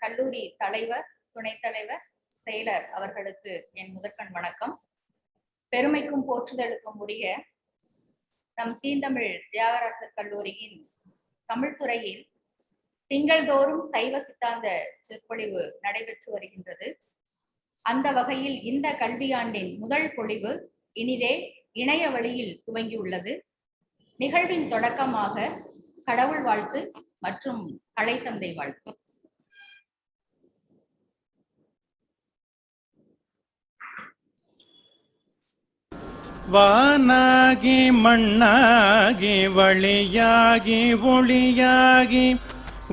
கல்லூரி தலைவர், துணைத் தலைவர், செயலர் அவர்களுக்கு என் முதற்கண் வணக்கம். பெருமைக்கும் போற்றுதலுக்கும் உரிய நம் தீந்தமிழ் தியாகராசர் கல்லூரியின் தமிழ் துறையில் திங்கள்தோறும் சைவ சித்தாந்த சொற்பொழிவு நடைபெற்று வருகின்றது. அந்த வகையில் இந்த கல்வியாண்டின் முதல் பொழிவு இனிதே இணைய வழியில் துவங்கியுள்ளது. நிகழ்வின் தொடக்கமாக கடவுள் வாழ்த்து மற்றும் கலைத்தந்தை வாழ்த்து. வானாகி மண்ணாகி வழியாகி ஒளியாகி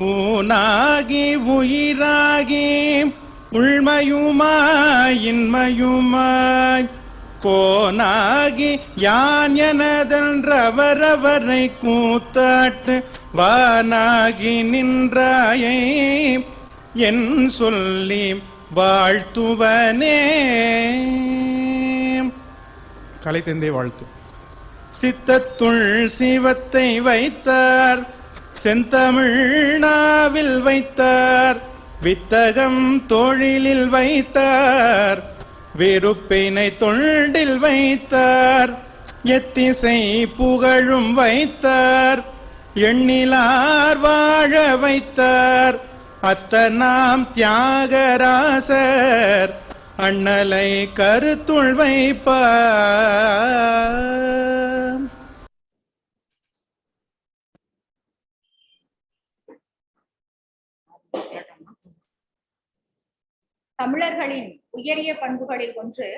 ஊனாகி உயிராகி உள்மையுமாய் இன்மையுமாய் கோனாகி யான் எனதென்றவரவரை கூத்தாட்டு வானாகி நின்றாயை என் சொல்லி வாழ்த்துவனே. கலைத்தந்தை வாழ்த்து. சித்தத்துள் சிவத்தை வைத்தார், செந்தமிழ்நாவில் வைத்தார், வித்தகம் தொழிலில் வைத்தார், வெறுப்பினை தொண்டில் வைத்தார், எத்திசை புகழும் வைத்தார், எண்ணிலார் வாழ வைத்தார், அத்தனாம் தியாகராசர் அண்ணலை கருத்துள் வைப்பார். தமிழர்களின் உயரிய பண்புகளில் ஒன்று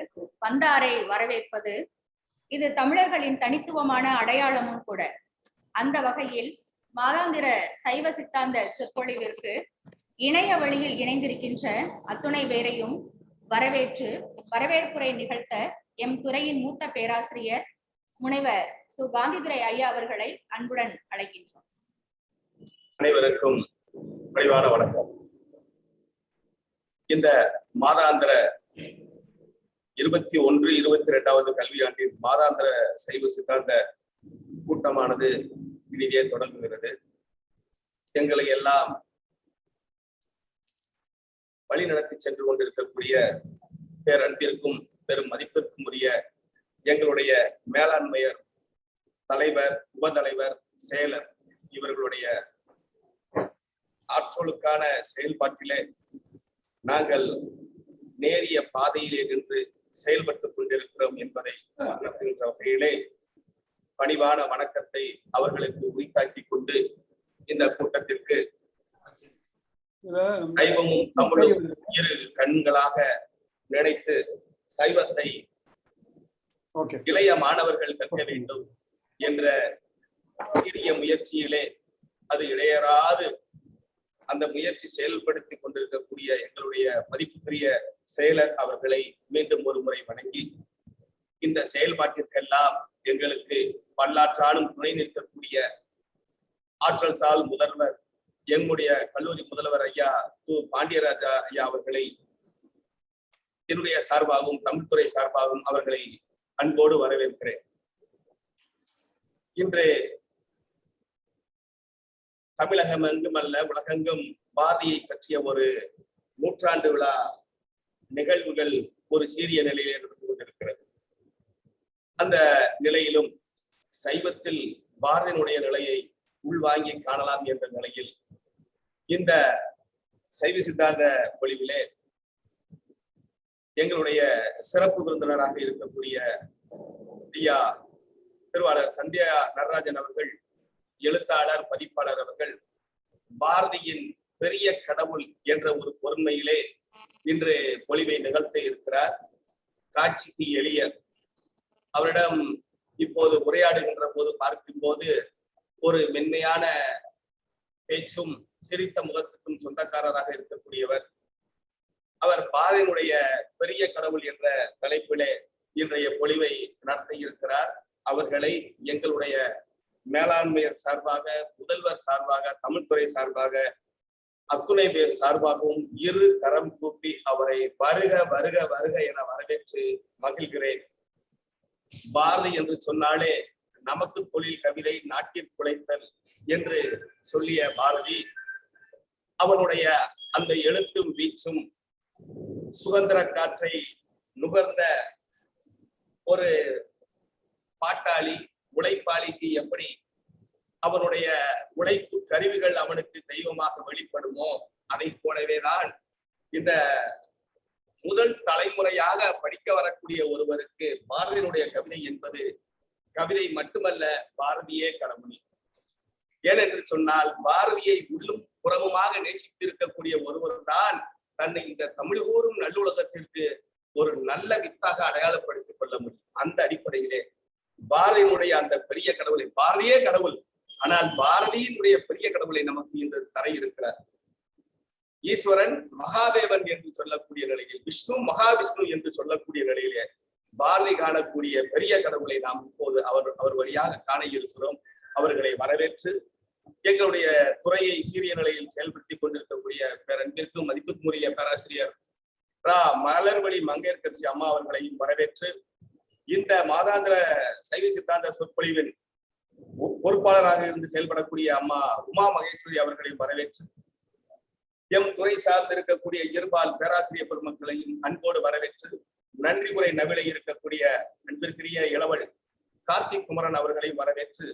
வந்தாரை வரவேற்பது. இது தமிழர்களின் தனித்துவமான அடையாளமும் கூட. அந்த வகையில் மாதாந்திர சைவ சித்தாந்த சொற்பொழிவிற்கு இணைய வழியில் இணைந்திருக்கின்ற அத்துணை பேரையும் வரவேற்று வரவேற்புரை நிகழ்த்த எம் துறையின் மூத்த பேராசிரியர் முனைவர் சு. காந்திதுரை ஐயா அவர்களை அன்புடன் அழைக்கின்றோம். அனைவருக்கும் பணிவான வணக்கம். இந்த மாதாந்திர 21-22வது கல்வியாண்டின் மாதாந்திர சைவ சித்தாந்த கூட்டமானது இனிதே தொடங்குகிறது. எங்களை எல்லாம் வழி நடத்தி சென்று கொண்டிருக்கக்கூடிய பேரன்பிற்கும் பெரும் மதிப்பிற்கும் உரிய எங்களுடைய மேலாண்மையர், தலைவர், உபதலைவர், செயலர் இவர்களுடைய ஆற்றலுக்கான செயல்பாட்டிலே நாங்கள் நேரிய பாதையிலே நின்று செயல்பட்டுக் கொண்டிருக்கிறோம் என்பதை உணர்த்துகின்ற வகையிலே பணிவான வணக்கத்தை அவர்களுக்கு உரித்தாக்கிக் கொண்டு இந்த கூட்டத்திற்கு சைவமும் தமிழும் இரு கண்களாக நினைத்து சைவத்தை இளைய மாணவர்கள் கற்க வேண்டும் என்ற சிறிய முயற்சியிலே அது இடையறாது அந்த முயற்சி செயல்படுத்தி கொண்டிருக்கக்கூடிய எங்களுடைய மதிப்புக்குரிய செயலர் அவர்களை மீண்டும் ஒரு முறை வணங்கி, இந்த செயல்பாட்டிற்கெல்லாம் எங்களுக்கு பல்லாற்றாலும் துணை நிற்கக்கூடிய ஆற்றல் சால் முதல்வர் எங்களுடைய கல்லூரி முதல்வர் ஐயா து. பாண்டியராஜா ஐயா அவர்களை என்னுடைய சார்பாகவும் தமிழ்துறை சார்பாகவும் அவர்களை அன்போடு வரவேற்கிறேன். இன்று தமிழகம் எங்கும் அல்ல உலகெங்கும் பாரதியை பற்றிய ஒரு நூற்றாண்டு விழா நிகழ்வுகள் ஒரு சீரிய நிலையில் நடந்து கொண்டிருக்கிறது. அந்த நிலையிலும் சைவத்தில் பாரதியினுடைய நிலையை உள்வாங்கி காணலாம் என்ற நிலையில் இந்த சைவ சித்தாந்த பொழிவிலே எங்களுடைய சிறப்பு விருந்தினராக இருக்கக்கூடிய ஐயா திருவாளர் சந்தியா நடராஜன் அவர்கள், எழுத்தாளர், பதிப்பாளர் அவர்கள் பாரதியின் பெரிய கடவுள் என்ற ஒரு பொருண்மையிலே இன்று பொழிவை நிகழ்த்த இருக்கிறார். காட்சிக்கு எளியர். அவரிடம் இப்போது உரையாடுகின்ற போது பார்க்கும்போது ஒரு மென்மையான பேச்சும் சிரித்த முகத்துக்கும் சொந்தக்காரராக இருக்கக்கூடியவர். அவர் பாரதியினுடைய பெரிய கடவுள் என்ற தலைப்பிலே இன்றைய பொழிவை நடத்த இருக்கிறார். அவர்களை எங்களுடைய மேலாண்மையர் சார்பாக, முதல்வர் சார்பாக, தமிழ்துறை சார்பாக, அத்துணை பேர் சார்பாகவும் இரு கரம் கூப்பி அவரை வருக வருக வருக என வரவேற்று மகிழ்கிறேன். பாரதி என்று சொன்னாலே நமக்கு தொழில் கவிதை நாட்டிற்குழைத்தல் என்று சொல்லிய பாரதி அவனுடைய அந்த எழுத்தும் வீச்சும் சுதந்திர காற்றை நுகர்ந்த ஒரு பாட்டாளி உழைப்பாளிக்கு எப்படி அவனுடைய உழைப்பு கருவிகள் அவனுக்கு தெய்வமாக வெளிப்படுமோ அதை போலவேதான் இந்த முதல் தலைமுறையாக படிக்க வரக்கூடிய ஒருவருக்கு பாரதியினுடைய கவிதை என்பது கவிதை மட்டுமல்ல, பாரதியே கடவுள். ஏனென்று சொன்னால் பாரதியை உள்ளும் புறமுமாக நேசித்திருக்கக்கூடிய ஒருவர் தான் தன்னை இந்த தமிழ் கூறும் நல்லுலகத்திற்கு ஒரு நல்ல வித்தாக அடையாளப்படுத்திக் கொள்ள முடியும். அந்த அடிப்படையிலே பாரதியினுடைய அந்த பெரிய கடவுளை, பாரதியே கடவுள், ஆனால் பாரதியினுடைய பெரிய கடவுளை நமக்கு இன்று தர இருக்கிறார். ஈஸ்வரன் மகாதேவன் என்று சொல்லக்கூடிய நிலையில், விஷ்ணு மகாவிஷ்ணு என்று சொல்லக்கூடிய நிலையிலே பாரதி காணக்கூடிய பெரிய கடவுளை நாம் இப்போது அவர் வழியாக காண இருக்கிறோம். அவர்களை வரவேற்று எங்களுடைய துறையை சீரிய நிலையில் செயல்படுத்திக் கொண்டிருக்கக்கூடிய பேரன்பிற்கும் மதிப்புக்குரிய பேராசிரியர் மலர்வழி மங்கையர்கரசி அம்மா அவர்களையும் வரவேற்று இந்த மாதாந்திர சைவ சித்தாந்த சொற்பொழிவின் பொறுப்பாளராக இருந்து செயல்படக்கூடிய அம்மா உமா மகேஸ்வரி அவர்களையும் வரவேற்று எம் துறை சார்ந்து இருக்கக்கூடிய இருபால் பேராசிரியர் பெருமக்களையும் அன்போடு வரவேற்று நன்றி உரை நவிலை இருக்கக்கூடிய அன்பிற்குரிய இளவல் கார்த்திக் குமரன் அவர்களையும் வரவேற்று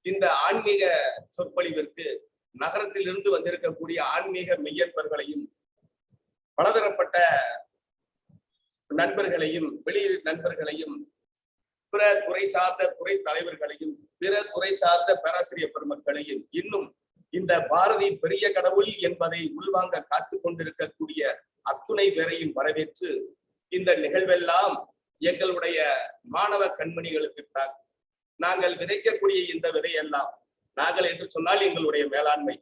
இந்த ஆன்மீக சொற்பொழிவிற்கு நகரத்தில் இருந்து வந்திருக்கக்கூடிய ஆன்மீக மெய்யன்பர்களையும் பலதரப்பட்ட நண்பர்களையும் வெளி நண்பர்களையும் பிற துறை சார்ந்த துறை தலைவர்களையும் பிற துறை சார்ந்த பேராசிரியர் பெருமக்களையும் இன்னும் இந்த பாரதி பெரிய கடவுள் என்பதை உள்வாங்க காத்து கொண்டிருக்கக்கூடிய அத்துணை பேரையும் வரவேற்று இந்த நிகழ்வெல்லாம் எங்களுடைய மாணவ கண்மணிகளுக்குத்தான். நாங்கள் விதைக்கக்கூடிய இந்த விதையெல்லாம், நாங்கள் என்று சொன்னால் எங்களுடைய மேலாண்மை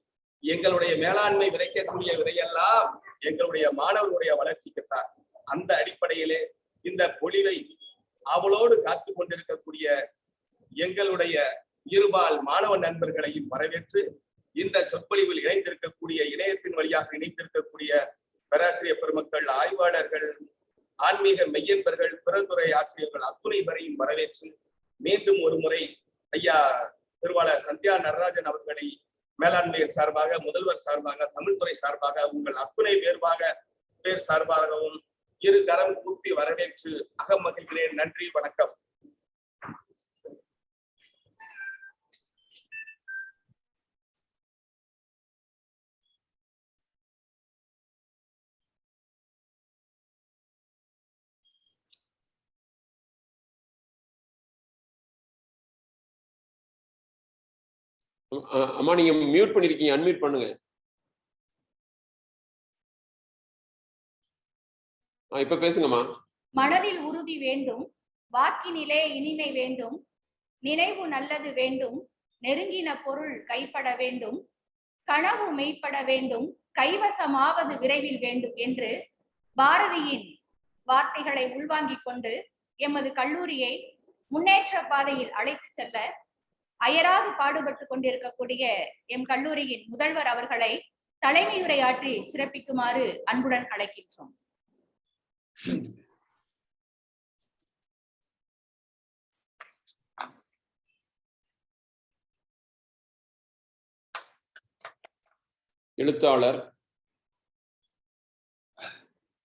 விதைக்கக்கூடிய விதையெல்லாம் எங்களுடைய மாணவர்களுடைய வளர்ச்சிக்குத்தான். அந்த அடிப்படையிலே இந்த பொழிவை அவளோடு காத்து கொண்டிருக்கக்கூடிய எங்களுடைய இருபால் மாணவ நண்பர்களையும் வரவேற்று இந்த சொற்பொழிவில் இணைந்திருக்கக்கூடிய இணையத்தின் வழியாக இணைந்திருக்கக்கூடிய பேராசிரியர் பெருமக்கள், ஆய்வாளர்கள், ஆன்மீக மெய்யன்பர்கள், பிறந்துறை ஆசிரியர்கள் அத்துணை பேரையும் வரவேற்று மீண்டும் ஒரு முறை ஐயா திருவாளர் சந்தியா நடராஜன் அவர்களை மேலாண்மையர் சார்பாக, முதல்வர் சார்பாக, தமிழ்துறை சார்பாக, உங்கள் அத்துணை பேர் சார்பாகவும் இரு கரம் கூப்பி வரவேற்று அகமகிழ்கிறேன். நன்றி, வணக்கம். அம்மா நீங்க மியூட் பண்ணிருக்கீங்க, அன்மியூட் பண்ணுங்க. இப்ப பேசுங்கம்மா. மனதில் உறுதி வேண்டும், வாக்கினிலே இனிமை வேண்டும், நினைவு நல்லது வேண்டும், நெருங்கின பொருள் கைப்பட வேண்டும், கனவு மெய்ப்பட வேண்டும், கைவசமாவது விரைவில் வேண்டும் என்று பாரதியின் வார்த்தைகளை உள்வாங்கிக் கொண்டு எமது கல்லூரியை முன்னேற்ற பாதையில் அழைத்து செல்ல அயராது பாடுபட்டு கொண்டிருக்கக்கூடிய எம் கல்லூரியின் முதல்வர் அவர்களை தலைமையுரையாற்றி சிறப்பிக்குமாறு அன்புடன் அழைக்கின்றோம். எழுத்தாளர்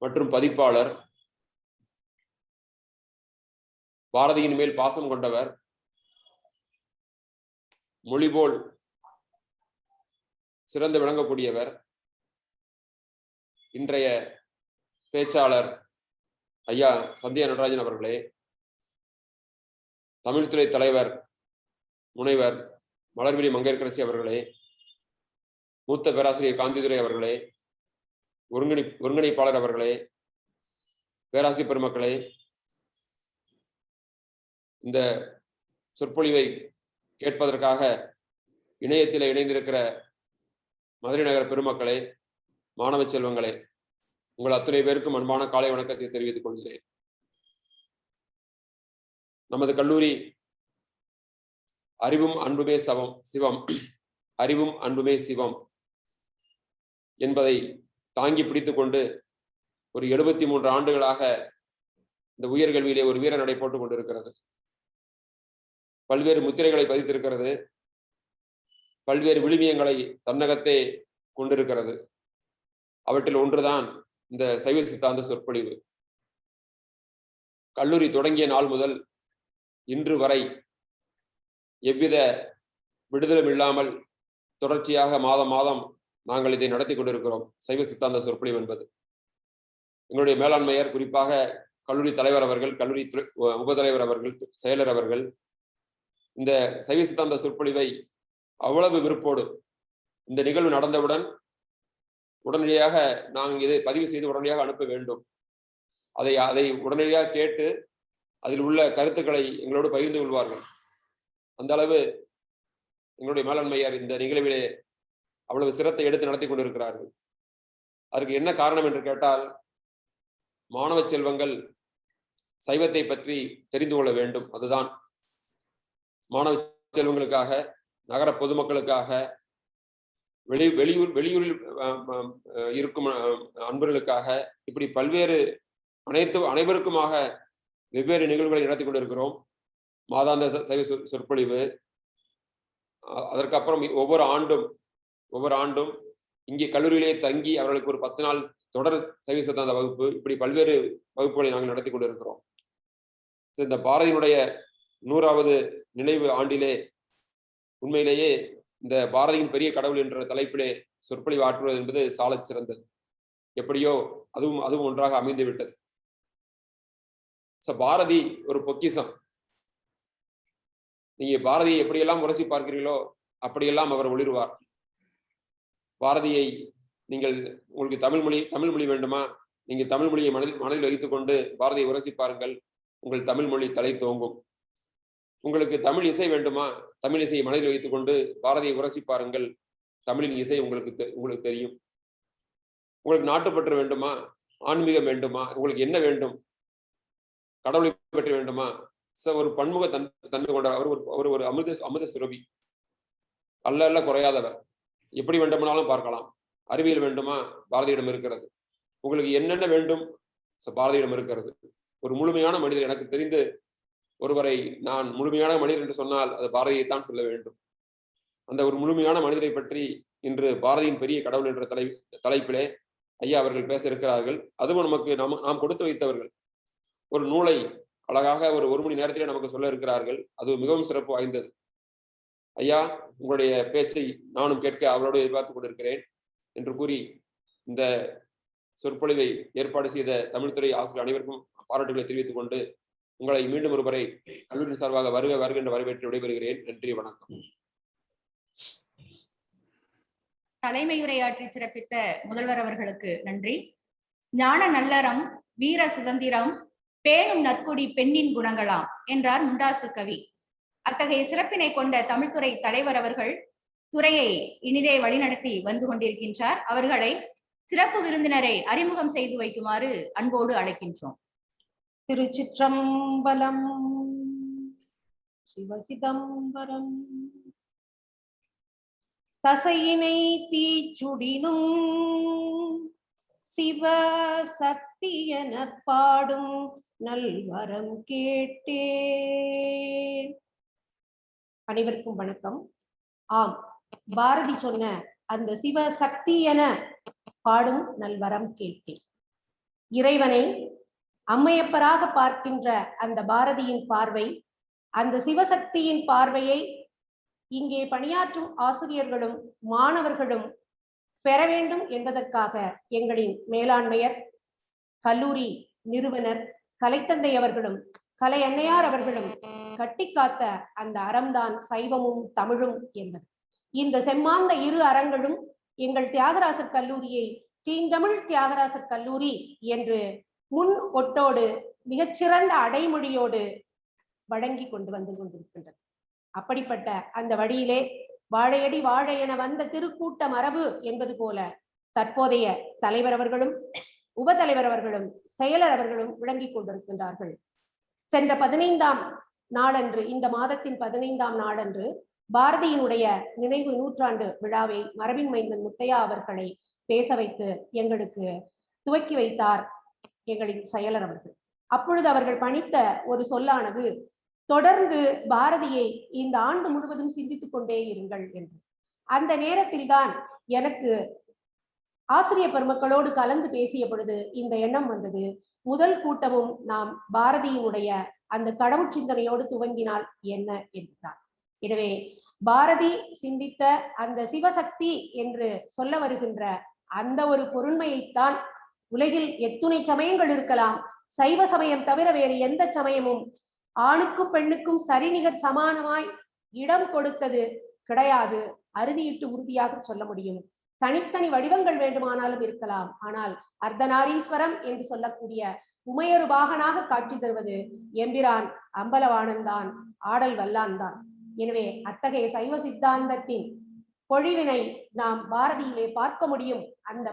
மற்றும் பதிப்பாளர், பாரதியின் மேல் பாசம் கொண்டவர், மொழிபோல் சிறந்து விளங்கக்கூடியவர், இன்றைய பேச்சாளர் ஐயா சந்தியா நடராஜன் அவர்களே, தமிழ்துறை தலைவர் முனைவர் மலர்விழி மங்கையர்கரசி அவர்களே, மூத்த பேராசிரியர் காந்திதுரை அவர்களே, ஒருங்கிணைப்பாளர் அவர்களே, பேராசிரியர் பெருமக்களே, இந்த சொற்பொழிவை கேட்பதற்காக இணையத்தில் இணைந்திருக்கிற மதுரை நகர பெருமக்களே, மாணவ செல்வங்களே, உங்கள் அத்துணை பேருக்கும் அன்பான காலை வணக்கத்தை தெரிவித்துக் கொள்கிறேன். நமது கல்லூரி அறிவும் அன்புமே சிவம், அறிவும் அன்புமே சிவம் என்பதை தாங்கி பிடித்துக் கொண்டு ஒரு 73 ஆண்டுகளாக இந்த உயர்கல்வியிலே ஒரு வீர நடை போட்டுக் கொண்டிருக்கிறது. பல்வேறு முத்திரைகளை பதித்திருக்கிறது. பல்வேறு விழுமியங்களை தன்னகத்தே கொண்டிருக்கிறது. அவற்றில் ஒன்றுதான் இந்த சைவ சித்தாந்த சொற்பொழிவு. கல்லூரி தொடங்கிய நாள் முதல் இன்று வரை எவ்வித விடுதலும் இல்லாமல் தொடர்ச்சியாக மாதம் மாதம் நாங்கள் இதை நடத்தி கொண்டிருக்கிறோம். சைவ சித்தாந்த சொற்பொழிவு என்பது எங்களுடைய மேலாண்மையர், குறிப்பாக கல்லூரி தலைவர் அவர்கள், கல்லூரி உபதலைவர் அவர்கள், செயலர் அவர்கள் இந்த சைவ சித்தாந்த சொற்பொழிவை அவ்வளவு விருப்போடு இந்த நிகழ்வு நடந்தவுடன் உடனடியாக நாங்கள் இதை பதிவு செய்து உடனடியாக அனுப்ப வேண்டும், அதை உடனடியாக கேட்டு அதில் உள்ள கருத்துக்களை எங்களோடு பகிர்ந்து கொள்வார்கள். அந்த அளவு எங்களுடைய மேலாண்மையார் இந்த நிகழ்விலே அவ்வளவு சிரத்தை எடுத்து நடத்தி கொண்டிருக்கிறார்கள். அதற்கு என்ன காரணம் என்று கேட்டால், மாணவ செல்வங்கள் சைவத்தை பற்றி தெரிந்து கொள்ள வேண்டும். அதுதான் மாணவ செல்வங்களுக்காக, நகர பொதுமக்களுக்காக, வெளியூரில் இருக்கும் அன்பர்களுக்காக, இப்படி பல்வேறு அனைவருக்குமாக வெவ்வேறு நிகழ்வுகளை நடத்தி கொண்டிருக்கிறோம். மாதாந்த சைவ சொற்பொழிவு, அதற்கப்புறம் ஒவ்வொரு ஆண்டும் இங்கே கல்லூரியிலே தங்கி அவர்களுக்கு ஒரு 10 நாள் தொடர் சைவ சித்தாந்த வகுப்பு, இப்படி பல்வேறு வகுப்புகளை நாங்கள் நடத்தி கொண்டிருக்கிறோம். இந்த பாரதியினுடைய 100வது நினைவு ஆண்டிலே உண்மையிலேயே இந்த பாரதியின் பெரிய கடவுள் என்ற தலைப்பிலே சொற்பொழிவு ஆற்றுவது என்பது சாலச் சிறந்தது. எப்படியோ அதுவும் ஒன்றாக அமைந்து விட்டது. பாரதி ஒரு பொக்கிஷம். நீங்க பாரதியை எப்படியெல்லாம் உரசி பார்க்கிறீர்களோ அப்படியெல்லாம் அவர் ஒளிர்வார். பாரதியை உங்களுக்கு தமிழ் மொழி வேண்டுமா? நீங்கள் தமிழ் மொழியை மனதில் வைத்துக் கொண்டு பாரதியை உரசி பாருங்கள், உங்கள் தமிழ் மொழி தலை தோங்கும். உங்களுக்கு தமிழ் இசை வேண்டுமா? தமிழ் இசையை மனதில் வைத்துக் கொண்டு பாரதியை உரசி பாருங்கள், தமிழின் இசை உங்களுக்கு தெரியும். உங்களுக்கு நாட்டுப்பற்று வேண்டுமா? ஆன்மீகம் வேண்டுமா? உங்களுக்கு என்ன வேண்டும்? கடவுளை பற்றி வேண்டுமா? ஒரு பன்முக தன்மை கொண்டவர். அவர் ஒரு அமிர்த சுரபி, அல்ல குறையாதவர். எப்படி வேண்டுமானாலும் பார்க்கலாம். அறிவியல் வேண்டுமா? பாரதியிடம் இருக்கிறது. உங்களுக்கு என்னென்ன வேண்டும்? பாரதியிடம் இருக்கிறது. ஒரு முழுமையான மனிதர், எனக்கு தெரிந்து ஒருவரை நான் முழுமையான மனிதர் என்று சொன்னால் அது பாரதியைத்தான் சொல்ல வேண்டும். அந்த ஒரு முழுமையான மனிதரை பற்றி இன்று பாரதியின் பெரிய கடவுள் என்ற தலைப்பிலே ஐயா அவர்கள் பேச இருக்கிறார்கள். அதுவும் நமக்கு நாம் கொடுத்து வைத்தவர்கள். ஒரு நூலை அழகாக ஒரு மணி நேரத்திலே நமக்கு சொல்ல இருக்கிறார்கள். அது மிகவும் சிறப்பு வாய்ந்தது. ஐயா, உங்களுடைய பேச்சை நானும் கேட்க அவரோடு எதிர்பார்த்துக் கொண்டிருக்கிறேன் என்று கூறி இந்த சொற்பொழிவை ஏற்பாடு செய்த தமிழ்துறை ஆசிரியர் அனைவருக்கும் பாராட்டுகளை தெரிவித்துக் கொண்டு உங்களை மீண்டும் ஒரு முறை கல்லூரி சார்பாக வருக என்று வரவேற்று விடைபெறுகிறேன். நன்றி, வணக்கம். தலைமையுரையாற்றி சிறப்பித்த முதல்வர் அவர்களுக்கு நன்றி. ஞான நல்லறம், வீர சுதந்திரம், பேணும் நற்குடி பெண்ணின் குணங்களாம் என்றார் முண்டாசு கவி. அத்தகைய சிறப்பினை கொண்ட தமிழ்துறை தலைவர் அவர்கள் துறையை இனிதே வழிநடத்தி வந்து கொண்டிருக்கின்றார். அவர்களை சிறப்பு விருந்தினரை அறிமுகம் செய்து வைக்குமாறு அன்போடு அழைக்கின்றோம். திருச்சிற்றம்பலம். சிவசிதம்பரம். தசையினை தீச்சுடினும் சிவ சக்தி என பாடும் நல்வரம் கேட்டேன். அனைவருக்கும் வணக்கம். ஆம், பாரதி சொன்ன அந்த சிவ சக்தி என பாடும் நல்வரம் கேட்டேன். இறைவனை அம்மையப்பராக பார்க்கின்ற அந்த பாரதியின் பார்வை, அந்த சிவசக்தியின் பார்வையை இங்கே பணியாற்றும் ஆசிரியர்களும் மாணவர்களும் பெற வேண்டும் என்பதற்காக எங்களின் மேலாண்மையர், கல்லூரி நிறுவனர், கலைத்தந்தை அவர்களும் கலை அன்னையார் அவர்களும் கட்டிக்காத்த அந்த அறம்தான் சைவமும் தமிழும் என்பது. இந்த செம்மாந்த இரு அறங்களும் எங்கள் தியாகராசர் கல்லூரியை தீந்தமிழ் தியாகராசர் கல்லூரி என்று முன் ஒட்டோடு மிகச்சிறந்த அடைமொழியோடு வழங்கி கொண்டு வந்து கொண்டிருக்கின்றது. அப்படிப்பட்ட அந்த வழியிலே வாழையடி வாழை என வந்த திருக்கூட்ட மரபு என்பது போல தற்போதைய தலைவர் அவர்களும் உபதலைவர் அவர்களும் செயலர் அவர்களும் விளங்கி கொண்டிருக்கின்றார்கள். சென்ற 15ஆம் நாளன்று, இந்த மாதத்தின் 15ஆம் நாளன்று பாரதியினுடைய நினைவு 100ஆண்டு விழாவை மரபின் மைந்தன் முத்தையா அவர்களை பேச வைத்து எங்களுக்கு துவக்கி வைத்தார் எங்களின் செயலர் அவர்கள். அப்பொழுது அவர்கள் பணித்த ஒரு சொல்லானது, தொடர்ந்து பாரதியை இந்த ஆண்டு முழுவதும் சிந்தித்துக் கொண்டே இருங்கள் என்று. அந்த நேரத்தில் தான் எனக்கு ஆசிரிய பெருமக்களோடு கலந்து பேசிய பொழுது இந்த எண்ணம் வந்தது. முதல் கூட்டமும் நாம் பாரதியினுடைய அந்த கடவுள் சிந்தனையோடு துவங்கினால் என்ன என்றுதான். எனவே பாரதி சிந்தித்த அந்த சிவசக்தி என்று சொல்ல வருகின்ற அந்த ஒரு பொருண்மையைத்தான் உலகில் எத்துணை சமயங்கள் இருக்கலாம், சைவ சமயம் தவிர வேறு எந்த சமயமும் ஆணுக்கும் பெண்ணுக்கும் சரிநிகர் சமானமாய் இடம் கொடுத்தது கிடையாது. அறுதியிட்டு உறுதியாக சொல்ல முடியும். தனித்தனி வடிவங்கள் வேண்டுமானாலும் இருக்கலாம், ஆனால் அர்த்தநாரீஸ்வரம் என்று சொல்லக்கூடிய உமையொரு பாகனாக காட்சி தருவது எம்பிரான் அம்பலவாணன் தான், ஆடல் வல்லான் தான். எனவே அத்தகைய சைவ சித்தாந்தத்தின் பொழிவினை நாம் பாரதியிலே பார்க்க முடியும். அந்த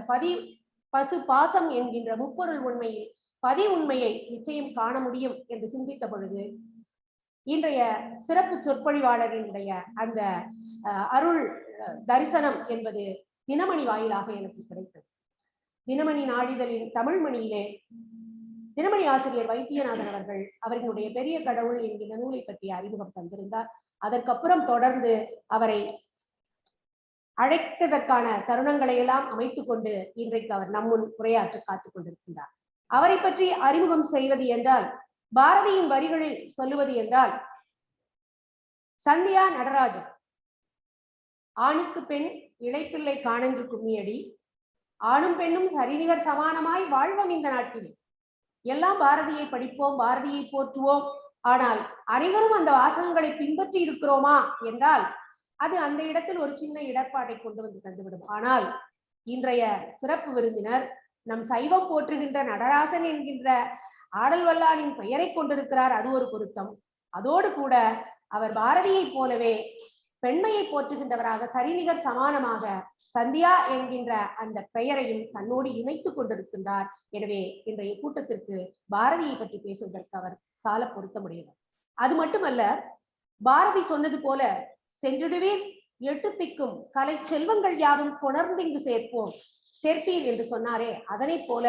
பசு பாசம் என்கின்ற முப்பொருள் உண்மையில் பதி உண்மையை நிச்சயம் காண முடியும் என்று சிந்தித்த பொழுது இன்றைய சிறப்பு சொற்பொழிவாளரினுடைய அந்த அருள் தரிசனம் என்பது தினமணி வாயிலாக எனக்கு கிடைத்தது. தினமணி நாளிதழின் தமிழ் மணியிலே தினமணி ஆசிரியர் வைத்தியநாதன் அவர்கள் அவர்களுடைய பெரிய கடவுள் என்கிற நூலை பற்றிய அறிமுகம் தந்திருந்தார். அதற்கப்புறம் தொடர்ந்து அவரை அழைத்ததற்கான தருணங்களை எல்லாம் அமைத்துக் கொண்டு இன்றைக்கு அவர் நம்முன் உரையாற்ற காத்துக் கொண்டிருக்கின்றார். அவரை பற்றி அறிமுகம் செய்வது என்றால், பாரதியின் வரிகளில் சொல்லுவது என்றால், சந்தியா நடராஜன் ஆணுக்கு பெண் இளைப்பிள்ளை காணென்று கும்மியடி, ஆணும் பெண்ணும் சரிநிகர் சமானமாய் வாழ்வோம் இந்த நாட்டில். எல்லாம் பாரதியை படிப்போம், பாரதியை போற்றுவோம். ஆனால் அனைவரும் அந்த வாசகங்களை பின்பற்றி இருக்கிறோமா என்றால் அது அந்த இடத்தில் ஒரு சின்ன இடர்பாட்டை கொண்டு வந்து தந்துவிடும். ஆனால் இன்றைய சிறப்பு விருந்தினர் நம் சைவம் போற்றுகின்ற நடராசன் என்கின்ற ஆடல் வல்லானின் பெயரை கொண்டிருக்கிறார். அது ஒரு பொருத்தம். அதோடு கூட அவர் பாரதியை போலவே பெண்மையை போற்றுகின்றவராக சரிநிகர் சமானமாக சந்தியா என்கின்ற அந்த பெயரையும் தன்னோடு இணைத்துக் கொண்டிருக்கின்றார். எனவே இன்றைய கூட்டத்திற்கு பாரதியை பற்றி பேசுவதற்கு அவர் சால பொருத்தமுடையவர். அது மட்டுமல்ல, பாரதி சொன்னது போல சென்றிடுவீர் எட்டு திக்கும் கலை செல்வங்கள் யாவும் கொணர்ந்திங்கு சேர்ப்பீர் என்று சொன்னாரே, அதனை போல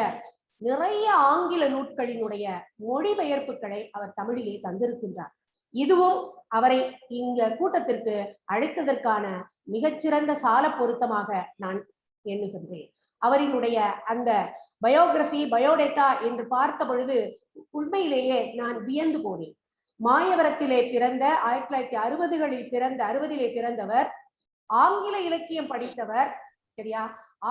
நிறைய ஆங்கில நூட்களினுடைய மொழிபெயர்ப்புகளை அவர் தமிழிலே தந்திருக்கின்றார். இதுவும் அவரை இந்த கூட்டத்திற்கு அழைத்ததற்கான மிகச்சிறந்த சால பொருத்தமாக நான் எண்ணுகின்றேன். அவரினுடைய அந்த பயோகிராபி பயோடேட்டா என்று பார்த்த பொழுது உண்மையிலேயே நான் வியந்து போனேன். மாயவரத்திலே பிறந்த 1960களில் பிறந்தவர், ஆங்கில இலக்கியம் படித்தவர். சரியா?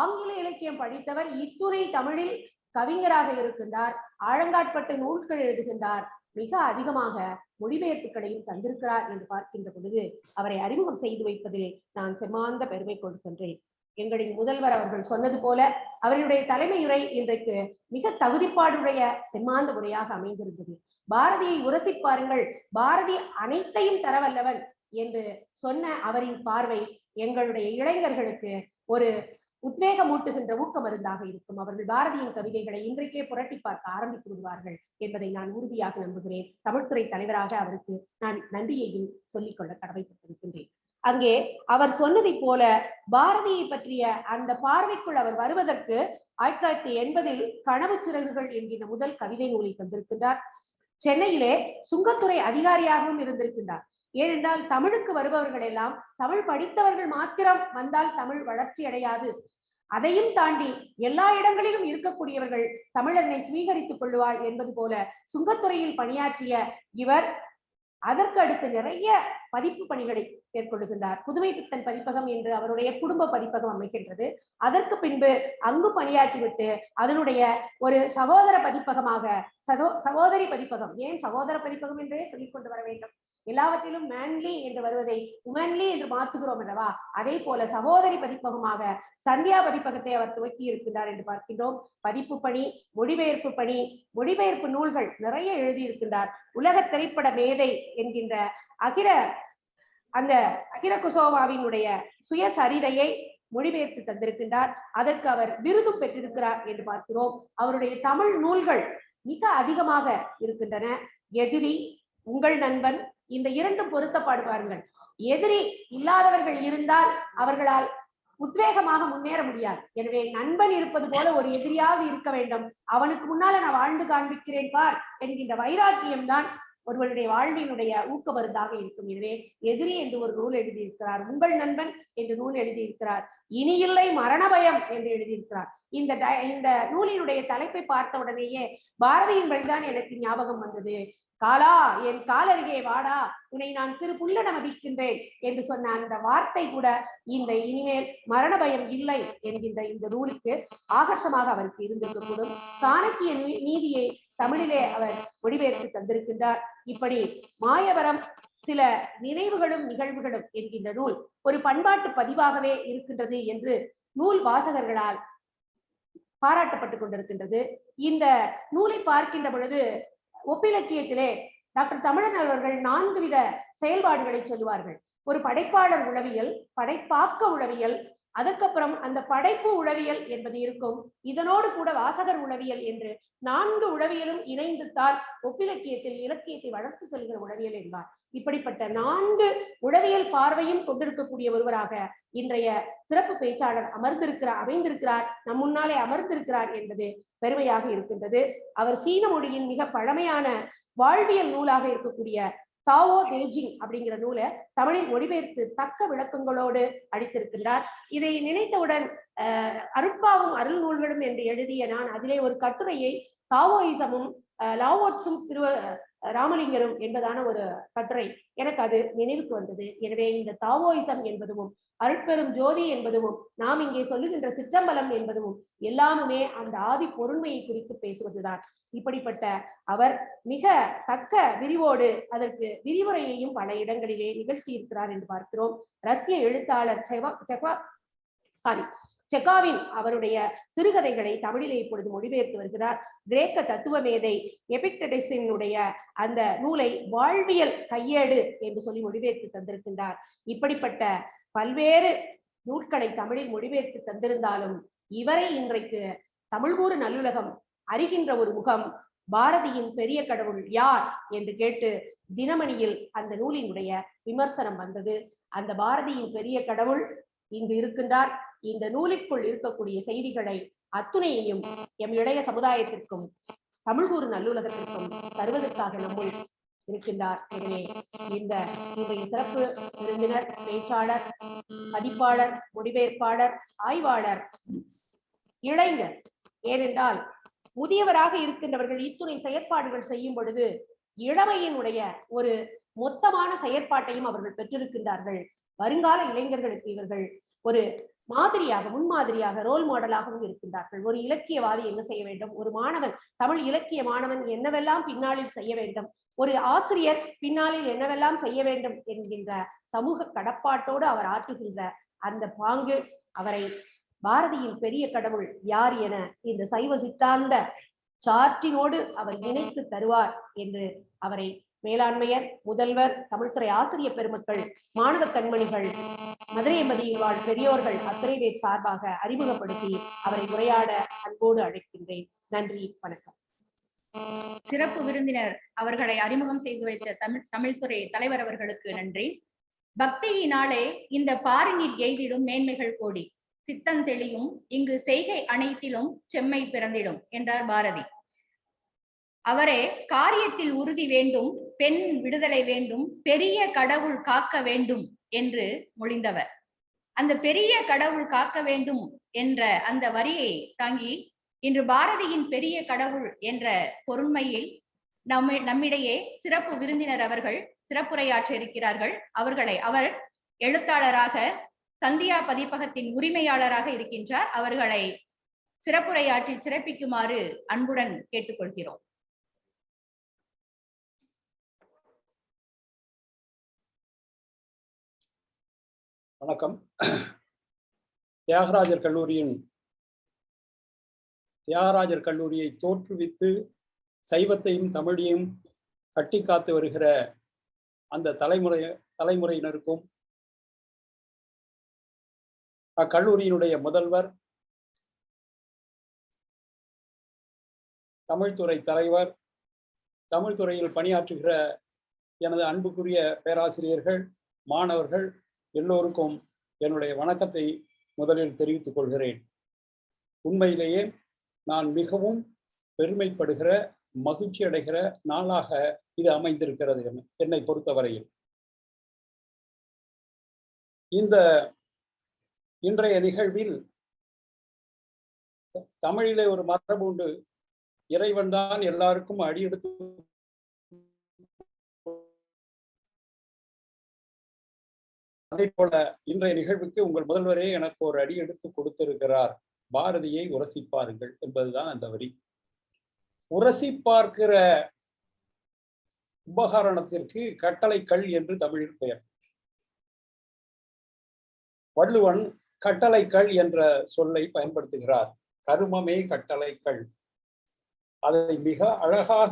ஆங்கில இலக்கியம் படித்தவர், இத்துணை தமிழில் கவிஞராக இருக்கின்றார், ஆழங்காட்பட்ட நூல்கள் எழுதுகின்றார், மிக அதிகமாக மொழிபெயர்ப்புகளையும் தந்திருக்கிறார் என்று பார்க்கின்ற பொழுது அவரை அறிமுகம் செய்து வைப்பதில் நான் செம்மாந்த பெருமை கொள்கின்றேன். எங்களின் முதல்வர் அவர்கள் சொன்னது போல அவருடைய தலைமையுரை இன்றைக்கு மிக தகுதிப்பாடுடைய செம்மாந்த உரையாக அமைந்திருந்தது. பாரதியை உரசி பாருங்கள், பாரதி அனைத்தையும் தரவல்லவன் என்று சொன்ன அவரின் பார்வை எங்களுடைய இளைஞர்களுக்கு ஒரு உத்வேகமூட்டுகின்ற ஊக்க மருந்தாக இருக்கும். அவர்கள் பாரதியின் கவிதைகளை இன்றைக்கே புரட்டி பார்க்க ஆரம்பித்து விடுவார்கள் என்பதை நான் உறுதியாக நம்புகிறேன். தமிழ்துறை தலைவராக அவருக்கு நான் நன்றியையும் சொல்லிக்கொள்ள கடமைப்பட்டிருக்கின்றேன். அங்கே அவர் சொன்னதை போல பாரதியை பற்றிய அந்த பார்வைக்குள் அவர் வருவதற்கு 1980 கனவு சிறகுகள் என்கிற முதல் கவிதை நூலை தந்திருக்கின்றார். சென்னையிலே சுங்கத்துறை அதிகாரியாகவும் இருந்திருக்கின்றார். ஏனென்றால் தமிழுக்கு வருபவர்கள் எல்லாம் தமிழ் படித்தவர்கள் மாத்திரம் வந்தால் தமிழ் வளர்ச்சி அடையாது. அதையும் தாண்டி எல்லா இடங்களிலும் இருக்கக்கூடியவர்கள் தமிழனை சுவீகரித்துக் கொள்வாள் என்பது போல சுங்கத்துறையில் பணியாற்றிய இவர் அதற்கு அடுத்து நிறைய பதிப்பு பணிகளை மேற்கொள்ளுகின்றார். புதுமை பித்தன் பதிப்பகம் என்று அவருடைய குடும்ப பதிப்பகம் அமைக்கின்றது. அதற்கு பின்பு அங்கு பணியாற்றிவிட்டு அதனுடைய ஒரு சகோதர பதிப்பகமாக சகோதரி பதிப்பகம், ஏன் சகோதர பதிப்பகம் என்றே சொல்லிக் கொண்டு வர வேண்டும், எல்லாவற்றிலும் மேன்லி என்று வருவதை உமன்லி என்று மாற்றுகிறோம் அல்லவா, அதே போல சகோதரி பதிப்பகமாக சந்தியா பதிப்பகத்தை அவர் துவக்கி இருக்கின்றார் என்று பார்க்கின்றோம். பதிப்பு பணி, மொழிபெயர்ப்பு பணி, மொழிபெயர்ப்பு நூல்கள் நிறைய எழுதியிருக்கின்றார். உலக திரைப்பட மேதை என்கின்ற அகிர குசோவாவினுடைய சுயசரிதையை மொழிபெயர்த்து தந்திருக்கின்றார். அதற்கு அவர் விருதும் பெற்றிருக்கிறார் என்று பார்க்கிறோம். அவருடைய தமிழ் நூல்கள் மிக அதிகமாக இருக்கின்றன. எதிரி, உங்கள் நண்பன், இந்த இரண்டும் பொருத்தப்பாடுவார்கள். எதிரி இல்லாதவர்கள் இருந்தால் அவர்களால் உத்வேகமாக முன்னேற முடியாது. எனவே நண்பன் இருப்பது போல ஒரு எதிரியாவது இருக்க வேண்டும். அவனுக்கு முன்னால நான் வாழ்ந்து காண்பிக்கிறேன் பார் என்கின்ற வைராக்கியம் தான் ஒருவருடைய வாழ்வினுடைய ஊக்க மருந்தாக இருக்கும். எனவே எதிரி என்று ஒரு நூல் எழுதியிருக்கிறார், உங்கள் நண்பன் என்று நூல் எழுதியிருக்கிறார், இனி இல்லை மரண பயம் என்று எழுதியிருக்கிறார். இந்த நூலினுடைய தலைப்பை பார்த்த உடனேயே பாரதியின் வழிதான் எனக்கு ஞாபகம் வந்தது. காலா என் காலருகே வாடா, உன்னை நான் சிறு புல்லன மதிக்கின்றேன் என்று சொன்ன அந்த வார்த்தை கூட இந்த இனிமேல் மரண பயம் இல்லை என்கின்ற இந்த நூலுக்கு ஆகர்ஷமாக அவருக்கு இருந்திருக்கக்கூடும். சாணக்கிய நீதியை தமிழிலே அவர் மொழிபெயர்த்து தந்திருக்கின்றார். இப்படி மாயவரம் சில நினைவுகளும் நிகழ்வுகளும் என்கின்ற நூல் ஒரு பண்பாட்டு பதிவாகவே இருக்கின்றது என்று நூல் வாசகர்களால் பாராட்டப்பட்டுக் கொண்டிருக்கின்றது. இந்த நூலை பார்க்கின்ற பொழுது ஒப்பிலக்கியத்திலே டாக்டர் தமிழன் அவர்கள் 4 வித செயல்பாடுகளை சொல்லுவார்கள். ஒரு படைப்பாளர் உளவியல், படைப்பாக்க உளவியல், அதுக்கப்புறம் அந்த படைப்பு உளவியல் என்பது இருக்கும். இதனோடு கூட வாசகர் உளவியல் என்று 4 உளவியலும் இணைந்துத்தான் ஒப்பிலக்கியத்தில் இலக்கியத்தை வளர்த்து செல்கிற உளவியல் என்பார். இப்படிப்பட்ட 4 உளவியல் பார்வையும் கொண்டிருக்கக்கூடிய ஒருவராக இன்றைய சிறப்பு பேச்சாளர் அமைந்திருக்கிறார், நம் முன்னாலே அமர்ந்திருக்கிறார் என்பது பெருமையாக இருக்கின்றது. அவர் சீன மொழியின் மிக பழமையான வாழ்வியல் நூலாக இருக்கக்கூடிய தாவோ தேஜிங் அப்படிங்கிற நூலை தமிழில் மொழிபெயர்த்து தக்க விளக்கங்களோடு அளித்திருக்கின்றார். இதை நினைத்தவுடன் அருட்பாவும் அருள் நூல்களும் என்று எழுதிய நான் அதிலே ஒரு கட்டுரையை தாவோயிசமும் லாவோட்ஸும் ராமலிங்கரும் என்பதான ஒரு கட்டுரை எனக்கு அது நினைவுக்கு வந்தது. எனவே இந்த தாவோயிசம் என்பதும் அருட்பெரும் ஜோதி என்பதும் நாம் இங்கே சொல்லுகின்ற சிற்றம்பலம் என்பதும் எல்லாமுமே அந்த ஆதி பொருண்மையை குறித்து பேசுவதுதான். இப்படிப்பட்ட அவர் மிக தக்க விரிவோடு அதற்கு விரிவுரையையும் பல இடங்களிலே நிகழ்த்தி இருக்கிறார் என்று பார்க்கிறோம். ரஷ்ய எழுத்தாளர் செகாவின் அவருடைய சிறுகதைகளை தமிழிலே இப்பொழுது மொழிபெயர்த்து வருகிறார். கிரேக்க தத்துவ மேதை எபிக்டடிஸினுடைய அந்த நூலை வாழ்வியல் கையேடு என்று சொல்லி மொழிபெயர்த்து தந்திருக்கின்றார். இப்படிப்பட்ட பல்வேறு நூல்களை தமிழில் மொழிபெயர்த்து தந்திருந்தாலும் இவரை இன்றைக்கு தமிழ்கூறு நல்லுலகம் அறிகின்ற ஒரு முகம் பாரதியின் பெரிய கடவுள் யார் என்று கேட்டு தினமணியில் அந்த நூலினுடைய விமர்சனம் வந்தது. அந்த பாரதியின் பெரிய கடவுள் இங்கு இருக்கின்றார். இந்த நூலிற்குள் இருக்கக்கூடிய செய்திகளை அத்துணையையும் எம் இளைய சமுதாயத்திற்கும் தமிழ்கூறு நல்லுலகத்திற்கும் தருவதற்காக நம்முள் இருக்கின்றார். எனவே இன்றைய சிறப்பு விருந்தினர், பேச்சாளர், பதிப்பாளர், மொழிபெயர்ப்பாளர், ஆய்வாளர், இளைஞர், ஏனென்றால் முதியவராக இருக்கின்றவர்கள் இத்துணை செயற்பாடுகள் செய்யும் பொழுது இளமையினுடைய ஒரு மொத்தமான செயற்பாட்டையும் அவர்கள் பெற்றிருக்கின்றார்கள். வருங்கால இளைஞர்களுக்கு இவர்கள் ஒரு மாதிரியாக, முன்மாதிரியாக, ரோல் மாடலாகவும் இருக்கின்றார்கள். ஒரு இலக்கியவாதி என்ன செய்ய வேண்டும், ஒரு மாணவன், தமிழ் இலக்கிய மாணவன் என்னவெல்லாம் பின்னாளில் செய்ய வேண்டும், ஒரு ஆசிரியர் பின்னாளில் என்னவெல்லாம் செய்ய வேண்டும் என்கின்ற சமூக கடப்பாட்டோடு அவர் ஆற்றுகின்ற அந்த பாங்கு அவரை பாரதியின் பெரிய கடவுள் யார் என இந்த சைவ சித்தாந்த சாற்றினோடு அவர் இணைத்து தருவார் என்று அவரை மேலாண்மையர், முதல்வர், தமிழ்துறை ஆசிரியர் பெருமக்கள், மாணவ கண்மணிகள், மதுரையம்பதியில் வாழ் பெரியோர்கள் அத்தனை பேர் சார்பாக அறிமுகப்படுத்தி அவரை உரையாட அன்போடு அழைக்கின்றேன். நன்றி, வணக்கம். சிறப்பு விருந்தினர் அவர்களை அறிமுகம் செய்து வைத்த தமிழ்துறை தலைவர் அவர்களுக்கு நன்றி. பக்தியினாலே இந்த பாரினில் எய்திடும் மேன்மைகள் கோடி, சித்தம் தெளியும் இங்கு செய்கை அனைத்திலும் செம்மை பிறந்திடும் என்றார் பாரதி. அவரே காரியத்தில் உறுதி வேண்டும், பெண் விடுதலை வேண்டும், பெரிய கடவுள் காக்க வேண்டும் என்று மொழிந்தவர். அந்த பெரிய கடவுள் காக்க வேண்டும் என்ற அந்த வரியை தாங்கி இன்று பாரதியின் பெரிய கடவுள் என்ற பொருண்மையில் நம்மிடையே சிறப்பு விருந்தினர் அவர்கள் சிறப்புரையாற்ற இருக்கிறார்கள். அவர் எழுத்தாளராக, சந்தியா பதிப்பகத்தின் உரிமையாளராக இருக்கின்றார். அவர்களை சிறப்புரையாற்றி சிறப்பிக்குமாறு அன்புடன் கேட்டுக்கொள்கிறோம். வணக்கம். தியாகராஜர் கல்லூரியை தோற்றுவித்து சைவத்தையும் தமிழையும் கட்டி காத்து வருகிற அந்த தலைமுறையினருக்கும், அக்கல்லூரியினுடைய முதல்வர், தமிழ்துறை தலைவர், தமிழ்துறையில் பணியாற்றுகிற எனது அன்புக்குரிய பேராசிரியர்கள், மாணவர்கள் எல்லோருக்கும் என்னுடைய வணக்கத்தை முதலில் தெரிவித்துக் கொள்கிறேன். உண்மையிலேயே நான் மிகவும் பெருமைப்படுகிற மகிழ்ச்சி அடைகிற நாளாக இது அமைந்திருக்கிறது என்னை பொறுத்தவரையில். இந்த இன்றைய நிகழ்வில் தமிழிலே ஒரு மரபு உண்டு, இறைவன் தான் எல்லாருக்கும் அடியெடுத்து. அதே போல இன்றைய நிகழ்வுக்கு உங்கள் முதல்வரே எனக்கு ஒரு அடி எடுத்து கொடுத்திருக்கிறார், பாரதியை உரசி பாருங்கள் என்பதுதான் அந்த வரி. உரசி பார்க்கிற உபகரணத்திற்கு கட்டளை கல் என்று தமிழில் பெயர். வள்ளுவன் கட்டளை கல் என்ற சொல்லை பயன்படுத்துகிறார். கருமமே கட்டளை கல். அதை மிக அழகாக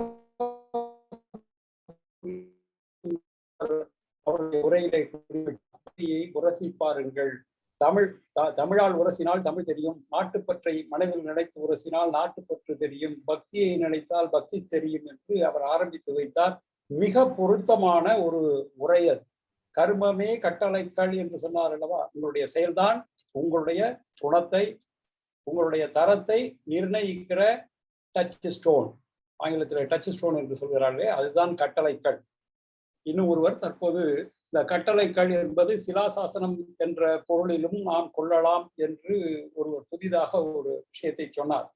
அவருடைய உரையிலே உரசி பாருங்கள். தமிழால் உரசினால் தமிழ் தெரியும், நாட்டுப்பற்றை மனதில் நினைத்து உரசினால் நாட்டுப்பற்று தெரியும், பக்தியை நினைத்தால் பக்தி தெரியும் என்று அவர் ஆரம்பித்து வைத்தார். மிக பொருத்தமான ஒரு உரை அது. கர்மமே கட்டளைக்கல் என்று சொன்னார் அல்லவா? உங்களுடைய செயல்தான் உங்களுடைய குணத்தை, உங்களுடைய தரத்தை நிர்ணயிக்கிற டச் ஸ்டோன். ஆங்கிலத்தில் டச் ஸ்டோன் என்று சொல்கிறார்களே, அதுதான் கட்டளைக்கல். இன்னும் ஒருவர் தற்போது இந்த கட்டளைக்கல் என்பது சிலாசாசனம் என்ற பொருளிலும் நாம் கொள்ளலாம் என்று ஒருவர் புதிதாக ஒரு விஷயத்தை சொன்னார்.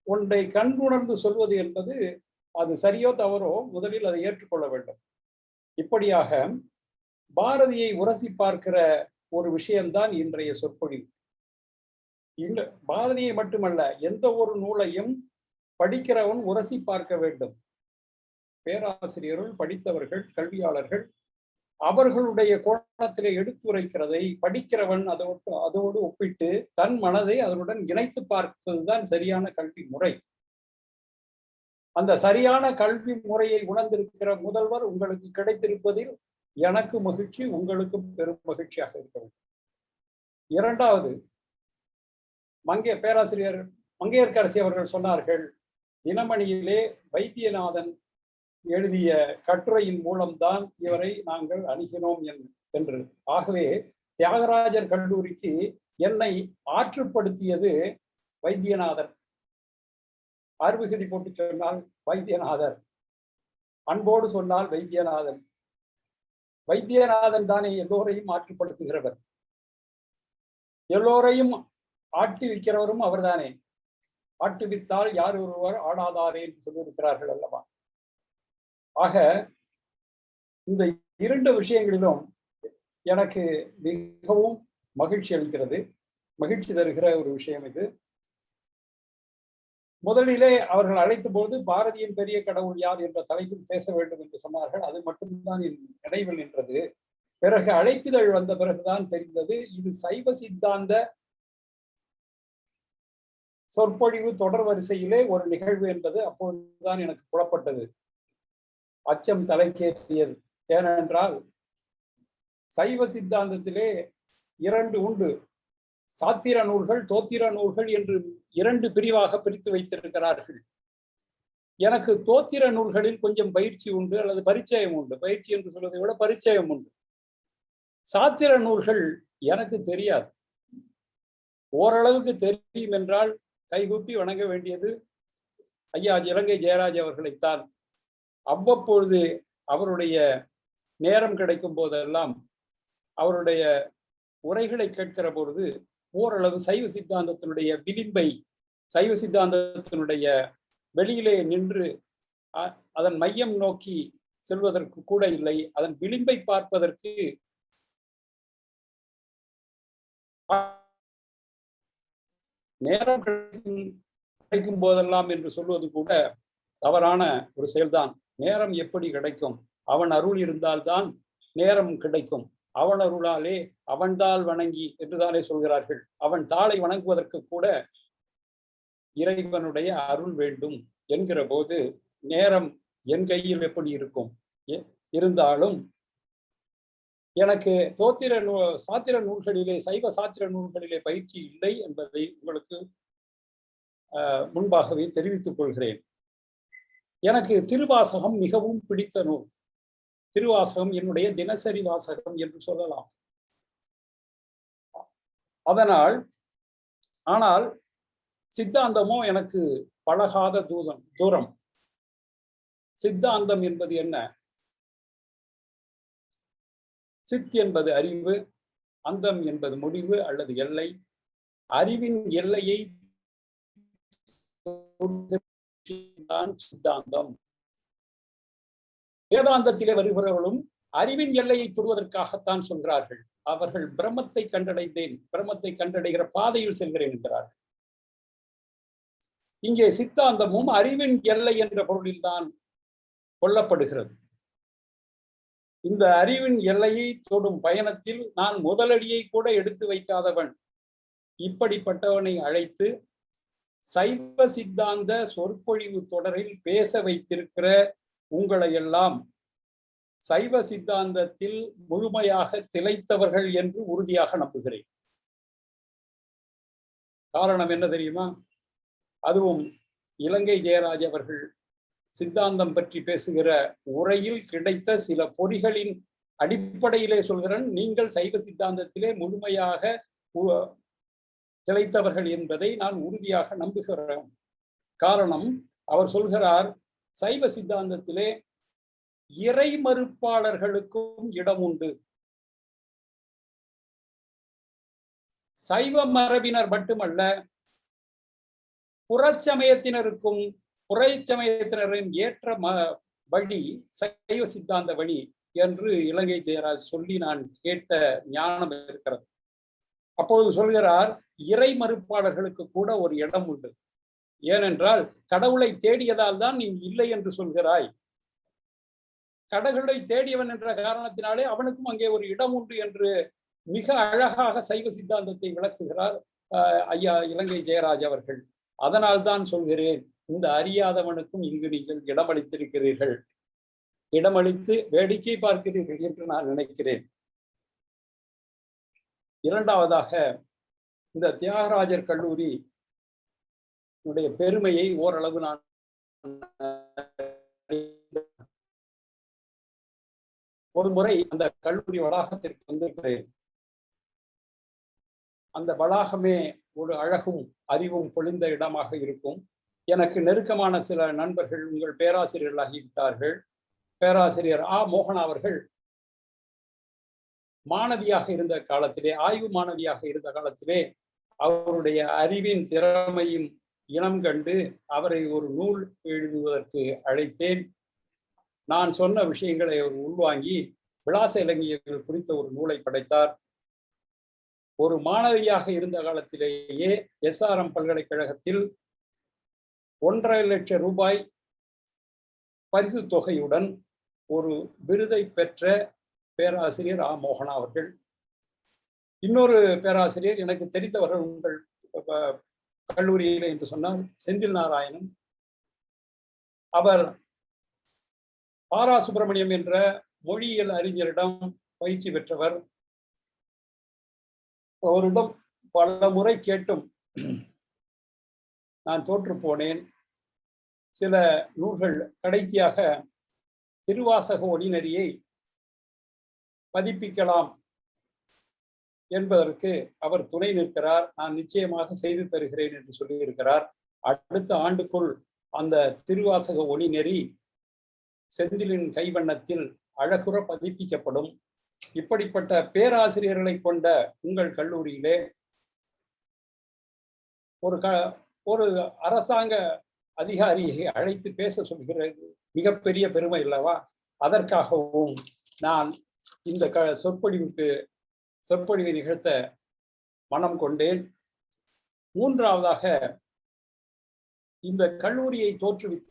ஒன்றை கண்ணுணர்ந்து சொல்வது என்பது அது சரியோ தவறோ முதலில் அதை ஏற்றுக்கொள்ள வேண்டும். இப்படியாக பாரதியை உரசி பார்க்கிற ஒரு விஷயம்தான் இன்றைய சொற்பொழிவு. பாரதியை மட்டுமல்ல, எந்த ஒரு நூலையும் படிக்கிறவன் உரசி பார்க்க வேண்டும். பேராசிரியர்கள், படித்தவர்கள், கல்வியாளர்கள் அவர்களுடைய கோணத்திலே எடுத்துரைக்கிறதை படிக்கிறவன் அதோடு ஒப்பிட்டு தன் மனதை அதனுடன் இணைத்து பார்ப்பதுதான் சரியான கல்வி முறை. அந்த சரியான கல்வி முறையை உணர்ந்திருக்கிற முதல்வர் உங்களுக்கு கிடைத்திருப்பதில் எனக்கு மகிழ்ச்சி, உங்களுக்கு பெரும் மகிழ்ச்சியாக இருக்க வேண்டும். இரண்டாவது, பேராசிரியர் மங்கையர்க்கரசி அவர்கள் சொன்னார்கள், தினமணியிலே வைத்தியநாதன் எழுதிய கட்டுரையின் மூலம்தான் இவரை நாங்கள் அணுகினோம் என்று. ஆகவே தியாகராஜர் கல்லூரிக்கு என்னை ஆற்றுப்படுத்தியது வைத்தியநாதர். அருவிகுதி போட்டு சொன்னால் வைத்தியநாதர், அன்போடு சொன்னால் வைத்தியநாதன். வைத்தியநாதன் தானே எல்லோரையும் ஆற்றுப்படுத்துகிறவர், எல்லோரையும் ஆட்டி வைக்கிறவரும் அவர்தானே. ஆட்டுவித்தால் யார் ஒருவர் ஆடாதாரே என்று சொல்லியிருக்கிறார்கள் அல்லவா? ஆக இந்த இரண்டு விஷயங்களிலும் எனக்கு மிகவும் மகிழ்ச்சி அளிக்கிறது, மகிழ்ச்சி தருகிற ஒரு விஷயம் இது. முதலிலே அவர்கள் அழைத்த போது பாரதியின் பெரிய கடவுள் யார் என்ற தலைப்பில் பேச வேண்டும் என்று சொன்னார்கள். அது மட்டும்தான் என் நினைவில் நின்றது. பிறகு அழைப்பிதழ் வந்த பிறகுதான் தெரிந்தது இது சைவ சித்தாந்த சொற்பொழிவு தொடர் வரிசையிலே ஒரு நிகழ்வு என்பது அப்போதுதான் எனக்கு புலப்பட்டது. அச்சம் தலைக்கேற்றியது. ஏனென்றால் சைவ சித்தாந்தத்திலே இரண்டு உண்டு, சாத்திர நூல்கள், தோத்திர நூல்கள் என்று இரண்டு பிரிவாக பிரித்து வைத்திருக்கிறார்கள். எனக்கு தோத்திர நூல்களில் கொஞ்சம் பயிற்சி உண்டு அல்லது பரிச்சயம் உண்டு. பயிற்சி என்று சொல்வதை விட பரிச்சயம் உண்டு. சாத்திர நூல்கள் எனக்கு தெரியாது. ஓரளவுக்கு தெரியும் என்றால் கைகூப்பி வணங்க வேண்டியது ஐயா இலங்கை ஜெயராஜ் அவர்களைத்தான். அவ்வப்பொழுது அவருடைய நேரம் கிடைக்கும் போதெல்லாம் அவருடைய உரைகளை கேட்கிற பொழுது ஓரளவு சைவ சித்தாந்தத்தினுடைய விளிம்பை, சைவ சித்தாந்தத்தினுடைய வெளியிலே நின்று அதன் மையம் நோக்கி செல்வதற்கு கூட இல்லை, அதன் விளிம்பை பார்ப்பதற்கு நேரம் கிடைக்கும் போதெல்லாம் என்று சொல்வது கூட தவறான ஒரு செயல்தான். நேரம் எப்படி கிடைக்கும்? அவன் அருள் இருந்தால்தான் நேரம் கிடைக்கும். அவன் அருளாலே அவன்தாள் வணங்கி என்றுதானே சொல்கிறார்கள். அவன் தாளை வணங்குவதற்கு கூட இறைவனுடைய அருள் வேண்டும் என்கிற போது நேரம் என் கையில் எப்படி இருக்கும்? இருந்தாலும் எனக்கு சாத்திர நூல்களிலே, சைவ சாத்திர நூல்களிலே பயிற்சி இல்லை என்பதை உங்களுக்கு முன்பாகவே தெரிவித்துக் கொள்கிறேன். எனக்கு திருவாசகம் மிகவும் பிடித்த நூல். திருவாசகம் என்னுடைய தினசரி வாசகம் என்று சொல்லலாம். ஆனால் சித்தாந்தமோ எனக்கு பழகாத தூரம். சித்தாந்தம் என்பது என்ன? சித் என்பது அறிவு, அந்தம் என்பது முடிவு அல்லது எல்லை. அறிவின் எல்லையை தான் சித்தாந்தம். வேதாந்தத்திலே வருகிறவர்களும் அறிவின் எல்லையை தொடுவதற்காகத்தான் சொல்கிறார்கள். அவர்கள் பிரம்மத்தை கண்டடைந்தேன், பிரம்மத்தை கண்டடைகிற பாதையில் செல்கிறேன் என்கிறார்கள். இங்கே சித்தாந்தமும் அறிவின் எல்லை என்ற பொருளில்தான் கொள்ளப்படுகிறது. இந்த அறிவின் எல்லையை தொடும் பயணத்தில் நான் முதலடியை கூட எடுத்து வைக்காதவன். இப்படிப்பட்டவனை அழைத்து சைவ சித்தாந்த சொற்பொழிவு தொடரில் பேச வைத்திருக்கிற உங்களை எல்லாம் சைவ சித்தாந்தத்தில் முழுமையாக திளைத்தவர்கள் என்று உறுதியாக நம்புகிறேன். காரணம் என்ன தெரியுமா? அதுவும் இலங்கை ஜெயராஜ் அவர்கள் சித்தாந்தம் பற்றி பேசுகிற உரையில் கிடைத்த சில பொறிகளின் அடிப்படையிலே சொல்கிறேன். நீங்கள் சைவ சித்தாந்தத்திலே முழுமையாக திளைத்தவர்கள் என்பதை நான் உறுதியாக நம்புகிறேன். காரணம், அவர் சொல்கிறார், சைவ சித்தாந்தத்திலே இறை மறுப்பாளர்களுக்கும் இடம் உண்டு. சைவ மரபினர் மட்டுமல்ல, புறச்சமயத்தினருக்கும் புறச்சமயத்தினரின் ஏற்ற வழி சைவ சித்தாந்த வழி என்று இலங்கை ஜெயராஜ் சொல்லி நான் கேட்ட ஞானம் இருக்கிறது. அப்பொழுது சொல்கிறார், இறை மறுப்பாளர்களுக்கு கூட ஒரு இடம் உண்டு. ஏனென்றால் கடவுளை தேடியதால் தான் நீ இல்லை என்று சொல்கிறாய். கடவுளை தேடியவன் என்ற காரணத்தினாலே அவனுக்கும் அங்கே ஒரு இடம் உண்டு என்று மிக அழகாக சைவ சித்தாந்தத்தை விளக்குகிறார் ஐயா இலங்கை ஜெயராஜ் அவர்கள். அதனால் தான் சொல்கிறேன், இந்த அறியாதவனுக்கும் இங்கு நீங்கள் இடமளித்திருக்கிறீர்கள், இடமளித்து வேடிக்கை பார்க்கிறீர்கள் என்று நான் நினைக்கிறேன். இரண்டாவதாக, இந்த தியாகராஜர் கல்லூரி பெருமையை ஓரளவு நான் ஒரு முறை அந்த கல்லூரி வளாகத்திற்கு வந்திருக்கிறேன். அந்த வளாகமே ஒரு அழகும் அறிவும் பொழிந்த இடமாக இருக்கும். எனக்கு நெருக்கமான சில நண்பர்கள் உங்கள் பேராசிரியர்களாகிவிட்டார்கள். பேராசிரியர் மோகனா அவர்கள் மாணவியாக இருந்த காலத்திலே, ஆய்வு மாணவியாக இருந்த காலத்திலே அவருடைய அறிவின் திறமையும் இனம் கண்டு அவரை ஒரு நூல் எழுதுவதற்கு அழைத்தேன். நான் சொன்ன விஷயங்களை அவர் உள்வாங்கி விலாச இலக்கியங்கள் குறித்த ஒரு நூலை படைத்தார். ஒரு மாணவியாக இருந்த காலத்திலேயே SRM பல்கலைக்கழகத்தில் 1.5 லட்சம் ரூபாய் பரிசு தொகையுடன் ஒரு விருதை பெற்ற பேராசிரியர் மோகனா அவர்கள். இன்னொரு பேராசிரியர் எனக்கு தெரிந்தவர்கள் உங்கள் கல்லூரியிலே என்று சொன்னால் செந்தில் நாராயணன். அவர் சுப்பிரமணியம் என்ற மொழியியல் அறிஞரிடம் பயிற்சி பெற்றவர். அவரிடம் பல முறை கேட்டும் நான் தோற்று போனேன். சில நூல்கள், கடைசியாக திருவாசக ஒளிநெறியை பதிப்பிக்கலாம் என்பதற்கு அவர் துணை நிற்கிறார். நான் நிச்சயமாக செய்து தருகிறேன் என்று சொல்லியிருக்கிறார். அடுத்த ஆண்டுக்குள் அந்த திருவாசக ஒளிநெறி செந்திலின் கைவண்ணத்தில் அழகுற பதிப்பிக்கப்படும். இப்படிப்பட்ட பேராசிரியர்களை கொண்ட உங்கள் கல்லூரியிலே ஒரு அரசாங்க அதிகாரியை அழைத்து பேச சொல்கிறது மிகப்பெரிய பெருமை அல்லவா? அதற்காகவும் நான் இந்த சொற்பொழிவை நிகழ்த்த மனம் கொண்டேன். மூன்றாவதாக, இந்த கல்லூரியை தோற்றுவித்த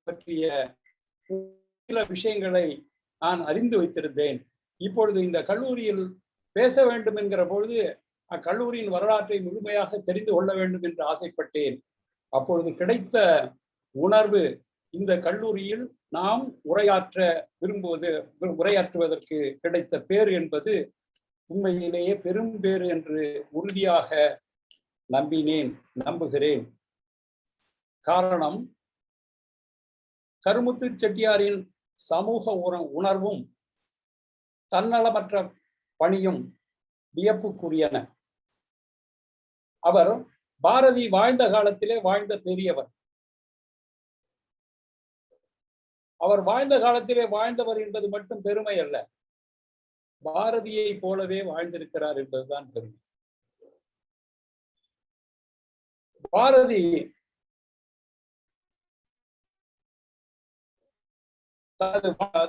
பற்றிய சில விஷயங்களை நான் அறிந்து வைத்திருந்தேன். இப்பொழுது இந்த கல்லூரியில் பேச வேண்டும் என்கிற பொழுது அக்கல்லூரியின் வரலாற்றை முழுமையாக தெரிந்து கொள்ள வேண்டும் என்று ஆசைப்பட்டேன். அப்பொழுது கிடைத்த உணர்வு, இந்த கல்லூரியில் நாம் உரையாற்றுவதற்கு கிடைத்த பேறு என்பது உண்மையிலேயே பெரும் பேறு என்று உறுதியாக நம்புகிறேன். காரணம், கருமுத்து செட்டியாரின் சமூக உணர்வும் தன்னலமற்ற பணியும் வியப்புக்குரியன. அவர் பாரதி வாழ்ந்த காலத்திலே வாழ்ந்த பெரியவர். அவர் வாழ்ந்த காலத்திலே வாழ்ந்தவர் என்பது மட்டும் பெருமை அல்ல, பாரதியை போலவே வாழ்ந்திருக்கிறார் என்பதுதான் பெருமை. பாரதி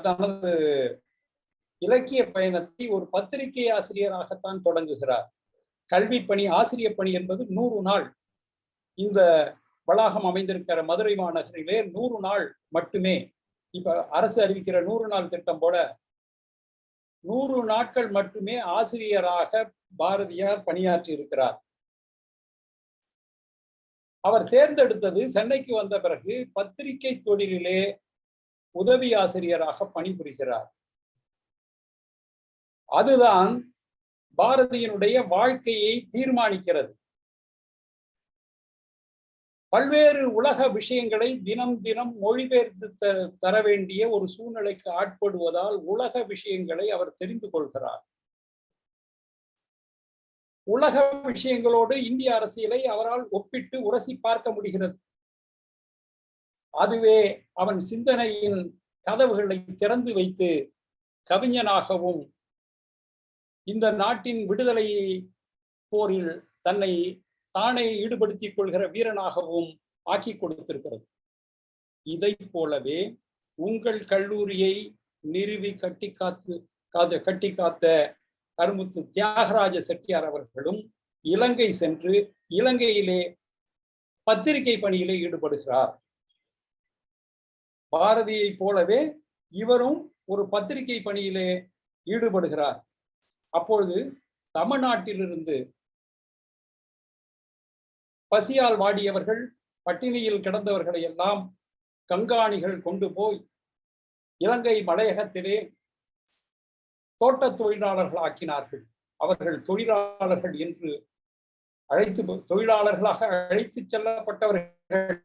தனது இலக்கிய பயணத்தை ஒரு பத்திரிகை ஆசிரியராகத்தான் தொடங்குகிறார். கல்வி பணி, ஆசிரிய பணி என்பது 100 நாள். இந்த வளாகம் அமைந்திருக்கிற மதுரை மாநகரிலே 100 நாள் மட்டுமே. இப்ப அரசு அறிவிக்கிற 100 நாள் திட்டம் போல 100 நாட்கள் மட்டுமே ஆசிரியராக பாரதியார் பணியாற்றி இருக்கிறார். அவர் தேர்ந்தெடுத்தது, சென்னைக்கு வந்த பிறகு பத்திரிகை தொழிலிலே உதவி ஆசிரியராக பணிபுரிகிறார். அதுதான் பாரதியினுடைய வாழ்க்கையை தீர்மானிக்கிறது. பல்வேறு உலக விஷயங்களை தினம் தினம் மொழிபெயர்த்து தர வேண்டிய ஒரு சூழ்நிலைக்கு ஆட்படுவதால் உலக விஷயங்களை அவர் தெரிந்து கொள்கிறார். உலக விஷயங்களோடு இந்திய அரசியலை அவரால் ஒப்பிட்டு உரசி பார்க்க முடிகிறது. அதுவே அவன் சிந்தனையின் கதவுகளை திறந்து வைத்து கவிஞனாகவும் இந்த நாட்டின் விடுதலை போரில் தன்னை தானே ஈடுபடுத்திக் கொள்கிற வீரனாகவும் ஆக்கி கொடுத்திருக்கிறது. இதை போலவே உங்கள் கல்லூரியை நிறுவி கட்டி காத்த கருமுத்து தியாகராஜ செட்டியார் அவர்களும் இலங்கை சென்று இலங்கையிலே பத்திரிகை பணியிலே ஈடுபடுகிறார். பாரதியை போலவே இவரும் ஒரு பத்திரிகை பணியிலே ஈடுபடுகிறார். அப்பொழுது தமிழ்நாட்டிலிருந்து பசியால் வாடியவர்கள், பட்டினியில் கிடந்தவர்களை எல்லாம் கங்காணிகள் கொண்டு போய் இலங்கை மலையகத்திலே தோட்ட தொழிலாளர்கள் ஆக்கினார்கள். அவர்கள் தொழிலாளர்கள் என்று தொழிலாளர்களாக அழைத்து செல்லப்பட்டவர்கள்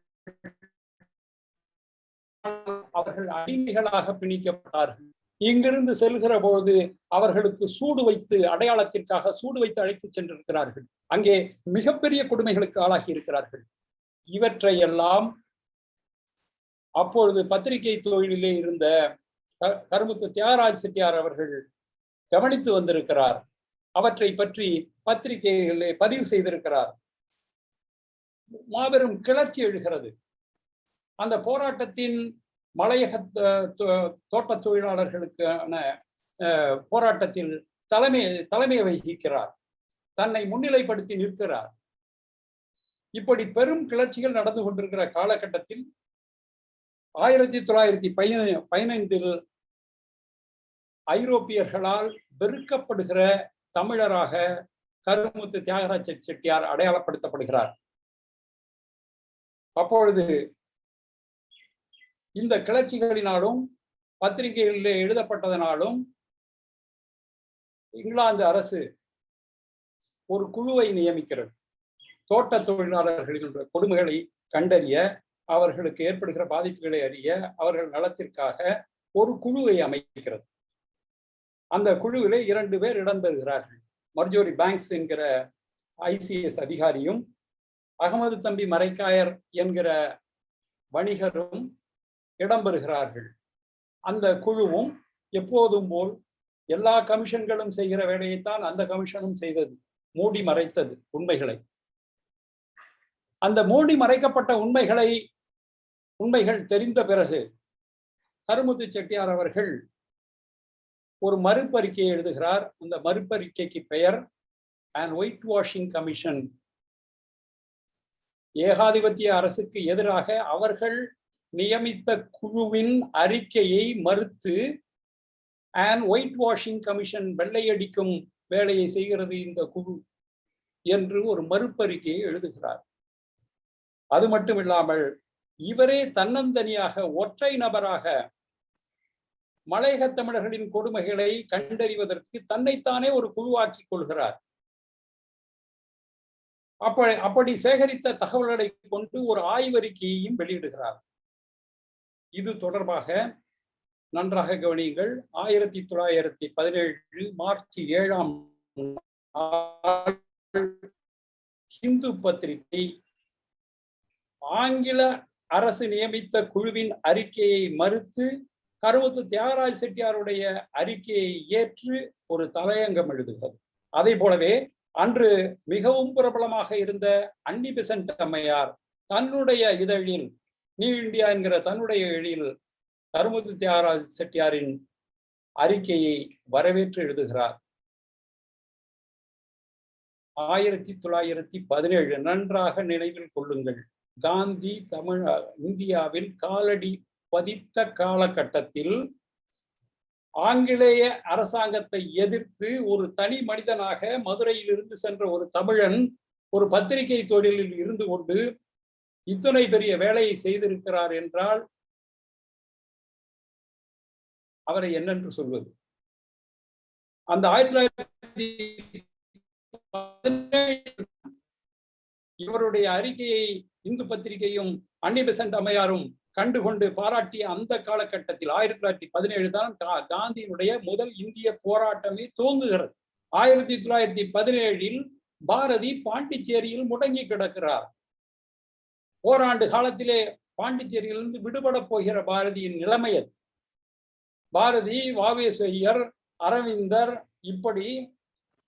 அவர்கள் அடிமைகளாக பிணிக்கப்பட்டார்கள். இங்கிருந்து செல்கிற பொழுது அவர்களுக்கு சூடு வைத்து, அடையாளத்திற்காக சூடு வைத்து அழைத்து சென்றிருக்கிறார்கள். அங்கே மிகப்பெரிய கொடுமைகளுக்கு ஆளாகி இருக்கிறார்கள். இவற்றையெல்லாம் அப்பொழுது பத்திரிகை தொழிலிலே இருந்த கருமுத்து தியாகராஜ செட்டியார் அவர்கள் கவனித்து வந்திருக்கிறார். அவற்றை பற்றி பத்திரிகைகளிலே பதிவு செய்திருக்கிறார். மாபெரும் கிளர்ச்சி எழுகிறது. அந்த போராட்டத்தின் மலையக தோட்ட தொழிலாளர்களுக்கான போராட்டத்தில் தலைமையை வகிக்கிறார். தன்னை முன்னிலைப்படுத்தி நிற்கிறார். இப்படி பெரும் கிளர்ச்சிகள் நடந்து கொண்டிருக்கிற காலகட்டத்தில் 1915 ஐரோப்பியர்களால் வெறுக்கப்படுகிற தமிழராக கருமுத்து தியாகராஜ செட்டியார் அடையாளப்படுத்தப்படுகிறார். அப்பொழுது இந்த கிளர்ச்சிகளினாலும் பத்திரிகைகளிலே எழுதப்பட்டதனாலும் இங்கிலாந்து அரசு ஒரு குழுவை நியமிக்கிறது. தோட்ட தொழிலாளர்களின் கொடுமைகளை கண்டறிய, அவர்களுக்கு ஏற்படுகிற பாதிப்புகளை அறிய, அவர்கள் நலத்திற்காக ஒரு குழுவை அமைக்கிறது. அந்த குழுவிலே 2 பேர் இடம்பெறுகிறார்கள். மர்ஜோரி பேங்க்ஸ் என்கிற ICS அதிகாரியும் அகமது தம்பி மரைக்காயர் என்கிற வணிகரும் இடம்பெறுகிறார்கள். அந்த குழுவும் எப்போதும் போல் எல்லா கமிஷன்களும் செய்கிற வேலையைத்தான் அந்த கமிஷனும் செய்தது. மூடி மறைத்தது உண்மைகளை. அந்த மூடி மறைக்கப்பட்ட உண்மைகள் தெரிந்த பிறகு கருமுத்து செட்டியார் அவர்கள் ஒரு மறுபறிக்கை எழுதுகிறார். அந்த மறுபறிக்கைக்கு பெயர் அண்ட் ஒயிட் வாஷிங் கமிஷன். ஏகாதிபத்திய அரசுக்கு எதிராக அவர்கள் நியமித்த குழுவின் அறிக்கையை மறுத்து அண்ட் ஒயிட் வாஷிங் கமிஷன், வெள்ளையடிக்கும் வேலையை செய்கிறது இந்த குழு என்று ஒரு மறுபறிக்கையை எழுதுகிறார். அது மட்டுமில்லாமல் இவரே தன்னந்தனியாக ஒற்றை நபராக மலையக தமிழர்களின் கொடுமைகளை கண்டறிவதற்கு தன்னைத்தானே ஒரு குழுவாக்கிக் கொள்கிறார். அப்படி சேகரித்த தகவல்களை கொண்டு ஒரு ஆய்வறிக்கையையும் வெளியிடுகிறார். இது தொடர்பாக நன்றாக கவனியுங்கள். 1917 மார்ச் 7ஆம் ஹிந்து பத்திரிகை ஆங்கில அரசு நியமித்த குழுவின் அறிக்கையை மறுத்து கருமுத்து தியாகராஜ செட்டியாருடைய அறிக்கையை ஏற்று ஒரு தலையங்கம் எழுதுகிறது. அதே போலவே அன்று மிகவும் பிரபலமாக இருந்த அன்னி பெசன்ட் அம்மையார் தன்னுடைய இதழில், நியூ இந்தியா என்கிற தன்னுடைய இதழில் கருமுத்து தியாகராஜ செட்டியாரின் அறிக்கையை வரவேற்று எழுதுகிறார். 1917 நன்றாக நினைவில் கொள்ளுங்கள். காந்தி இந்தியாவில் காலடி பதித்த காலகட்டத்தில் ஆங்கிலேய அரசாங்கத்தை எதிர்த்து ஒரு தனி மனிதனாக மதுரையில் இருந்து சென்ற ஒரு தமிழன் ஒரு பத்திரிகை தொழிலில் இருந்து கொண்டு இத்தனை பெரிய வேலையை செய்திருக்கிறார் என்றால் அவரை என்னென்று சொல்வது? அந்த 1917 இவருடைய அறிக்கையை இந்து பத்திரிகையும் அன்னி பெசன்ட் அம்மையாரும் கண்டுகொண்டு பாராட்டிய அந்த காலகட்டத்தில் 1917 தான் காந்தியினுடைய முதல் இந்திய போராட்டமே துவங்குகிறது. 1917 பாரதி பாண்டிச்சேரியில் முடங்கி கிடக்கிறார். ஓராண்டு காலத்திலே பாண்டிச்சேரியிலிருந்து விடுபட போகிற பாரதியின் நிலைமை அது. பாரதி, வ.வே.ஸ். ஐயர், அரவிந்தர், இப்படி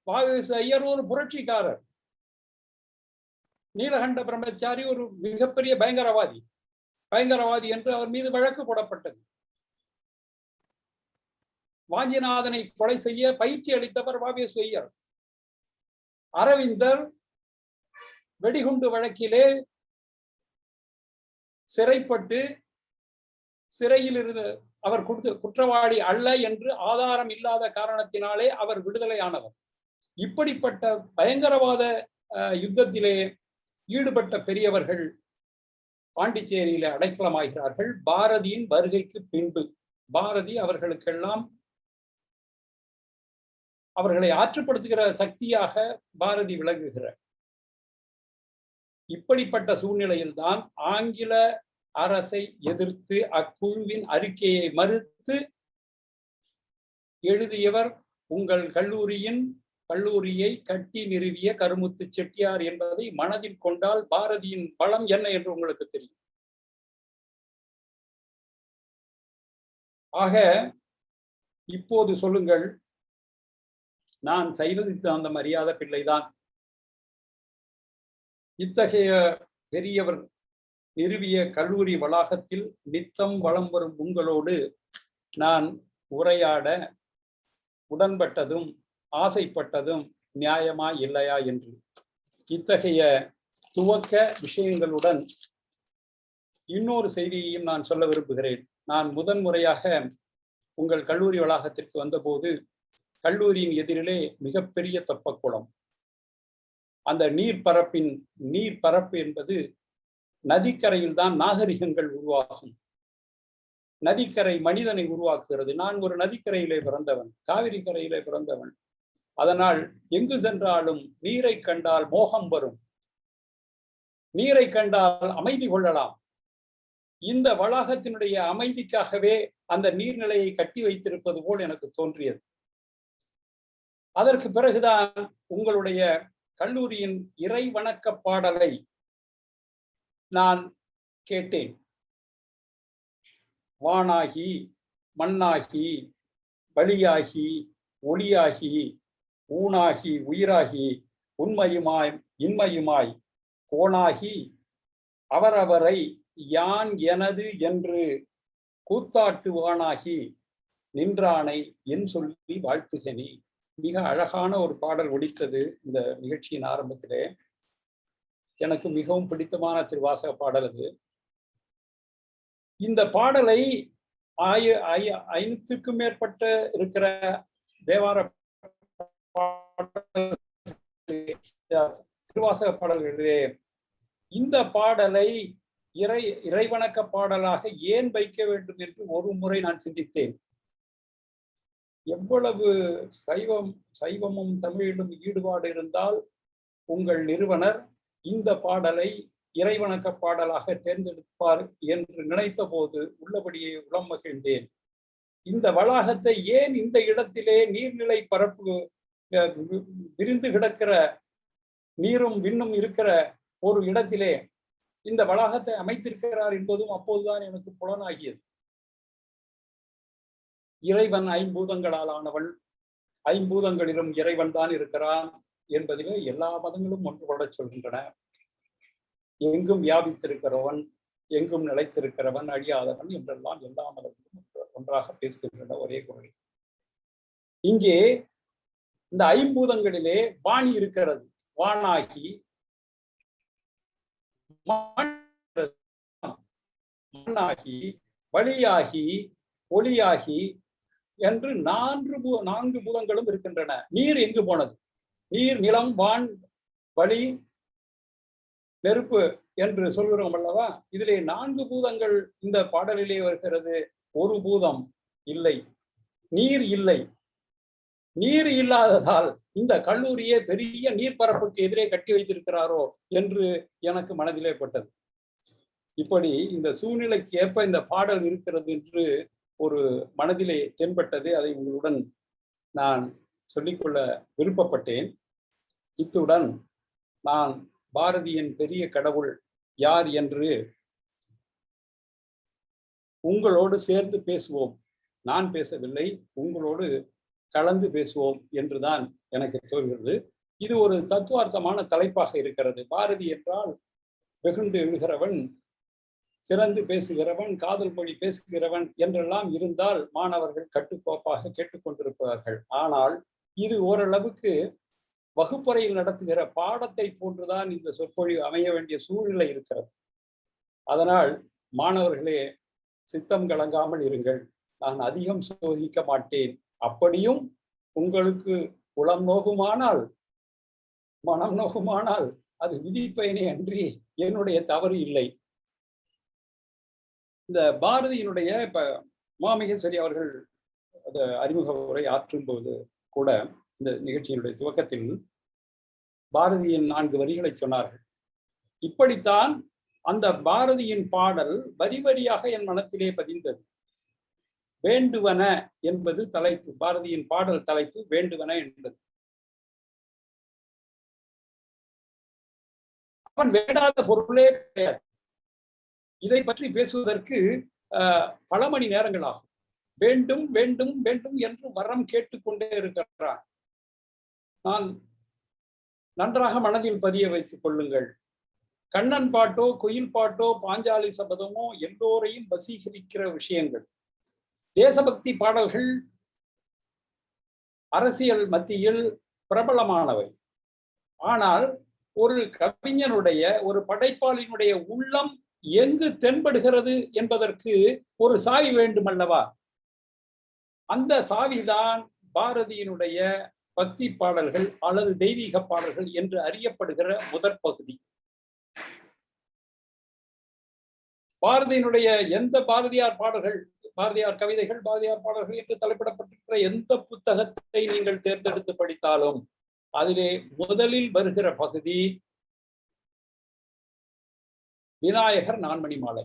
வ.வே.ஸ். ஐயர் ஒரு புரட்சிக்காரர், நீலகண்ட பிரம்மச்சாரி ஒரு மிகப்பெரிய பயங்கரவாதி என்று அவர் மீது வழக்கு போடப்பட்டது. வாஞ்சிநாதனை கொலை செய்ய பயிற்சி அளித்தவர் வ.வே.ஸ். ஐயர். அரவிந்தர் வெடிகுண்டு வழக்கிலே சிறைப்பட்டு சிறையில் இருந்து அவர் குற்றவாளி அல்ல என்று ஆதாரம் இல்லாத காரணத்தினாலே அவர் விடுதலையானவர். இப்படிப்பட்ட பயங்கரவாத யுத்தத்திலே ஈடுபட்ட பெரியவர்கள் பாண்டிச்சேரியில அடைக்கலமாகிறார்கள். பாரதியின் வருகைக்கு பின்பு பாரதி அவர்களுக்கெல்லாம் அவர்களை ஆற்றுப்படுத்துகிற சக்தியாக பாரதி விளங்குகிறார். இப்படிப்பட்ட சூழ்நிலையில் தான் ஆங்கில அரசை எதிர்த்து அக்குழுவின் அறிக்கையை மறுத்து எழுதியவர் உங்கள் கல்லூரியை கட்டி நிறுவிய கருமுத்து செட்டியார் என்பதை மனதில் கொண்டால் பாரதியின் பலம் என்ன என்று உங்களுக்கு தெரியும். ஆக இப்போது சொல்லுங்கள், நான் சைவ சித்தாந்த மரியாத பிள்ளைதான். இத்தகைய பெரியவர் நிறுவிய கல்லூரி வளாகத்தில் நித்தம் வலம் வரும் உங்களோடு நான் உரையாட உடன்பட்டதும் ஆசைப்பட்டதும் நியாயமா இல்லையா என்று. இத்தகைய துவக்க விஷயங்களுடன் இன்னொரு செய்தியையும் நான் சொல்ல விரும்புகிறேன். நான் முதன்முறையாக உங்கள் கல்லூரி வளாகத்திற்கு வந்தபோது கல்லூரியின் எதிரிலே மிகப்பெரிய தெப்பக்குளம். அந்த நீர்ப்பரப்பு என்பது நதிக்கரையில் தான் நாகரிகங்கள் உருவாகும். நதிக்கரை மனிதனை உருவாக்குகிறது. நான் ஒரு நதிக்கரையிலே பிறந்தவன், காவிரி கரையிலே பிறந்தவன். அதனால் எங்கு சென்றாலும் நீரை கண்டால் மோகம் வரும், நீரை கண்டால் அமைதி கொள்ளலாம். இந்த வளாகத்தினுடைய அமைதிக்காகவே அந்த நீர்நிலையை கட்டி வைத்திருப்பது போல் எனக்கு தோன்றியது. அதற்கு பிறகுதான் உங்களுடைய கல்லூரியின் இறை வணக்க பாடலை நான் கேட்டேன். வானாகி மண்ணாகி வழியாகி ஒளியாகி ஊனாகி உயிராகி உண்மையுமாய் இன்மையுமாய் கோணாகி அவரவரை யான் எனது என்று கூத்தாட்டுவானாகி நின்றானை என் சொல்லி வாழ்த்துகனே. மிக அழகான ஒரு பாடல் ஒலித்தது இந்த நிகழ்ச்சியின் ஆரம்பத்திலே. எனக்கு மிகவும் பிடித்தமான திருவாசக பாடல் அது. இந்த பாடலை 500க்கும் மேற்பட்ட இருக்கிற தேவார திருவாசக பாடல்களிலே இந்த பாடலை இறைவணக்க பாடலாக ஏன் வைக்க வேண்டும் என்று ஒரு முறை நான் சிந்தித்தேன். எவ்வளவு சைவமும் தமிழிலும் ஈடுபாடு இருந்தால் உங்கள் நிறுவனர் இந்த பாடலை இறைவணக்க பாடலாக தேர்ந்தெடுப்பார் என்று நினைத்த போது உள்ளபடியே உளம் மகிழ்ந்தேன். இந்த வளாகத்தை ஏன் இந்த இடத்திலே நீர்நிலை பரப்பு விரிந்து கிடக்கிற நீரும் விண்ணும் இருக்கிற ஒரு இடத்திலே இந்த வளாகத்தை அமைத்திருக்கிறார் என்பதும் அப்போதுதான் எனக்கு புலனாகியது. இறைவன் ஐம்பூதங்களால் ஆனவன், ஐம்பூதங்களிலும் இறைவன் தான் இருக்கிறான் என்பதிலே எல்லா மதங்களும் ஒன்றுபட சொல்கின்றன. எங்கும் வியாபித்திருக்கிறவன், எங்கும் நிலைத்திருக்கிறவன், அழியாதவன் என்றெல்லாம் எல்லா மதங்களும் ஒன்றாக பேசுகின்றன ஒரே குரல். இங்கே இந்த ஐம்பூதங்களிலே வாணி இருக்கிறது. வானாகி, மண்ணாகி, வழியாகி, ஒளியாகி என்று நான்கு பூதங்களும் இருக்கின்றன. நீர் எங்கு போனது? நீர், நிலம், வான், வழி, நெருப்பு என்று சொல்கிறோம் அல்லவா? இதிலே 4 பூதங்கள் இந்த பாடலிலே வருகிறது. ஒரு பூதம் இல்லை, நீர் இல்லை. நீர் இல்லாததால் இந்த கல்லூரியே பெரிய நீர்ப்பரப்புக்கு எதிரே கட்டி வைத்திருக்கிறாரோ என்று எனக்கு மனதிலே பட்டது. இப்படி இந்த சூழ்நிலைக்கு ஏற்ப இந்த பாடல் இருக்கிறது என்று ஒரு மனதிலே தென்பட்டது. அதை உங்களுடன் நான் சொல்லிக்கொள்ள விருப்பப்பட்டேன். இத்துடன் நான் பாரதியின் பெரிய கடவுள் யார் என்று உங்களோடு சேர்ந்து பேசுவோம். நான் பேசவில்லை, உங்களோடு கலந்து பேசுவோம் என்றுதான் எனக்கு தோன்கிறது. இது ஒரு தத்துவார்த்தமான தலைப்பாக இருக்கிறது. பாரதி என்றால் வெகுண்டு எழுகிறவன், சிறந்து பேசுகிறவன், காதல் மொழி பேசுகிறவன் என்றெல்லாம் இருந்தால் மாணவர்கள் கட்டுக்கோப்பாக கேட்டுக்கொண்டிருப்பார்கள். ஆனால் இது ஓரளவுக்கு வகுப்பறையில் நடத்துகிற பாடத்தை போன்றுதான் இந்த சொற்பொழிவு அமைய வேண்டிய சூழ்நிலை இருக்கிறது. அதனால் மாணவர்களே, சித்தம் கலங்காமல் இருங்கள். நான் அதிகம் சோதிக்க மாட்டேன். அப்படியும் உங்களுக்கு உளம் நோகுமானால், மனம் நோகுமானால் அது விதிப்பயனே அன்றி என்னுடைய தவறு இல்லை. இந்த பாரதியினுடைய இப்ப மாமிகேஸ்வரி அவர்கள் அறிமுக உரை ஆற்றும் போது கூட இந்த நிகழ்ச்சியினுடைய துவக்கத்தில் பாரதியின் 4 வரிகளை சொன்னார்கள். இப்படித்தான் அந்த பாரதியின் பாடல் வரி வரியாக என் மனத்திலே பதிந்தது. வேண்டுவன என்பது தலைப்பு. பாரதியின் பாடல் தலைப்பு வேண்டுவன என்பது. அவன் வேண்டாத பொருளே கிடையாது. இதை பற்றி பேசுவதற்கு பல மணி நேரங்கள் ஆகும். வேண்டும் வேண்டும் வேண்டும் என்று வரம் கேட்டுக்கொண்டே இருக்கிறான். நான் நன்றாக மனதில் பதிய வைத்துக் கொள்ளுங்கள். கண்ணன் பாட்டோ, குயில் பாட்டோ, பாஞ்சாலி சபதமோ எல்லோரையும் வசீகரிக்கிற விஷயங்கள். தேசபக்தி பாடல்கள் அரசியல் மத்தியில் பிரபலமானவை. ஆனால் ஒரு கவிஞனுடைய, ஒரு படைப்பாளினுடைய உள்ளம் எங்கு தென்படுகிறது என்பதற்கு ஒரு சாவி வேண்டுமல்லவா? அந்த சாவிதான் பாரதியினுடைய பக்தி பாடல்கள் அல்லது தெய்வீக பாடல்கள் என்று அறியப்படுகிற முதற் பகுதி. பாரதியினுடைய எந்த பாரதியார் பாடல்கள், பாரதியார் கவிதைகள், பாரதியார் பாடல்கள் என்று தலைப்பிடப்பட்டிருக்கிற எந்த புத்தகத்தை நீங்கள் தேர்ந்தெடுத்து படித்தாலும் அதிலே முதலில் வருகிற பகுதி விநாயகர் நான்மணி மாலை,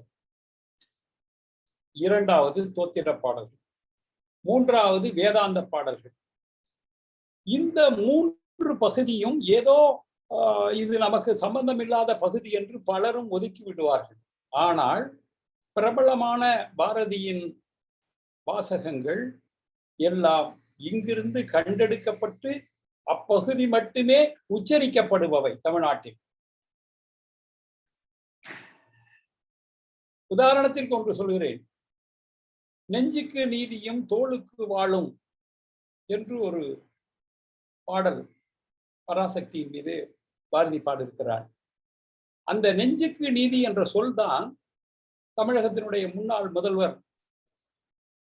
2வது தோத்திர பாடல்கள், 3வது வேதாந்த பாடல்கள். இந்த 3 பகுதியும் ஏதோ இது நமக்கு சம்பந்தம் இல்லாத பகுதி என்று பலரும் ஒதுக்கி விடுவார்கள். ஆனால் பிரபலமான பாரதியின் வாசகங்கள் எல்லாம் இங்கிருந்து கண்டெடுக்கப்பட்டு அப்பகுதி மட்டுமே உச்சரிக்கப்படுபவை தமிழ்நாட்டில். உதாரணத்திற்கு ஒன்று சொல்கிறேன். நெஞ்சுக்கு நீதியும் தோளுக்கு வாழும் என்று ஒரு பாடல் பராசக்தியின் மீது பாரதி பாடியிருக்கிறார். அந்த நெஞ்சுக்கு நீதி என்ற சொல் தான் தமிழகத்தினுடைய முன்னாள் முதல்வர்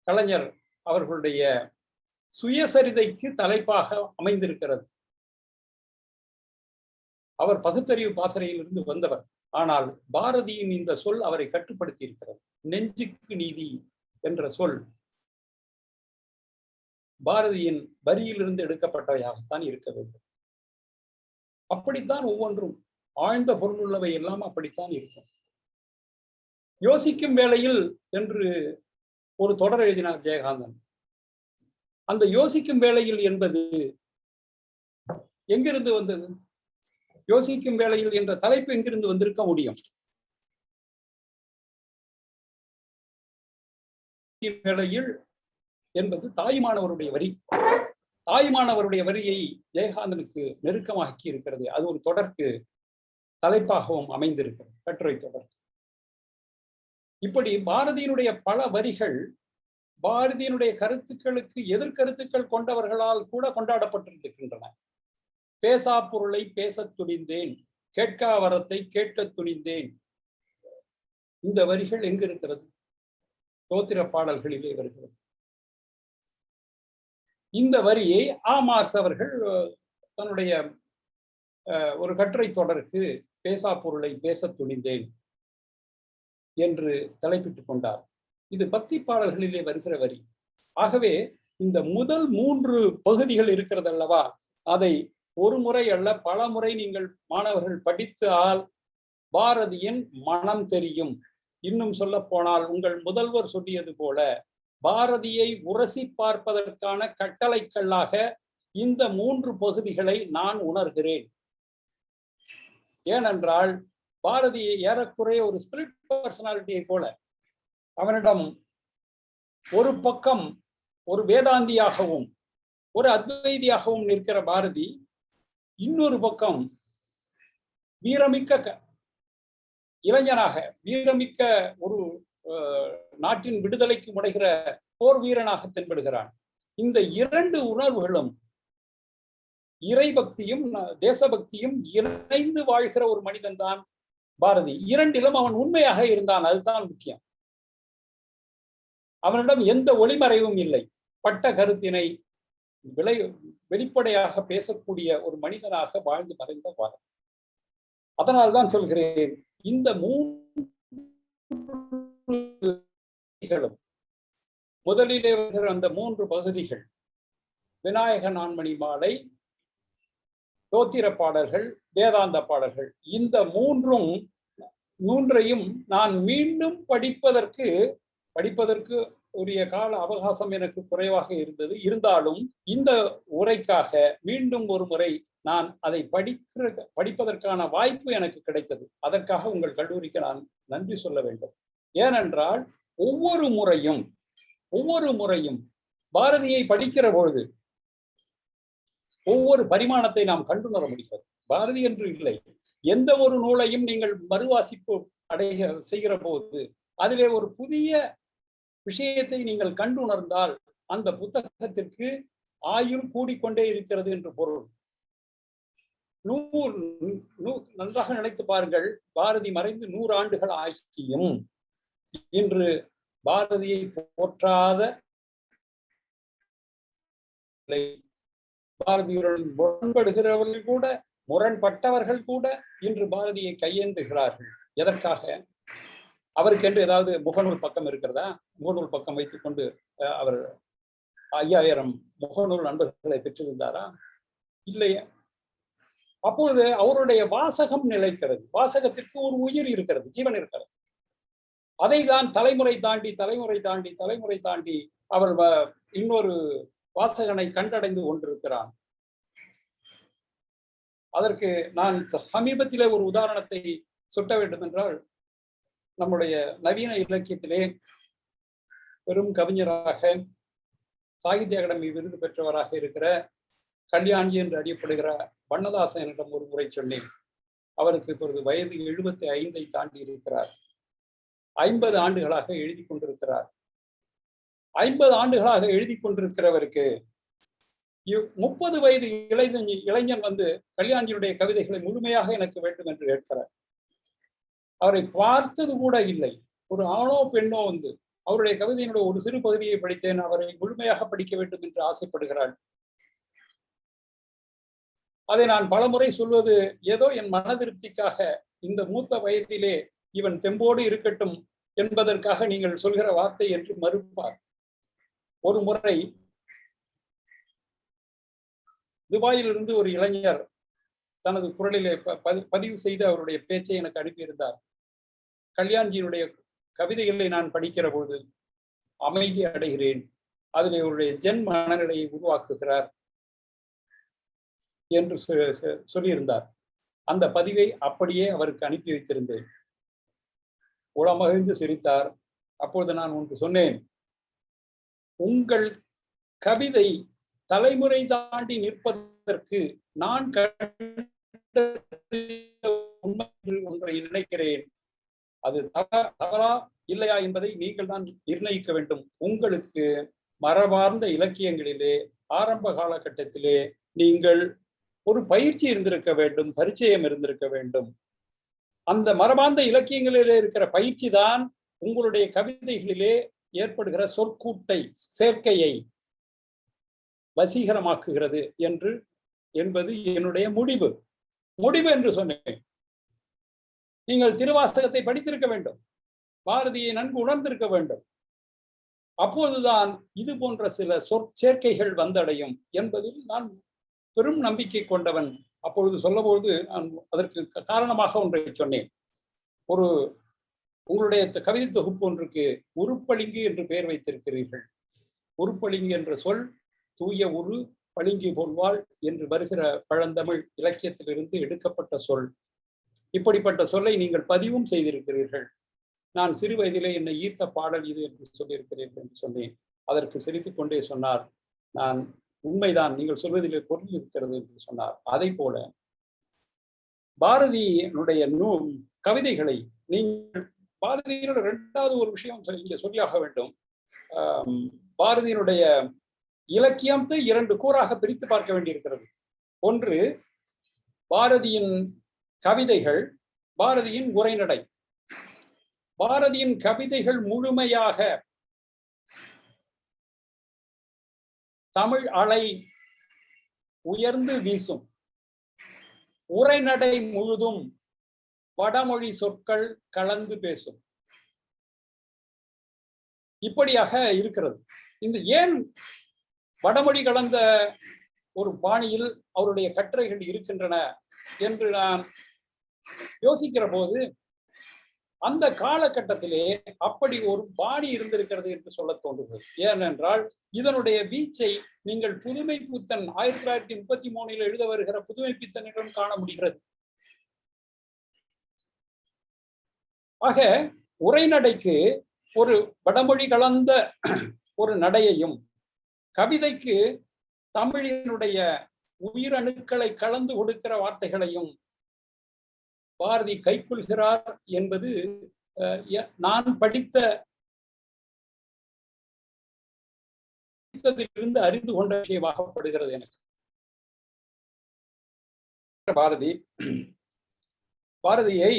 கலைஞர் அவர்களுடைய சுயசரிதைக்கு தலைப்பாக அமைந்திருக்கிறது. அவர் பகுத்தறிவு பாசறையிலிருந்து வந்தவர். ஆனால் பாரதியின் இந்த சொல் அவரை கட்டுப்படுத்தி இருக்கிறது. நெஞ்சுக்கு நீதி என்ற சொல் பாரதியின் வரியிலிருந்து எடுக்கப்பட்டவையாகத்தான் இருக்க வேண்டும். அப்படித்தான் ஒவ்வொன்றும் ஆழ்ந்த பொருளுள்ளவை எல்லாம் அப்படித்தான் இருக்கும். யோசிக்கும் வேளையில் என்று ஒரு தொடர் எழுதினார் ஜெயகாந்தன். அந்த யோசிக்கும் வேளையில் என்பது எங்கிருந்து வந்தது? யோசிக்கும் வேளையில் என்ற தலைப்பு எங்கிருந்து வந்திருக்க முடியும்? வேளையில் என்பது தாய்மானவருடைய வரி. தாய்மானவருடைய வரியை ஜெயகாந்தனுக்கு நெருக்கமாக்கி இருக்கிறது. அது ஒரு தொடர்க்கு தலைப்பாகவும் அமைந்திருக்கிறது, கட்டுரை தொடர். இப்படி பாரதியினுடைய பல வரிகள் பாரதியினுடைய கருத்துக்களுக்கு எதிர்கருத்துக்கள் கொண்டவர்களால் கூட கொண்டாடப்பட்டிருக்கின்றன. பேசா பொருளை பேசத் துணிந்தேன், கேட்கா வரத்தை கேட்க துணிந்தேன். இந்த வரிகள் எங்கு இருக்கிறது? தோத்திர பாடல்களிலே வருகிறது. இந்த வரியை ஆமார்ஸ் அவர்கள் தன்னுடைய ஒரு கட்டுரை தொடருக்கு பேசா பொருளை பேசத் துணிந்தேன் என்று தலைப்பிட்டுக் கொண்டார். இது பக்தி பாடல்களிலே வருகிற வரி. ஆகவே இந்த முதல் 3 பகுதிகள் இருக்கிறது அல்லவா, அதை ஒரு முறை அல்ல பல முறை நீங்கள் மாணவர்கள் படித்தால் பாரதியின் மனம் தெரியும். இன்னும் சொல்ல போனால் உங்கள் முதல்வர் சொல்லியது போல பாரதியை உரசி பார்ப்பதற்கான கட்டளைக்கல்லாக இந்த 3 பகுதிகளை நான் உணர்கிறேன். ஏனென்றால் பாரதி ஏறக்குறைய ஒரு ஸ்பிரிட் பர்சனாலிட்டியை போல, அவனிடம் ஒரு பக்கம் ஒரு வேதாந்தியாகவும் ஒரு அத்வைதியாகவும் நிற்கிற பாரதி, இன்னொரு பக்கம் வீரமிக்க இளைஞனாக, வீரமிக்க ஒரு நாட்டின் விடுதலைக்கு முனைகிற போர் வீரனாக தென்படுகிறான். இந்த 2 உணர்வுகளும் இறைபக்தியும் தேசபக்தியும் இணைந்து வாழ்கிற ஒரு மனிதன் தான் பாரதி. இரண்டிலும் அவன் உண்மையாக இருந்தான், அதுதான் முக்கியம். அவனிடம் எந்த ஒளிமறைவும் இல்லை. பட்ட கருத்தினை வெளிப்படையாக பேசக்கூடிய ஒரு மனிதனாக வாழ்ந்து மறைந்த பாரதி. அதனால்தான் சொல்கிறேன், இந்த 3 முதலிலே வருகிற அந்த 3 பகுதிகள், விநாயக நான்மணி மாலை, தோத்திர பாடல்கள், வேதாந்த பாடல்கள், இந்த 3ஐயும் நான் மீண்டும் படிப்பதற்கு உரிய கால அவகாசம் எனக்கு குறைவாக இருந்தது. இருந்தாலும் இந்த உரைக்காக மீண்டும் ஒரு முறை நான் அதை படிப்பதற்கான வாய்ப்பு எனக்கு கிடைத்தது. அதற்காக உங்கள் கல்லூரிக்கு நான் நன்றி சொல்ல வேண்டும். ஏனென்றால் ஒவ்வொரு முறையும் பாரதியை படிக்கிற பொழுது ஒவ்வொரு பரிமாணத்தை நாம் கண்டுணர முடிகிறது. பாரதி என்று இல்லை, எந்த ஒரு நூலையும் நீங்கள் மறுவாசிப்பு செய்கிற போது அதிலே ஒரு புதிய விஷயத்தை நீங்கள் கண்டுணர்ந்தால் அந்த புத்தகத்திற்கு ஆயுள் கூடிக்கொண்டே இருக்கிறது என்று பொருள். நன்றாக நினைத்து பாருங்கள், பாரதி மறைந்து 100 ஆண்டுகள் ஆகியும் இன்று பாரதியை போற்றாத, பாரதியுடன் முரண்படுகிறவர்கள் கூட, முரண்பட்டவர்கள் கூட இன்று பாரதியை கையேந்துகிறார்கள். எதற்காக? அவருக்கென்று ஏதாவது முகநூல் பக்கம் இருக்கிறதா? முகநூல் பக்கம் வைத்துக் கொண்டு அவர் 5000 முகநூல் நண்பர்களை பெற்றிருந்தாரா? இல்லையே. அப்பொழுது அவருடைய வாசகம் நிலைக்கிறது. வாசகத்திற்கு ஒரு உயிர் இருக்கிறது, ஜீவன் இருக்கிறது. அதை தான் தலைமுறை தாண்டி அவர் இன்னொரு வாசகனை கண்டடைந்து கொண்டிருக்கிறான். அதற்கு நான் சமீபத்திலே ஒரு உதாரணத்தை சுட்ட வேண்டும் என்றால், நம்முடைய நவீன இலக்கியத்திலே பெரும் கவிஞராக, சாகித்ய அகாடமி விருது பெற்றவராக இருக்கிற கல்யாணி என்று அறியப்படுகிற வண்ணதாசனிடம் ஒரு முறை சொன்னேன். அவருக்கு இப்பொழுது வயது 75 தாண்டி இருக்கிறார். 50 ஆண்டுகளாக எழுதி கொண்டிருக்கிறார். 50 ஆண்டுகளாக எழுதி கொண்டிருக்கிறவருக்கு 30 வயது இளைஞன் வந்து கல்யாணியுடைய கவிதைகளை முழுமையாக எனக்கு வேண்டும் என்று கேட்கிறார். அவரை பார்த்தது கூட இல்லை. ஒரு ஆணோ பெண்ணோ வந்து அவருடைய கவிதையினுடைய ஒரு சிறு பகுதியை படித்தேன், அவரை முழுமையாக படிக்க வேண்டும் என்று ஆசைப்படுகிறாள். அதை நான் பலமுறை சொல்வது ஏதோ என் மன திருப்திக்காக, இந்த மூத்த வயதிலே இவன் தெம்போடு இருக்கட்டும் என்பதற்காக நீங்கள் சொல்கிற வார்த்தை என்று மறுப்பார். ஒரு முறை துபாயிலிருந்து ஒரு இளைஞர் தனது குரலிலே பதிவு செய்து அவருடைய பேச்சை எனக்கு அனுப்பியிருந்தார். கல்யாண்ஜியினுடைய கவிதைகளை நான் படிக்கிற பொழுது அமைதி அடைகிறேன். அதில் அவருடைய ஜென் மனநிலையை உருவாக்குகிறார் என்று சொல்லியிருந்தார். அந்த பதிவை அப்படியே அவருக்கு அனுப்பி வைத்திருந்தேன். உளமகிழ்ந்து சிரித்தார். அப்பொழுது நான் ஒன்று சொன்னேன், உங்கள் கவிதை தலைமுறை தாண்டி நிற்பதற்கு நான் ஒன்றை நினைக்கிறேன். அது தவறா இல்லையா என்பதை நீங்கள் தான் நிர்ணயிக்க வேண்டும். உங்களுக்கு மரபார்ந்த இலக்கியங்களிலே ஆரம்ப காலகட்டத்திலே நீங்கள் ஒரு பயிற்சி இருந்திருக்க வேண்டும், பரிச்சயம் இருந்திருக்க வேண்டும். அந்த மரபார்ந்த இலக்கியங்களிலே இருக்கிற பயிற்சி தான் உங்களுடைய கவிதைகளிலே ஏற்படுகிற சொற்கூட்டை சேர்க்கையை வசீகரமாக்குகிறது என்பது என்னுடைய முடிவு என்று சொன்னேன். நீங்கள் திருவாசகத்தை படித்திருக்க வேண்டும், பாரதியை நன்கு உணர்ந்திருக்க வேண்டும். அப்போதுதான் இது போன்ற சில சொற்சேர்க்கைகள் வந்தடையும் என்பதில் நான் பெரும் நம்பிக்கை கொண்டவன். அப்பொழுது சொல்லபோது நான் அதற்கு காரணமாக ஒன்றை சொன்னேன். உங்களுடைய கவிதை தொகுப்பு ஒன்றுக்கு உருப்பளிங்கு என்று பெயர் வைத்திருக்கிறீர்கள். உருப்பளிங்கு என்ற சொல் தூய உரு பளிங்கு பொல்வாள் என்று வருகிற பழந்தமிழ் இலக்கியத்திலிருந்து எடுக்கப்பட்ட சொல். இப்படிப்பட்ட சொல்லை நீங்கள் பதிவும் செய்திருக்கிறீர்கள். நான் சிறு வயதிலே என்னை ஈர்த்த பாடல் இது என்று சொல்லியிருக்கிறீர்கள் என்று சொன்னேன். அதற்கு சிரித்துக் கொண்டே சொன்னார், நான் உண்மைதான், நீங்கள் சொல்வதிலே பொருள் இருக்கிறது என்று சொன்னார். அதை போல பாரதியினுடைய கவிதைகளை நீங்கள் பாரதியினுடைய இரண்டாவது ஒரு விஷயம் இங்கே சொல்லியாக வேண்டும். பாரதியினுடைய இலக்கியத்தை இரண்டு கூறாக பிரித்து பார்க்க வேண்டியிருக்கிறது. ஒன்று பாரதியின் கவிதைகள், பாரதியின் உரைநடை. பாரதியின் கவிதைகள் முழுமையாக தமிழ் அலை உயர்ந்து வீசும். உரைநடை முழுதும் வடமொழி சொற்கள் கலந்து பேசும். இப்படியாக இருக்கிறது. இந்த ஏன் வடமொழி கலந்த ஒரு பாணியில் அவருடைய கட்டுரைகள் இருக்கின்றன என்று நான் யோசிக்கிற போது, அந்த காலகட்டத்திலே அப்படி ஒரு பாணி இருந்திருக்கிறது என்று சொல்ல தோன்றுகிறது. ஏனென்றால் இதனுடைய வீச்சை நீங்கள் புதுமை புத்தன் 1933 எழுத வருகிற புதுமை பித்தனிடம் காண முடிகிறது. ஆக உரைநடைக்கு ஒரு வடமொழி கலந்த ஒரு நடையையும், கவிதைக்கு தமிழினுடைய உயிரணுக்களை கலந்து கொடுக்கிற வார்த்தைகளையும் பாரதி கைக்கொள்கிறார் என்பது நான் படித்ததிலிருந்து அறிந்து கொண்ட விஷயமாகப்படுகிறது எனக்கு. பாரதியை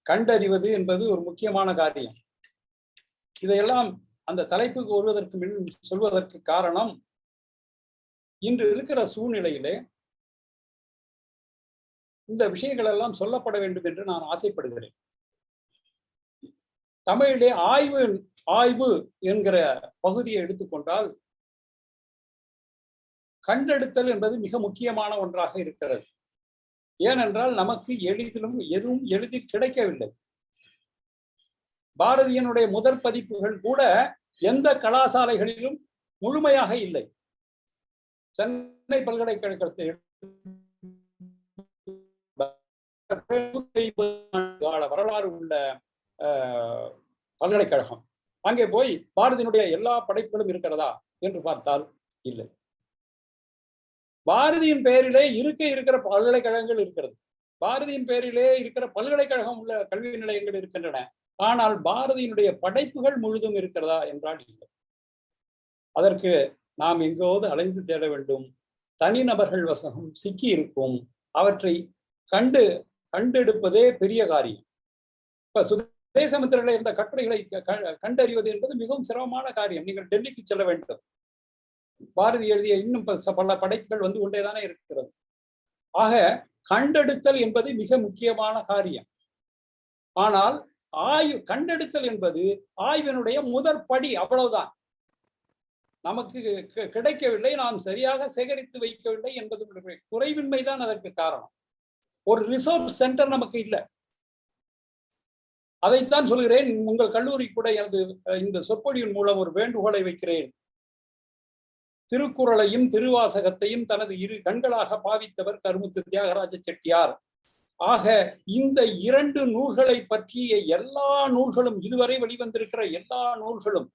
கண்டறிவது என்பது ஒரு முக்கியமான காரியம். இதையெல்லாம் அந்த தலைப்புக்கு வருவதற்கு முன் சொல்வதற்கு காரணம், இன்று இருக்கிற சூழ்நிலையிலே இந்த விஷயங்கள் எல்லாம் சொல்லப்பட வேண்டும் என்று நான் ஆசைப்படுகிறேன். தமிழிலே ஆய்வு என்கிற பகுதியை எடுத்துக்கொண்டால் கண்டெடுத்தல் என்பது மிக முக்கியமான ஒன்றாக இருக்கிறது. ஏனென்றால் நமக்கு எதுவும் எளிதில் கிடைக்கவில்லை. பாரதியினுடைய முதற் பதிப்புகள் கூட எந்த கலாசாலைகளிலும் முழுமையாக இல்லை. சென்னை பல்கலைக்கழகத்தை வரலாறு உள்ள பல்கலைக்கழகம், அங்கே போய் பாரதியினுடைய எல்லா படைப்புகளும் இருக்கிறதா என்று பார்த்தால் இல்லை. பாரதியின் பெயரிலே இருக்கிற பல்கலைக்கழகங்கள் இருக்கிறது. பாரதியின் பெயரிலே இருக்கிற பல்கலைக்கழகம் உள்ள கல்வி நிலையங்கள் இருக்கின்றன. ஆனால் பாரதியினுடைய படைப்புகள் முழுதும் இருக்கிறதா என்றால் இல்லை. அதற்கு நாம் எங்கோது அலைந்து தேட வேண்டும். தனிநபர்கள் வசம் சிக்கி இருக்கும். அவற்றை கண்டெடுப்பதே பெரிய காரியம். இப்ப சுதேசமித்திரர்கள் இருந்த கட்டுரைகளை கண்டறிவது என்பது மிகவும் சிரமமான காரியம். நீங்கள் டெல்லிக்கு செல்ல வேண்டும். பாரதி எழுதிய இன்னும் பல படைப்புகள் வந்து கொண்டேதானே இருக்கிறது. ஆக கண்டெடுத்தல் என்பது மிக முக்கியமான காரியம். ஆனால் கண்டெடுத்தல் என்பது ஆய்வினுடைய முதற் படி, அவ்வளவுதான். நமக்கு கிடைக்கவில்லை, நாம் சரியாக சேகரித்து வைக்கவில்லை என்பது குறைவின்மைதான் அதற்கு காரணம். ஒரு ரிசோர்ஸ் சென்டர் நமக்கு இல்லை. அதைத்தான் சொல்கிறேன். உங்கள் கல்லூரி கூட எனது இந்த சொற்பொழிவின் மூலம் ஒரு வேண்டுகோளை வைக்கிறேன். திருக்குறளையும் திருவாசகத்தையும் தனது இரு கண்களாக பாவித்தவர் கருமுத்து தியாகராஜ செட்டியார். ஆக இந்த இரண்டு நூல்களை பற்றிய எல்லா நூல்களும், இதுவரை வெளிவந்திருக்கிற எல்லா நூல்களும்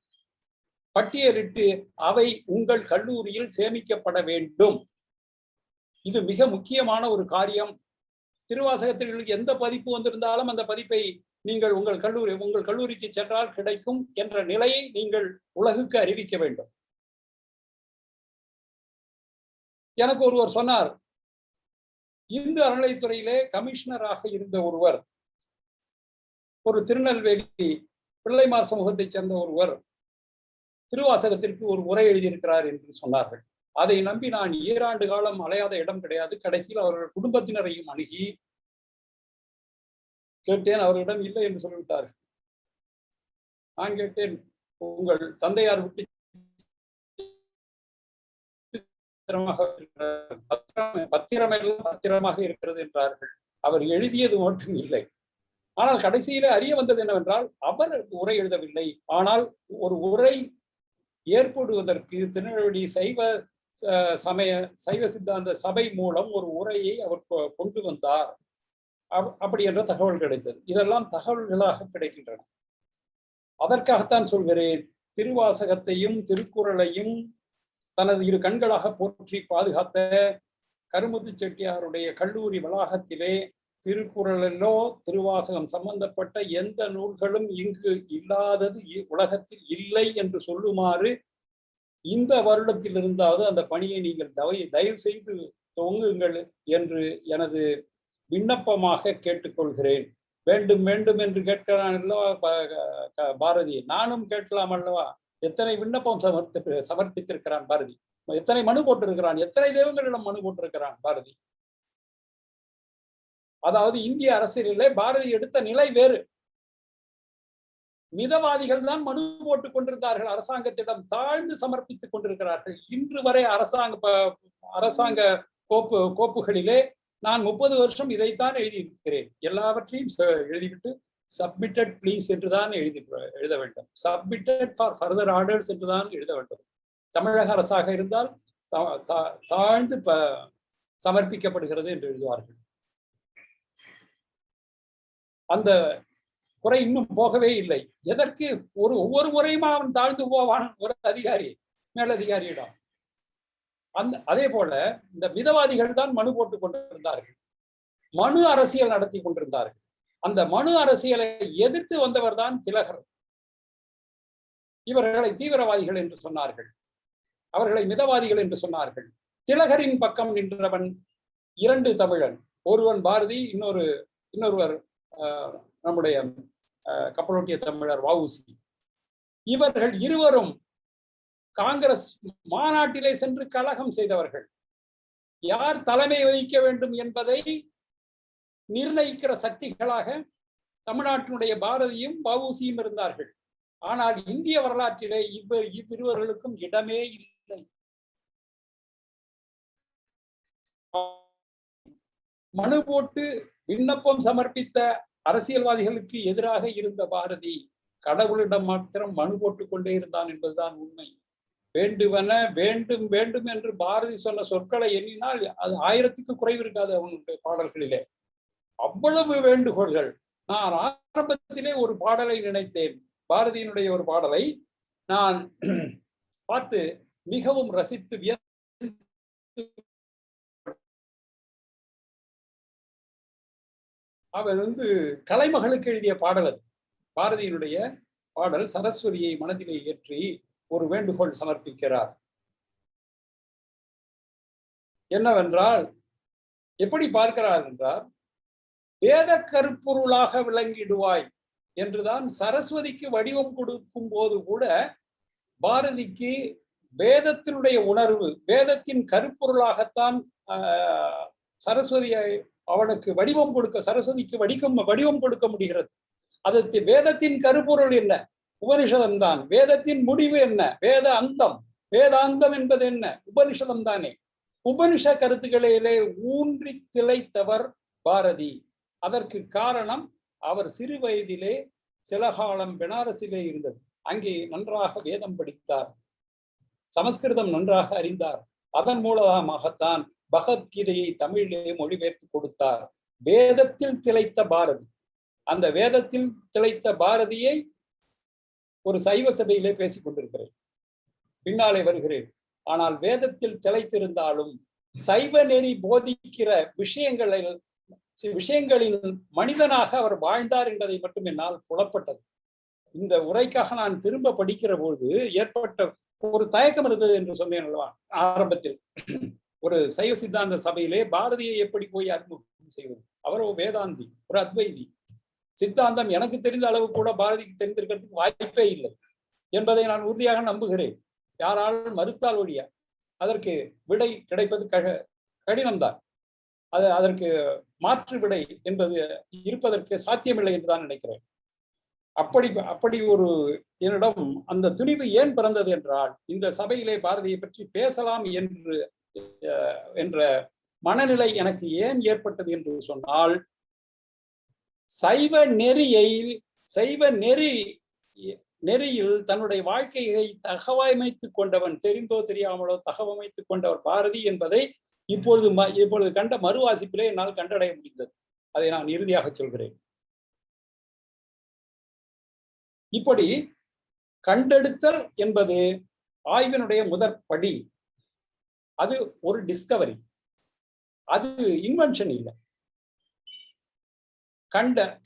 பட்டியலிட்டு அவை உங்கள் கல்லூரியில் சேமிக்கப்பட வேண்டும். இது மிக முக்கியமான ஒரு காரியம். திருவாசகத்தில் எந்த பதிப்பு வந்திருந்தாலும் அந்த பதிப்பை நீங்கள் உங்கள் கல்லூரிக்கு சென்றால் கிடைக்கும் என்ற நிலையை நீங்கள் உலகுக்கு அறிவிக்க வேண்டும். எனக்கு ஒருவர் சொன்னார், இந்து அறநிலைத்துறையிலே கமிஷனராக இருந்த ஒருவர், ஒரு திருநெல்வேலி பிள்ளைமார் சமூகத்தைச் சேர்ந்த ஒருவர் திருவாசகத்திற்கு ஒரு உரை எழுதியிருக்கிறார் என்று சொன்னார்கள். அதை நம்பி நான் 7 ஆண்டு காலம் அலையாத இடம் கிடையாது. கடைசியில் அவர்கள் குடும்பத்தினரையும் அணுகி கேட்டேன். அவர்களிடம் இல்லை என்று சொல்லிவிட்டார்கள். நான் கேட்டேன், உங்கள் தந்தையார் விட்டு பத்திரமாக இருக்கிறது என்றார்கள். அவர் எழுதியது மட்டும் இல்லை. ஆனால் கடைசியில அறிய வந்தது என்னவென்றால், அவர் உரை எழுதவில்லை. ஆனால் ஒரு உரை ஏற்படுவதற்கு திருநெல்வேலி சைவ சித்தாந்த சபை மூலம் ஒரு உரையை அவர் கொண்டு வந்தார். அப்படி என்ற தகவல் கிடைத்தது. இதெல்லாம் தகவல்களாக கிடைக்கின்றன. அதற்காகத்தான் சொல்கிறேன், திருவாசகத்தையும் திருக்குறளையும் தனது இரு கண்களாக போற்றி பாதுகாத்த கருமுத்து செட்டியாருடைய கல்லூரி வளாகத்திலே திருக்குறளிலோ திருவாசகம் சம்பந்தப்பட்ட எந்த நூல்களும் இங்கு இல்லாதது உலகத்தில் இல்லை என்று சொல்லுமாறு இந்த வருடத்தில் இருந்தாவது அந்த பணியை நீங்கள் தயவு செய்து துவங்குங்கள் என்று எனது விண்ணப்பமாக கேட்டுக்கொள்கிறேன். வேண்டும் வேண்டும் என்று கேட்கிறான் அல்லவா பாரதி, நானும் கேட்கலாம் அல்லவா? எத்தனை விண்ணப்பம் சமர்ப்பித்திருக்கிறான் பாரதி, எத்தனை மனு போட்டிருக்கிறான், எத்தனை தெய்வங்களிடம் மனு போட்டிருக்கிறான் பாரதி. அதாவது இந்திய அரசியலிலே பாரதி எடுத்த நிலை வேறு. மிதவாதிகள் தான் மனு போட்டுக் கொண்டிருந்தார்கள், அரசாங்கத்திடம் தாழ்ந்து சமர்ப்பித்துக் கொண்டிருக்கிறார்கள். இன்று வரை அரசாங்க கோப்புகளிலே நான் 30 வருஷம் இதைத்தான் எழுதியிருக்கிறேன். எல்லாவற்றையும் எழுதிவிட்டு சப்மிட்டட் ப்ளீஸ் என்றுதான் எழுத வேண்டும். சப்மிட்டட் ஃபார் ஃபர்தர் ஆர்டர்ஸ் என்றுதான் எழுத வேண்டும். தமிழக அரசாக இருந்தால் தாழ்ந்து சமர்ப்பிக்கப்படுகிறது என்று எழுதுவார்கள். அந்த குறை இன்னும் போகவே இல்லை. எதற்கு ஒவ்வொரு முறையும் அவன் தாழ்ந்து போவான் ஒரு அதிகாரி மேலதிகாரியிடம். அதே போல இந்த மிதவாதிகள் தான் மனு போட்டுக் கொண்டிருந்தார்கள், மனு அரசியல் நடத்தி கொண்டிருந்தார்கள். அந்த மனு அரசியலை எதிர்த்து வந்தவர் தான் திலகர். இவர்களை தீவிரவாதிகள் என்று சொன்னார்கள், அவர்களை மிதவாதிகள் என்று சொன்னார்கள். திலகரின் பக்கம் நின்றவன் 2 தமிழன், ஒருவன் பாரதி, இன்னொருவர் நம்முடைய கப்பலோட்டிய தமிழர் வஉசி. இவர்கள் இருவரும் காங்கிரஸ் மாநாட்டிலே சென்று கலகம் செய்தவர்கள். யார் தலைமை வகிக்க வேண்டும் என்பதை நிர்ணயிக்கிற சக்திகளாக தமிழ்நாட்டினுடைய பாரதியும் வஉசியும் இருந்தார்கள். ஆனால் இந்திய வரலாற்றிலே இவ்விருவர்களுக்கும் இடமே இல்லை. மனு போட்டு விண்ணப்பம் சமர்ப்பித்த அரசியல்வாதிகளுக்கு எதிராக இருந்த பாரதி கடவுளிடம் மாத்திரம் மனு போட்டுக் கொண்டே இருந்தான் என்பதுதான் உண்மை. வேண்டுவன வேண்டும் வேண்டும் என்று பாரதி சொன்ன சொற்களை எண்ணினால் அது 1000க்கு குறைவு இருக்காது அவனுடைய பாடல்களிலே. அவ்வளவு வேண்டுகோள்கள். நான் ஆரம்பத்திலே ஒரு பாடலை நினைத்தேன், பாரதியினுடைய ஒரு பாடலை நான் பார்த்து மிகவும் ரசித்து அவர் கலைமகளுக்கு எழுதிய பாடல். அது பாரதியினுடைய பாடல். சரஸ்வதியை மனதிலே ஏற்றி ஒரு வேண்டுகோள் சமர்ப்பிக்கிறார். என்னவென்றால், எப்படி பார்க்கிறார் என்றால், வேத கருப்பொருளாக விளங்கிடுவாய் என்றுதான் சரஸ்வதிக்கு வடிவம் கொடுக்கும் போது கூட பாரதிக்கு வேதத்தினுடைய உணர்வு, வேதத்தின் கருப்பொருளாகத்தான் சரஸ்வதியை அவனுக்கு வடிவம் கொடுக்க, சரஸ்வதிக்கு வடிவம் கொடுக்க முடிகிறது. அதற்கு வேதத்தின் கருப்பொருள் என்ன? உபனிஷதம் தான். வேதத்தின் முடிவு என்ன? வேத அந்தம். வேதாந்தம் என்பது என்ன? உபனிஷதம் தானே. உபனிஷ கருத்துக்களிலே ஊன்றி திளைத்தவர் பாரதி. அதற்கு காரணம், அவர் சிறு வயதிலே சில காலம் பெனாரஸிலே இருந்தது. அங்கே நன்றாக வேதம் படித்தார், சமஸ்கிருதம் நன்றாக அறிந்தார். அதன் மூலமாகத்தான் பகவத்கீதையை தமிழிலே மொழிபெயர்த்து கொடுத்தார். வேதத்தில் திளைத்த பாரதி, அந்த வேதத்தில் திளைத்த பாரதியை ஒரு சைவ சபையிலே பேசிக் கொண்டிருக்கிறேன், பின்னாலே வருகிறேன். ஆனால் வேதத்தில் திளைத்திருந்தாலும் சைவ நெறி போதிக்கிற விஷயங்களின் மனிதனாக அவர் வாழ்ந்தார் என்பதை மட்டும் என்னால் புலப்பட்டது. இந்த உரைக்காக நான் திரும்ப படிக்கிற பொழுது ஏற்பட்ட ஒரு தயக்கம் இருந்தது என்று சொன்னேன் அல்லவா ஆரம்பத்தில். ஒரு சைவ சித்தாந்த சபையிலே பாரதியை எப்படி போய் அறிமுகம் செய்வது? அவர் ஒரு வேதாந்தி, ஒரு அத்வைதி. சித்தாந்தம் எனக்கு தெரிந்த அளவு கூட பாரதிக்கு தெரிந்திருக்கிறதுக்கு வாய்ப்பே இல்லை என்பதை நான் உறுதியாக நம்புகிறேன். யாராலும் மறுத்தால் ஒழிய அதற்கு விடை கிடைப்பது கடினம்தான். அதற்கு மாற்று விடை என்பது இருப்பதற்கு சாத்தியமில்லை என்றுதான் நினைக்கிறேன். அப்படி ஒரு என்னிடம் அந்த துணிவு ஏன் பிறந்தது என்றால், இந்த சபையிலே பாரதியை பற்றி பேசலாம் என்ற மனநிலை எனக்கு ஏன் ஏற்பட்டது என்று சொன்னால், சைவ நெறியில் தன்னுடைய வாழ்க்கையை தகவமைத்துக் கொண்டவன், தெரிந்தோ தெரியாமலோ தகவமைத்துக் கொண்டவர் பாரதி என்பதை இப்பொழுது கண்ட மறுவாசிப்பிலே என்னால் கண்டடைய முடிந்தது. அதை நான் இறுதியாக சொல்கிறேன். இப்படி கண்டெடுத்தல் என்பது ஆய்வினுடைய முதற்படி. அது ஒரு டிஸ்கவரி, அது இன்வென்ஷன் இல்லை.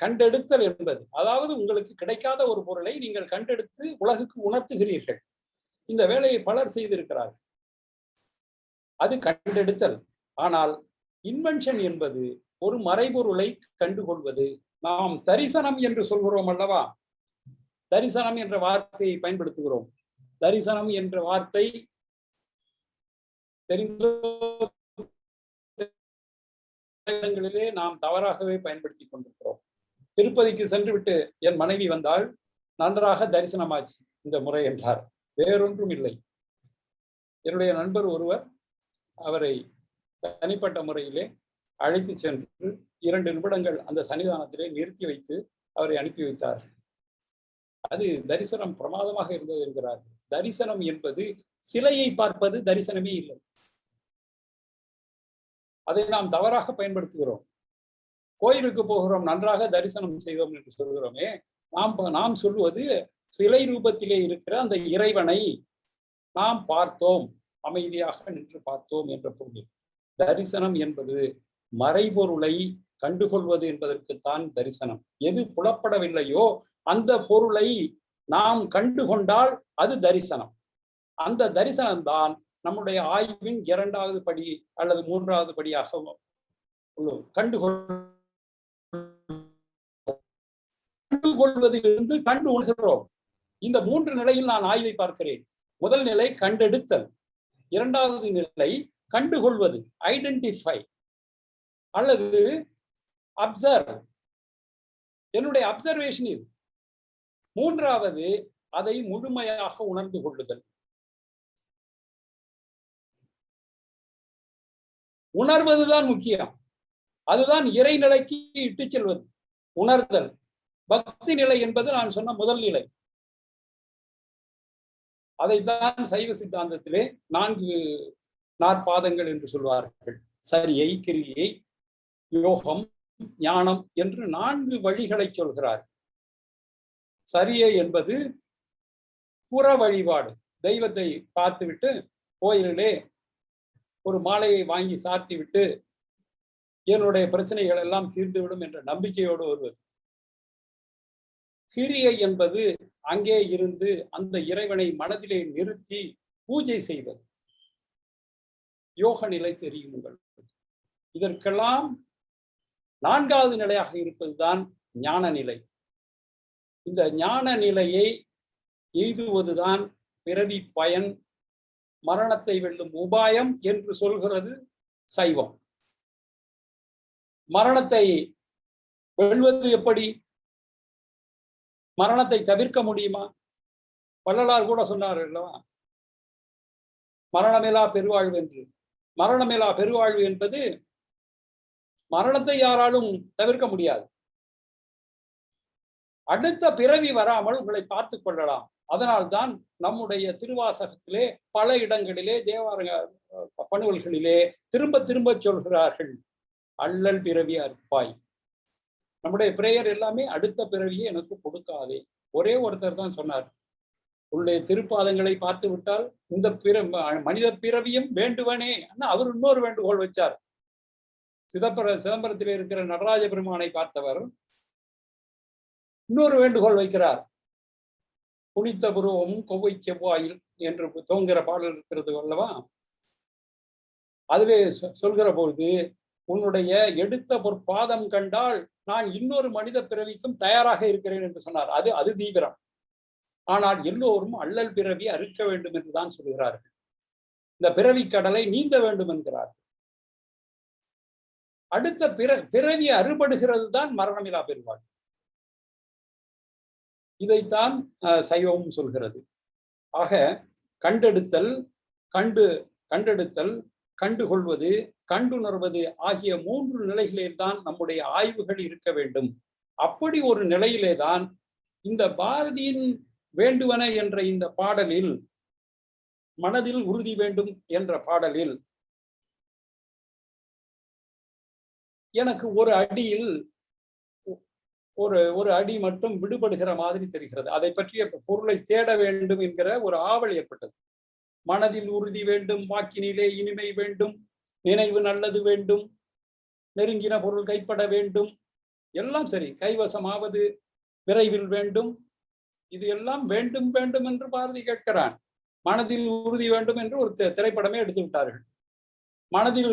கண்டெடுத்தல் என்பது, அதாவது உங்களுக்கு கிடைக்காத ஒரு பொருளை நீங்கள் கண்டெடுத்து உலகுக்கு உணர்த்துகிறீர்கள். இந்த வேலையை பலர் செய்திருக்கிறார்கள், அது கண்டெடுத்தல். ஆனால் இன்வென்ஷன் என்பது ஒரு மறைபொருளை கண்டுகொள்வது. நாம் தரிசனம் என்று சொல்கிறோம் அல்லவா, தரிசனம் என்ற வார்த்தையை பயன்படுத்துகிறோம். தரிசனம் என்ற வார்த்தை இடங்களிலே நாம் தவறாகவே பயன்படுத்தி கொண்டிருக்கிறோம். திருப்பதிக்கு சென்று விட்டு என் மனைவி வந்தால் நன்றாக தரிசனமாச்சு இந்த முறை என்றார். வேறொன்றும் இல்லை. என்னுடைய நண்பர் ஒருவர் அவரை தனிப்பட்ட முறையிலே அழைத்து சென்று 2 நிமிடங்கள் அந்த சன்னிதானத்திலே நிறுத்தி வைத்து அவரை அனுப்பி வைத்தார். அது தரிசனம் பிரமாதமாக இருந்தது என்கிறார். தரிசனம் என்பது சிலையை பார்ப்பது தரிசனமே இல்லை. அதை நாம் தவறாக பயன்படுத்துகிறோம். கோயிலுக்கு போகிறோம், நன்றாக தரிசனம் செய்தோம் என்று சொல்கிறோமே, நாம் சொல்வது சிலை ரூபத்திலே இருக்கிற அந்த இறைவனை நாம் பார்த்தோம், அமைதியாக நின்று பார்த்தோம் என்ற பொருள். தரிசனம் என்பது மறைபொருளை கண்டுகொள்வது என்பதற்குத்தான் தரிசனம். எது புலப்படவில்லையோ அந்த பொருளை நாம் கண்டுகொண்டால் அது தரிசனம். அந்த தரிசனம்தான் நம்முடைய ஆய்வின் 2வது படி அல்லது 3வது படியாக கண்டுகொள்வதிலிருந்து கண்டு உணர்கிறோம். இந்த 3 நிலையில் நான் ஆய்வை பார்க்கிறேன். முதல் நிலை கண்டெடுத்தல், 2வது நிலை கண்டுகொள்வது, ஐடென்டிஃபை அல்லது அப்சர்வ், என்னுடைய அப்சர்வேஷன் இது. 3வது அதை முழுமையாக உணர்ந்து கொள்ளுதல். உணர்வதுதான் முக்கியம், அதுதான் இறைநிலைக்கு இட்டு செல்வது. உணர்தல், பக்தி நிலை என்பது நான் சொன்ன முதல் நிலை. அதைத்தான் சைவ சித்தாந்தத்திலே 4 நாற்பாதங்கள் என்று சொல்வார்கள். சரியை, கிரியை, யோகம், ஞானம் என்று 4 வழிகளை சொல்கிறார். சரியை என்பது புற வழிபாடு. தெய்வத்தை பார்த்துவிட்டு கோயிலிலே ஒரு மாலையை வாங்கி சார்த்தி விட்டு என்னுடைய பிரச்சனைகள் எல்லாம் தீர்ந்துவிடும் என்ற நம்பிக்கையோடு வருவது. கிரியை என்பது அங்கே இருந்து அந்த இறைவனை மனதிலே நிறுத்தி பூஜை செய்வது. யோக நிலை தெரியும் உங்களுக்கு. இதற்கெல்லாம் 4வது நிலையாக இருப்பதுதான் ஞான நிலை. இந்த ஞான நிலையை எய்துவதுதான் பிறவி பயன், மரணத்தை வெல்லும் உபாயம் என்று சொல்கிறது சைவம். மரணத்தை வெல்வது எப்படி? மரணத்தை தவிர்க்க முடியுமா? வள்ளலார் கூட சொன்னார் அல்லவா, மரணமிலா பெருவாழ்வு என்று. மரணமிலா பெருவாழ்வு என்பது மரணத்தை யாராலும் தவிர்க்க முடியாது. அடுத்த பிறவி வராமல் உங்களை பார்த்து கொள்ளலாம். அதனால்தான் நம்முடைய திருவாசகத்திலே பல இடங்களிலே தேவார பணுவல்களிலே திரும்ப திரும்ப சொல்கிறார்கள், அல்லல் பிறவி அற்பாய். நம்முடைய பிரேயர் எல்லாமே அடுத்த பிறவியை எனக்கு கொடுக்காதே. ஒரே ஒருத்தர் தான் சொன்னார், உள்ளே திருப்பாதங்களை பார்த்து விட்டால் இந்த மனித பிறவியும் வேண்டுவனே. அவர் இன்னொரு வேண்டுகோள் வச்சார். சிதம்பரத்தில் இருக்கிற நடராஜ பெருமானை பார்த்தவர் இன்னொரு வேண்டுகோள் வைக்கிறார். குனித்த புருவமும் கொவ்வை செவ்வாயில் என்று தோங்குகிற பாடல் இருக்கிறது அல்லவா? அதுவே சொல்கிற பொழுது, உன்னுடைய எடுத்த பொற்பாதம் கண்டால் நான் இன்னொரு மனித பிறவிக்கும் தயாராக இருக்கிறேன் என்று சொன்னார். அது தீவிரம். ஆனால் எல்லோரும் அல்லல் பிறவி அறுக்க வேண்டும் என்றுதான் சொல்கிறார்கள். இந்த பிறவி கடலை நீந்த வேண்டும் என்கிறார்கள். அடுத்த பிறவி அறுபடுகிறது தான் மரணமிலா பெருவாழ்வு. இதைத்தான் சைவமும் சொல்கிறது. ஆக கண்டெடுத்தல், கண்டுகொள்வது, கண்டுணர்வது ஆகிய 3 நிலைகளில் தான் நம்முடைய ஆய்வுகள் இருக்க வேண்டும். அப்படி ஒரு நிலையிலே தான் இந்த பாரதியின் வேண்டுவன என்ற இந்த பாடலில், மனதில் உறுதி வேண்டும் என்ற பாடலில் எனக்கு ஒரு அடியில் ஒரு அடி மட்டும் விடுபடுகிற மாதிரி தெரிகிறது. அதை பற்றிய பொருளை தேட வேண்டும் என்கிற ஒரு ஆவல் ஏற்பட்டது. மனதில் உறுதி வேண்டும், வாக்கினிலே இனிமை வேண்டும், நினைவு நல்லது வேண்டும், நெருங்கின பொருள் கைப்பட வேண்டும், எல்லாம் சரி, கைவசமாவது விரைவில் வேண்டும். இது எல்லாம் வேண்டும் வேண்டும் என்று பாரதி கேட்கிறான். மனதில் உறுதி வேண்டும் என்று ஒரு திரைப்படமே எடுத்து விட்டார்கள். மனதில்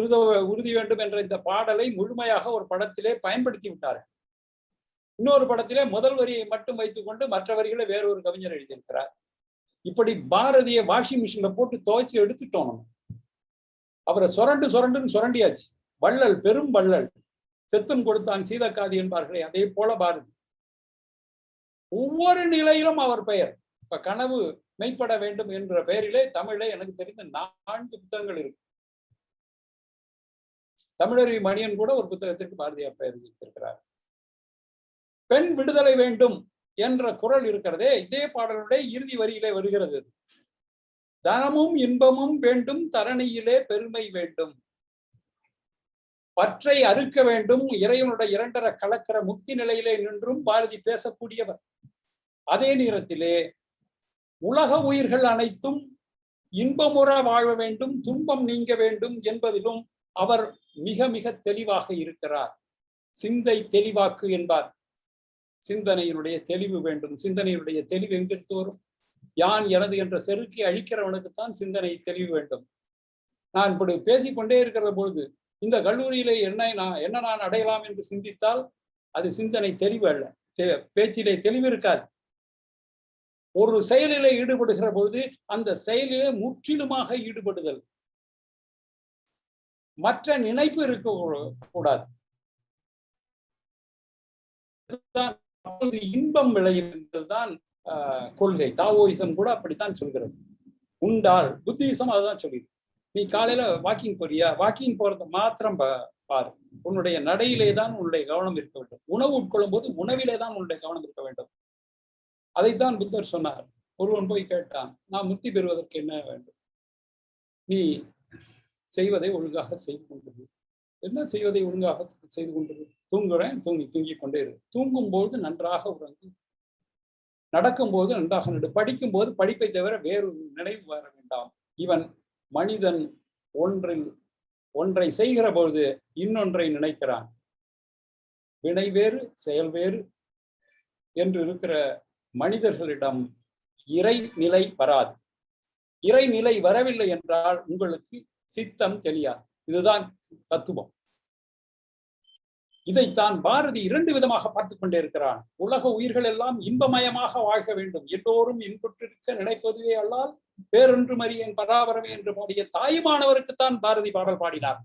உறுதி வேண்டும் என்ற இந்த பாடலை முழுமையாக ஒரு படத்திலே பயன்படுத்தி விட்டார்கள். இன்னொரு படத்திலே முதல் வரியை மட்டும் வைத்துக் கொண்டு மற்ற வரிகளை வேறொரு கவிஞர் எழுதியிருக்கிறார். இப்படி பாரதிய வாஷிங் மிஷின்ல போட்டு துவைச்சு எடுத்துட்டோம். நம்ம அவரை சுரண்டுன்னு சுரண்டியாச்சு. வள்ளல், பெரும் வள்ளல், செத்தும் கொடுத்தான் சீதக்காதி என்பார்களே, அதே போல பாரதி ஒவ்வொரு நிலையிலும் அவர் பெயர். இப்ப கனவு மெய்ப்பட வேண்டும் என்ற பெயரிலே தமிழே எனக்கு தெரிந்த 4 புத்தகங்கள் இருக்கு. தமிழறிவி மணியன் கூட ஒரு புத்தகத்திற்கு பாரதியார் பெயர் வைத்திருக்கிறார். பெண் விடுதலை வேண்டும் என்ற குரல் இருக்கிறதே, இதே பாடலுடைய இறுதி வரியிலே வருகிறது. தனமும் இன்பமும் வேண்டும், தரணியிலே பெருமை வேண்டும், பற்றை அறுக்க வேண்டும், இறைவனுடைய 2 கலக்கிற முக்தி நிலையிலே நின்றும் பாரதி பேசக்கூடியவர். அதே நேரத்திலே உலக உயிர்கள் அனைத்தும் இன்பமுற வாழ வேண்டும், துன்பம் நீங்க வேண்டும் என்பதிலும் அவர் மிக மிக தெளிவாக இருக்கிறார். சிந்தை தெளிவாக்கு என்பார். சிந்தனையினுடைய தெளிவு வேண்டும். சிந்தனையுடைய தெளிவு எங்கிருந்து வரும்? யான் எனது என்ற செருக்கை அழிக்கிறவனுக்குத்தான் சிந்தனை தெளிவு வேண்டும். நான் இப்படி பேசிக்கொண்டே இருக்கிற பொழுது இந்த கல்லூரியிலே என்ன நான் அடையலாம் என்று சிந்தித்தால் அது சிந்தனை தெளிவு அல்ல, பேச்சிலே தெளிவு இருக்காது. ஒரு செயலிலே ஈடுபடுகிற பொழுது அந்த செயலிலே முற்றிலுமாக ஈடுபடுதல், மற்ற நினைப்பு இருக்க கூடாது. இன்பம் விளையும் என்பதுதான் கொள்கை. தாவோயிசம் கூட அப்படித்தான் சொல்கிறது. உண்டால் புத்திசம் அதுதான் சொல்லிது. நீ காலையில வாக்கிங் போறியா, வாக்கிங் போறத மாத்திரம் பாரு. உன்னுடைய நடையிலே தான் உன்னுடைய கவனம் இருக்க வேண்டும். உணவு உட்கொள்ளும் போது உணவிலே தான் உன்னுடைய கவனம் இருக்க வேண்டும். அதைத்தான் புத்தர் சொன்னார். ஒருவன் போய் கேட்டான், நான் முக்தி பெறுவதற்கு என்ன வேண்டும்? நீ செய்வதை ஒழுங்காக செய்து கொண்டிரு. என்ன செய்வதை ஒழுங்காக செய்து கொண்டிரு? தூங்குறேன், தூங்கிக் கொண்டே இரு. தூங்கும் போது நன்றாக உறங்கு, நடக்கும் போது நன்றாக நடு, படிக்கும் போது படிப்பை தவிர வேறொரு நினைவு வர வேண்டாம். இவன் மனிதன் ஒன்றை செய்கிற பொழுது இன்னொன்றை நினைக்கிறான். வினை வேறு செயல் வேறு என்று இருக்கிற மனிதர்களிடம் இறைநிலை வராது. இறைநிலை வரவில்லை என்றால் உங்களுக்கு சித்தம் தெரியாது. இதுதான் தத்துவம். இதைத்தான் பாரதி 2 விதமாக பார்த்துக் கொண்டே இருக்கிறான். உலக உயிர்கள் எல்லாம் இன்பமயமாக வாழ்க வேண்டும், எல்லோரும் இன்புற்றிருக்க நினைப்பதுவே அல்லால் வேறொன்றும் அறியேன் பராபரமே என்று பாடிய தாய்மானவருக்குத்தான் பாரதி பாடல் பாடினார்.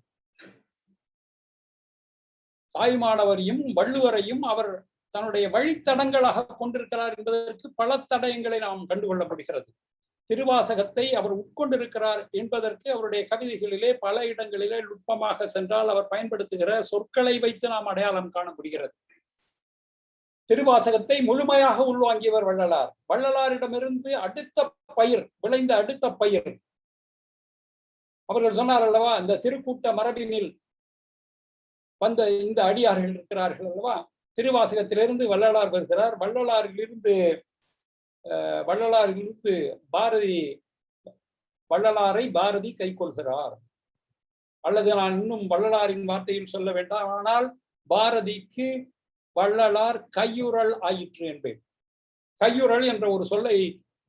தாய்மானவரையும் வள்ளுவரையும் அவர் தன்னுடைய வழித்தடங்களாக கொண்டிருக்கிறார் என்பதற்கு பல தடயங்களை நாம் கண்டுகொள்ளப்படுகிறது. திருவாசகத்தை அவர் உட்கொண்டிருக்கிறார் என்பதற்கு அவருடைய கவிதைகளிலே பல இடங்களிலே நுட்பமாக சென்றால் அவர் பயன்படுத்துகிற சொற்களை வைத்து நாம் அடையாளம் காண முடிகிறது. திருவாசகத்தை முழுமையாக உள்வாங்கியவர் வள்ளலார். வள்ளலாரிடமிருந்து விளைந்த அடுத்த பயிர் அவர்கள் சொன்னார் அல்லவா, இந்த திருக்கூட்ட மரபினில் வந்த இந்த அடியார்கள் இருக்கிறார்கள் அல்லவா, திருவாசகத்திலிருந்து வள்ளலார் வருகிறார். வள்ளலாரிலிருந்து வள்ளலாரை பாரதி கை கொள்கிறார். அல்லது நான் இன்னும் வள்ளலாரின் வார்த்தையில் சொல்ல வேண்டாம், ஆனால் பாரதிக்கு வள்ளலார் கையுறல் ஆயிற்று என்பேன். கையுறல் என்ற ஒரு சொல்லை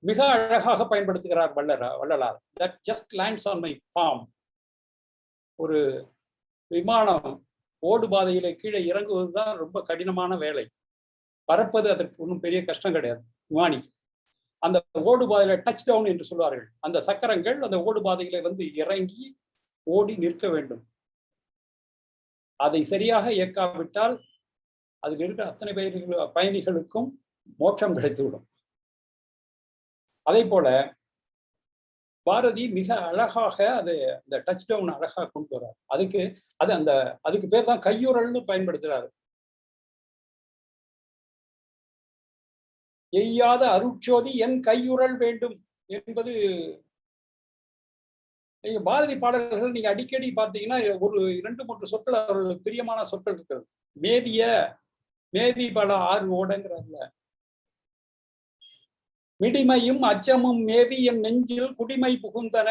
மிக அழகாக பயன்படுத்துகிறார் Vallalar. That just lands on my palm. ஒரு விமானம் ஓடு பாதையில கீழே இறங்குவதுதான் ரொம்ப கடினமான வேலை. பறப்பது அதற்கு ஒன்றும் பெரிய கஷ்டம் கிடையாது விமானி. அந்த ஓடு பாதையில டச் டவுன் என்று சொல்வார்கள். அந்த சக்கரங்கள் அந்த ஓடு பாதையில வந்து இறங்கி ஓடி நிற்க வேண்டும். அதை சரியாக இயக்காவிட்டால் அதில் இருக்கிற அத்தனை பயணிகளுக்கும் மோட்சம் கிடைத்துவிடும். அதே போல பாரதி மிக அழகாக அந்த டச் டவுன் அழகாக கொண்டு வர்றார். அதுக்கு பேர் தான் கையுறல்னு பயன்படுத்துறாரு. எய்யாத அருட்சோதி என் கையுறல் வேண்டும் என்பது பாரதி பாடல்கள் நீங்க அடிக்கடி பார்த்தீங்கன்னா ஒரு 2-3 சொற்கள் அவர்களுக்கு பிரியமான சொற்கள் இருக்கிறது. மேவி பல ஆறு ஓடங்கிறதுல மிடிமையும் அச்சமும் மேவி என் நெஞ்சில் குடிமை புகுந்தன.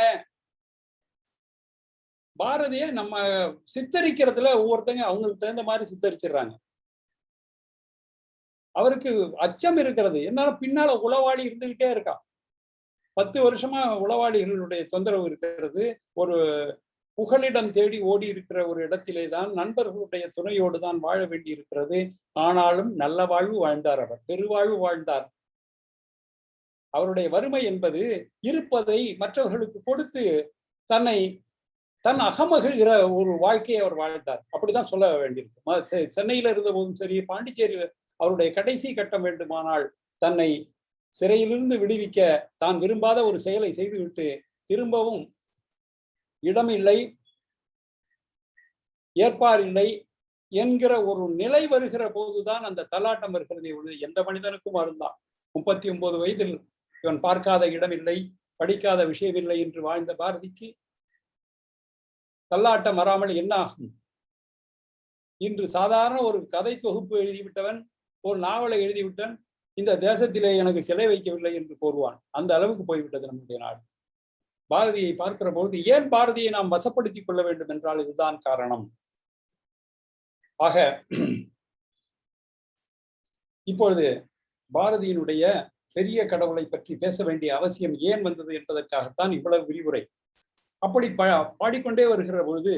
பாரதியை நம்ம சித்தரிக்கிறதுல ஒவ்வொருத்தங்க அவங்களுக்கு தகுந்த மாதிரி சித்தரிச்சிடுறாங்க. அவருக்கு அச்சம் இருக்கிறது. என்னால பின்னால உளவாளி இருந்துகிட்டே இருக்கா. 10 வருஷமா உளவாளிகளுடைய தொந்தரவு இருக்கிறது. ஒரு புகலிடம் தேடி ஓடி இருக்கிற ஒரு இடத்திலே தான் நண்பர்களுடைய துணையோடு தான் வாழ வேண்டி இருக்கிறது. ஆனாலும் நல்ல வாழ்வு வாழ்ந்தார். அவர் பெருவாழ்வு வாழ்ந்தார். அவருடைய வறுமை என்பது இருப்பதை மற்றவர்களுக்கு கொடுத்து தன் அகமகிழ்கிற ஒரு வாழ்க்கையை அவர் வாழ்ந்தார். அப்படிதான் சொல்ல வேண்டியிருக்கு. சென்னையில இருந்த போதும் சரி, பாண்டிச்சேரியில அவருடைய கடைசி கட்டம் வேண்டுமானால் தன்னை சிறையிலிருந்து விடுவிக்க தான் விரும்பாத ஒரு செயலை செய்துவிட்டு திரும்பவும் இடமில்லை, ஏற்பார் இல்லை என்கிற ஒரு நிலை வருகிற போதுதான் அந்த தள்ளாட்டம் வருகிறது. எந்த மனிதனுக்கும் அருந்தான். 39 வயதில் இவன் பார்க்காத இடமில்லை, படிக்காத விஷயமில்லை என்று வாழ்ந்த பாரதிக்கு தள்ளாட்டம் வராமல் என்ன ஆகும்? இன்று சாதாரண ஒரு கதை தொகுப்பு எழுதிவிட்டவன், ஒரு நாவலை எழுதிவிட்டன், இந்த தேசத்திலே எனக்கு சிலை வைக்கவில்லை என்று கூறுவான். அந்த அளவுக்கு போய்விட்டது நம்முடைய நாடு. பாரதியை பார்க்கிற பொழுது ஏன் பாரதியை நாம் வசப்படுத்திக் கொள்ள வேண்டும் என்றால் இதுதான் காரணம். ஆக இப்பொழுது பாரதியினுடைய பெரிய கடவுளை பற்றி பேச வேண்டிய அவசியம் ஏன் வந்தது என்பதற்காகத்தான் இவ்வளவு விரிவுரை. அப்படி பாடிக்கொண்டே வருகிற பொழுது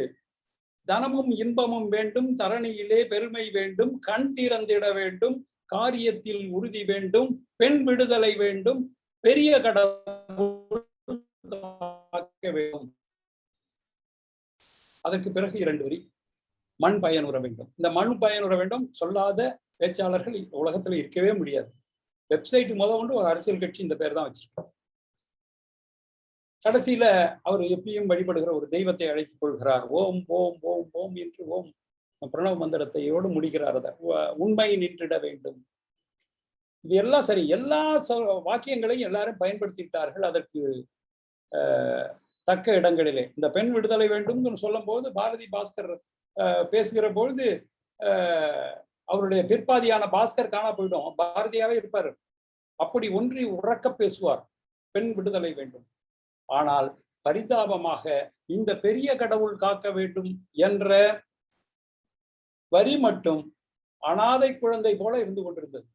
தனமும் இன்பமும் வேண்டும், தரணியிலே பெருமை வேண்டும், கண் திறந்திட வேண்டும், காரியத்தில் உறுதி வேண்டும், பெண் விடுதலை வேண்டும், பெரிய கடவுள் வேண்டும். அதற்கு பிறகு 2 வரி, மண் பயனுற வேண்டும். இந்த மண் பயனுற வேண்டும் சொல்லாத பேச்சாளர்கள் உலகத்துல இருக்கவே முடியாது. வெப்சைட் கொண்டு ஒரு அரசியல் கட்சி இந்த பேர் தான் வச்சிருக்கோம். கடைசியில அவர் எப்பயும் வழிபடுகிற ஒரு தெய்வத்தை அழைத்துக் கொள்கிறார். ஓம் ஓம் ஓம் ஓம் என்று ஓம் பிரணவ மந்திரத்தையோடு முடிக்கிறார். அதை உண்மை நின்றிட வேண்டும். இது எல்லாம் சரி, எல்லா வாக்கியங்களையும் எல்லாரும் பயன்படுத்திட்டார்கள் அதற்கு தக்க இடங்களிலே. இந்த பெண் விடுதலை வேண்டும் சொல்லும் போது பாரதி பாஸ்கர் பேசுகிற பொழுது அவருடைய பிற்பாதியான பாஸ்கர் காண போயிடும், பாரதியாவே இருப்பார். அப்படி ஒன்றி உறக்க பேசுவார், பெண் விடுதலை வேண்டும். ஆனால் பரிதாபமாக இந்த பெரிய கடவுள் காக்க வேண்டும் என்ற வரி மட்டும் அனாதை குழந்தை போல இருந்து கொண்டிருந்தது.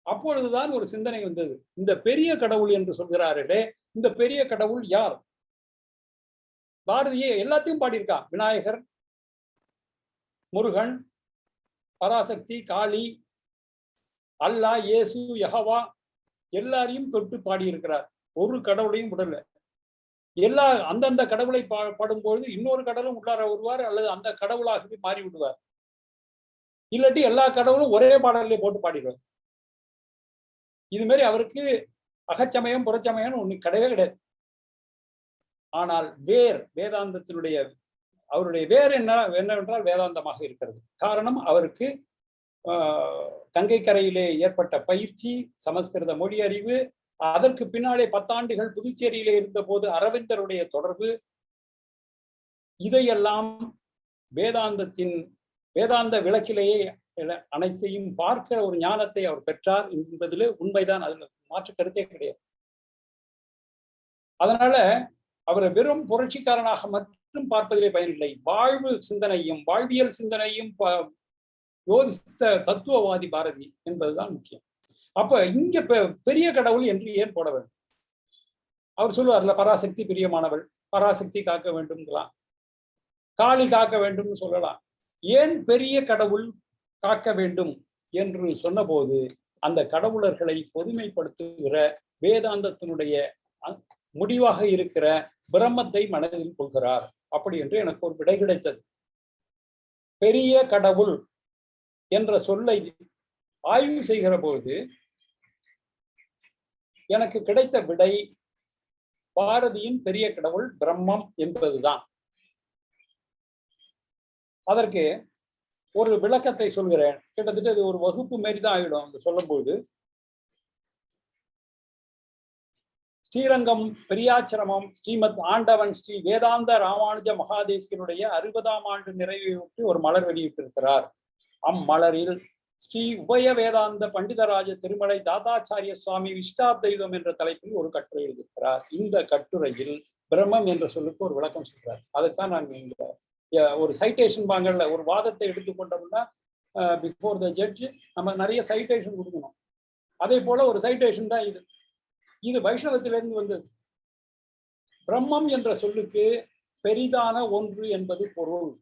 அப்பொழுதுதான் ஒரு சிந்தனை வந்தது, இந்த பெரிய கடவுள் என்று சொல்கிறார்களே, இந்த பெரிய கடவுள் யார்? பாரதியே எல்லாத்தையும் பாடியிருக்கான். விநாயகர், முருகன், பராசக்தி, காளி, அல்லா, இயேசு, யெகோவா எல்லாரையும் தொட்டு பாடியிருக்கிறார். ஒரு கடவுளையும் விடல. அந்தந்த கடவுளை பாடும்பொழுது இன்னொரு கடவுளும் உள்ளார வருவார், அல்லது அந்த கடவுளாகவே மாறி விடுவார். இல்லாட்டி எல்லா கடவுளும் ஒரே பாடல்ல போட்டு பாடிடுவார். இது மாதிரி அவருக்கு அகச்சமயம் புறச்சமயம் ஒண்ணு கிடையவே கிடையாது. ஆனால் வேதாந்தத்தினுடைய அவருடைய வேர் என்னவென்றால் வேதாந்தமாக இருக்கிறது. காரணம், அவருக்கு கங்கை கரையிலே ஏற்பட்ட பயிற்சி, சமஸ்கிருத மொழி அறிவு, அதற்கு பின்னாலே 10 ஆண்டுகள் புதுச்சேரியிலே இருந்த போது அரவிந்தருடைய தொடர்பு, இதையெல்லாம் வேதாந்த விளக்கிலேயே அனைத்தையும் பார்க்கிற ஒரு ஞானத்தை அவர் பெற்றார் என்பதில் உண்மைதான். அதுல மாற்று கருத்தே கிடையாது. அதனால அவரை வெறும் புரட்சிக்காரனாக மட்டும் பார்ப்பதிலே பயனில்லை. வாழ்வியல் சிந்தனையும் யோசித்த தத்துவவாதி பாரதி என்பதுதான் முக்கியம். அப்ப இங்க பெரிய கடவுள் என்று ஏன் போட வேண்டும்? அவர் சொல்லுவார்ல, பராசக்தி பிரியமானவள், பராசக்தி காக்க வேண்டும்லாம், காளி காக்க வேண்டும் சொல்லலாம். ஏன் பெரிய கடவுள் காக்க வேண்டும் என்று சொன்னபோது அந்த கடவுளர்களை பொதுமைப்படுத்துகிற வேதாந்தத்தினுடைய முடிவாக இருக்கிற பிரம்மத்தை மனதில் கொள்கிறார். அப்படி என்று எனக்கு ஒரு விடை கிடைத்தது. பெரிய கடவுள் என்ற சொல்லை ஆய்வு செய்கிற போது எனக்கு கிடைத்த விடை பாரதியின் பெரிய கடவுள் பிரம்மம் என்பதுதான். அதற்கு ஒரு விளக்கத்தை சொல்கிறேன். கிட்டத்தட்ட இது ஒரு வகுப்பு மாரி தான் ஆகிடும் அங்க சொல்லும்போது. ஸ்ரீரங்கம் பெரியாச்சிரமம் ஸ்ரீமத் ஆண்டவன் ஸ்ரீ வேதாந்த ராமானுஜ மகாதேசிகனுடைய 60ஆம் ஆண்டு நிறைவையொட்டி ஒரு மலர் வெளியிட்டிருக்கிறார். அம்மலரில் ஸ்ரீ உபய வேதாந்த பண்டிதராஜ திருமலை தாதாச்சாரிய சுவாமி விஷ்டாத்வைதம் என்ற தலைப்பில் ஒரு கட்டுரை எழுதியிருக்கிறார். இந்த கட்டுரையில் பிரம்மம் என்ற சொல்லுக்கு ஒரு விளக்கம் சொல்றார். அதைத்தான் நான் இங்க ஒரு சைட்டேஷன் வாங்கல, ஒரு வாதத்தை எடுத்துக்கொண்டோம்னா பிஃபோர் த ஜட்ஜ் நம்ம நிறைய சைட்டேஷன் கொடுக்கணும். அதே போல ஒரு சைட்டேஷன் தான் இது. இது வைஷ்ணவத்திலிருந்து வந்தது. பிரம்மம் என்ற சொல்லுக்கு பெரிதான ஒன்று என்பது பொருள்.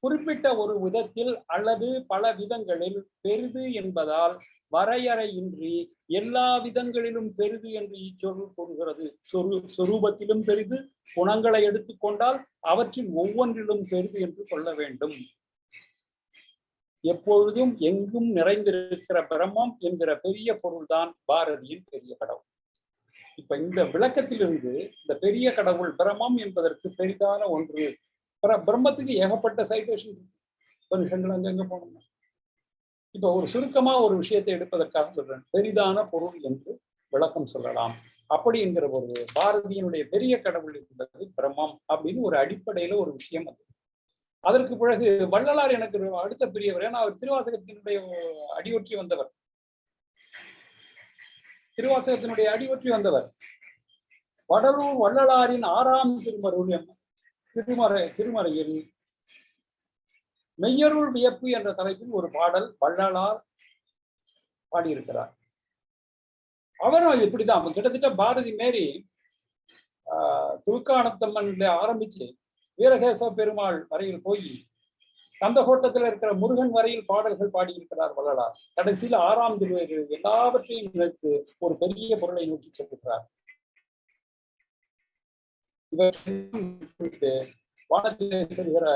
குறிப்பிட்ட ஒரு விதத்தில் அல்லது பல விதங்களில் பெரிது என்பதால் வரையறையின்றி எல்லா விதங்களிலும் பெரிது என்று இச்சொல் கூறுகிறது. சொரூபத்திலும் பெரிது, குணங்களை எடுத்துக்கொண்டால் அவற்றில் ஒவ்வொன்றிலும் பெரிது என்று கொள்ள வேண்டும். எப்பொழுதும் எங்கும் நிறைந்திருக்கிற பிரம்மம் என்கிற பெரிய பொருள்தான் பாரதியின் பெரிய கடவுள். இப்ப இந்த விளக்கத்திலிருந்து இந்த பெரிய கடவுள் பிரம்மம் என்பதற்கு பெரிதான ஒன்று, பிரம்மத்துக்கு ஏகப்பட்ட சைட்டேஷன் வருஷங்கள் அங்கங்க போனோம்னா. இப்ப ஒரு சுருக்கமா ஒரு விஷயத்தை எடுப்பதற்காக சொல்றேன். பெரிதான பொருள் என்று விளக்கம் சொல்லலாம். அப்படி என்கிற ஒரு பாரதியினுடைய பெரிய கடவுள் என்பது பிரம்மம் அப்படின்னு ஒரு அடிப்படையில ஒரு விஷயம் அது. அதற்கு பிறகு வள்ளலார் எனக்கு அடுத்த பெரியவர். ஏன்னா அவர் திருவாசகத்தினுடைய அடியொற்றி வந்தவர். வடலூர் வள்ளலாரின் 6ஆம் திருமறையில் மெய்யருள் வியப்பு என்ற தலைப்பில் ஒரு பாடல் வள்ளலார் பாடியிருக்கிறார். அவரும் இப்படிதான் கிட்டத்தட்ட பாரதி மாரி துல்கானத்தம்மன்ல ஆரம்பிச்சு வீரகேச பெருமாள் வரையில் போய் கந்தகோட்டத்தில் இருக்கிற முருகன் வரையில் பாடல்கள் பாடியிருக்கிறார் வள்ளலார். கடைசியில் 6ஆம் திருவரு எல்லாவற்றையும் நினைத்து ஒரு பெரிய பொருளை நோக்கி செல்கிறார். வானத்திலே செல்கிற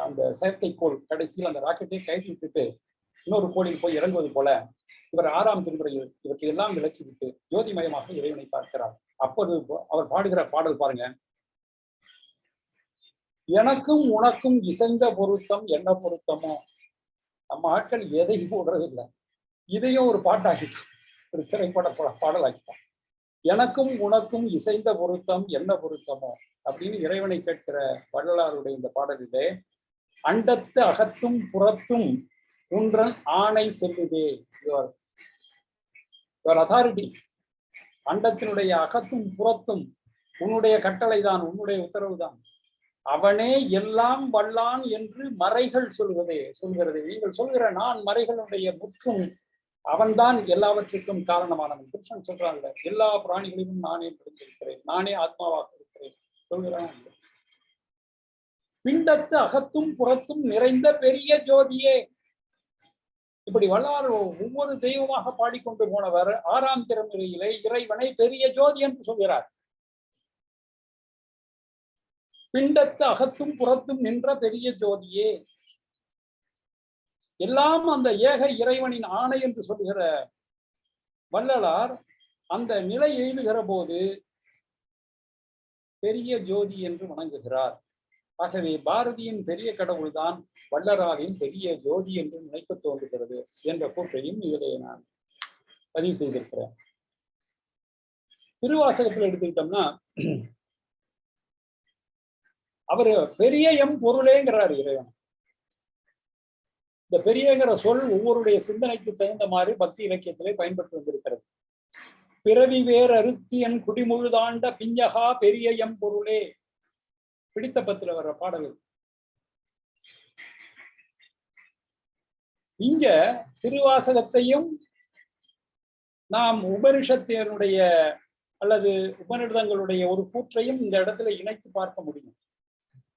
அந்த செயற்கைக்கோள் கடைசியில் அந்த ராக்கெட்டை கைட்டு விட்டுட்டு இன்னொரு கோளில் போய் இறங்குவது போல இவர் 6ஆம் திருமுறையில் இவற்றை எல்லாம் விளக்கிவிட்டு ஜோதிமயமாக இறைவனை பார்க்கிறார். அப்போது அவர் பாடுகிற பாடல் பாருங்க. எனக்கும் உனக்கும் இசைந்த பொருத்தம் என்ன பொருத்தமோ. நம்ம ஆட்கள் எதையும் விடுறதில்லை. இதையும் ஒரு பாட்டாக்கிட்டான், ஒரு திரைப்பட பாடலாக்கிட்டான். எனக்கும் உனக்கும் இசைந்த பொருத்தம் என்ன பொருத்தமோ அப்படின்னு இறைவனை கேட்கிற வள்ளலாருடைய இந்த பாடலிலே அண்டத்து அகத்தும் புறத்தும் ஒன்றன் ஆணை செல்லுதே. அத்தாரிட்டி. அண்டத்தினுடைய அகத்தும் புறத்தும் உன்னுடைய கட்டளை தான், உன்னுடைய உத்தரவு தான். அவனே எல்லாம் வல்லான் என்று மறைகள் சொல்கிறதே. நீங்கள் சொல்கிற நான் மறைகளுடைய முற்றும் அவன்தான் எல்லாவற்றிற்கும் காரணமானவன். கிருஷ்ணன் சொல்றாங்க, எல்லா பிராணிகளிலும் நானே பிடித்திருக்கிறேன், நானே ஆத்மாவாக இருக்கிறேன் சொல்கிறான். பிண்டத்து அகத்தும் புறத்தும் நிறைந்த பெரிய ஜோதியே. இப்படி வல்லார் ஒவ்வொரு தெய்வமாக பாடிக்கொண்டு போனவர் 6ஆம் திருமுறையிலே இறைவனை பெரிய ஜோதி என்று சொல்கிறார். பிண்டத்து அகத்தும் புறத்தும் நின்ற பெரிய ஜோதியே. எல்லாம் அந்த ஏக இறைவனின் ஆணை என்று சொல்லுகிற வள்ளலார் அந்த நிலை எழுதுகிற போது பெரிய ஜோதி என்று வணங்குகிறார். ஆகவே பாரதியின் பெரிய கடவுள் தான் வள்ளலாரின் பெரிய ஜோதி என்று நினைக்க தோன்றுகிறது என்ற கூற்றையும் இதிலே நான் பதிவு செய்திருக்கிறேன். திருவாசகத்தில் எடுத்துக்கிட்டோம்னா அவரு பெரிய எம் பொருளேங்கிறார் இறைவன். இந்த பெரியங்கிற சொல் ஒவ்வொருடைய சிந்தனைக்கு தகுந்த மாதிரி பக்தி இலக்கியத்திலே பயன்பட்டு வந்திருக்கிறது. பிறவி வேர் அருத்தியன் குடிமுழுதாண்ட பிஞ்சகா பெரிய எம் பொருளே, பிடித்த பத்துல வர்ற பாடல். இங்க திருவாசகத்தையும் நாம் உபனிஷத்தினுடைய அல்லது உபநிடதங்களுடைய ஒரு கூற்றையும் இந்த இடத்துல இணைத்து பார்க்க முடியும்.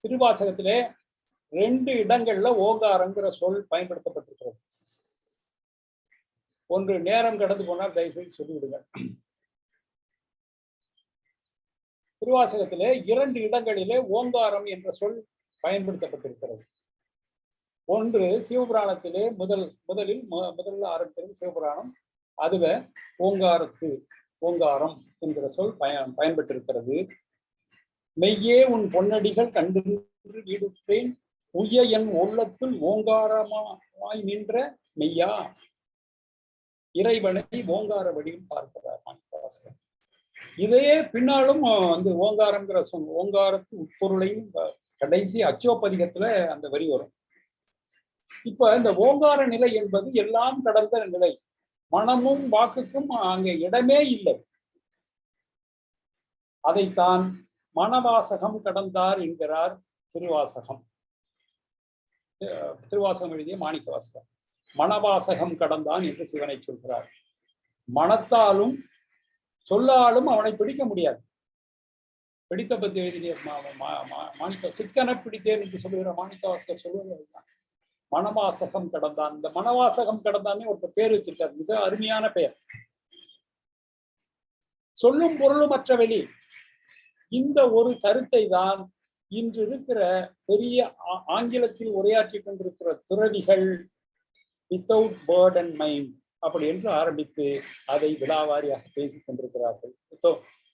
திருவாசகத்திலே 2 இடங்கள்ல ஓங்காரங்கிற சொல் பயன்படுத்தப்பட்டிருக்கிறது. ஒன்று நேரம் கடந்து போனால் தயவுசெய்து சொல்லிவிடுங்கள். திருவாசகத்திலே 2 இடங்களிலே ஓங்காரம் என்ற சொல் பயன்படுத்தப்பட்டிருக்கிறது. ஒன்று சிவபுராணத்திலே முதலில் ஆரம்பிக்கிறது சிவபுராணம். அதுல ஓங்காரம் என்கிற சொல் பயன்பட்டிருக்கிறது. மெய்யே உன் பொன்னடிகள் கண்டு வீடுற்றேன் உய்ய என் உள்ளத்துள் ஓங்காரமாய் நின்ற மெய்யா, இறைவனை ஓங்கார வடிவில் பார்க்கிறார் மாணிக்கவாசகர். இதையே பின்னாலும் ஓங்காரங்கிற சொல் ஓங்காரத்து உட்பொருளையும் கடைசி அச்சோப்பதிகத்துல அந்த வரி வரும். இப்ப இந்த ஓங்கார நிலை என்பது எல்லாம் கடந்த நிலை. மனமும் வாக்குக்கும் அங்கே இடமே இல்லை. அதைத்தான் மனவாசகம் கடந்தார் என்கிறார் திருவாசகம் எழுதிய மாணிக்கவாசகர். மனவாசகம் கடந்தான் என்று சிவனை சொல்கிறார். மனத்தாலும் சொல்லாலும் அவனை பிடிக்க முடியாது. பிடித்த பத்தி எழுதிய மாணிக்க சிக்கன பிடித்தேன் என்று சொல்லுகிற மாணிக்கவாசகர் சொல்வது அதுதான். மனவாசகம் கடந்தான். இந்த மனவாசகம் கடந்தானே ஒரு பேர் வச்சிருக்காரு. மிக அருமையான பெயர். சொல்லும் பொருளும் மற்ற வெளி. இந்த ஒரு கருத்தை தான் இன்று இருக்கிற பெரிய ஆங்கிலத்தில் உரையாற்றி கொண்டிருக்கிற துறவிகள் வித்தவுட் பேர்ட் அண்ட் மைண்ட் அப்படி என்று ஆரம்பித்து அதை விழாவாரியாக பேசிக் கொண்டிருக்கிறார்கள்.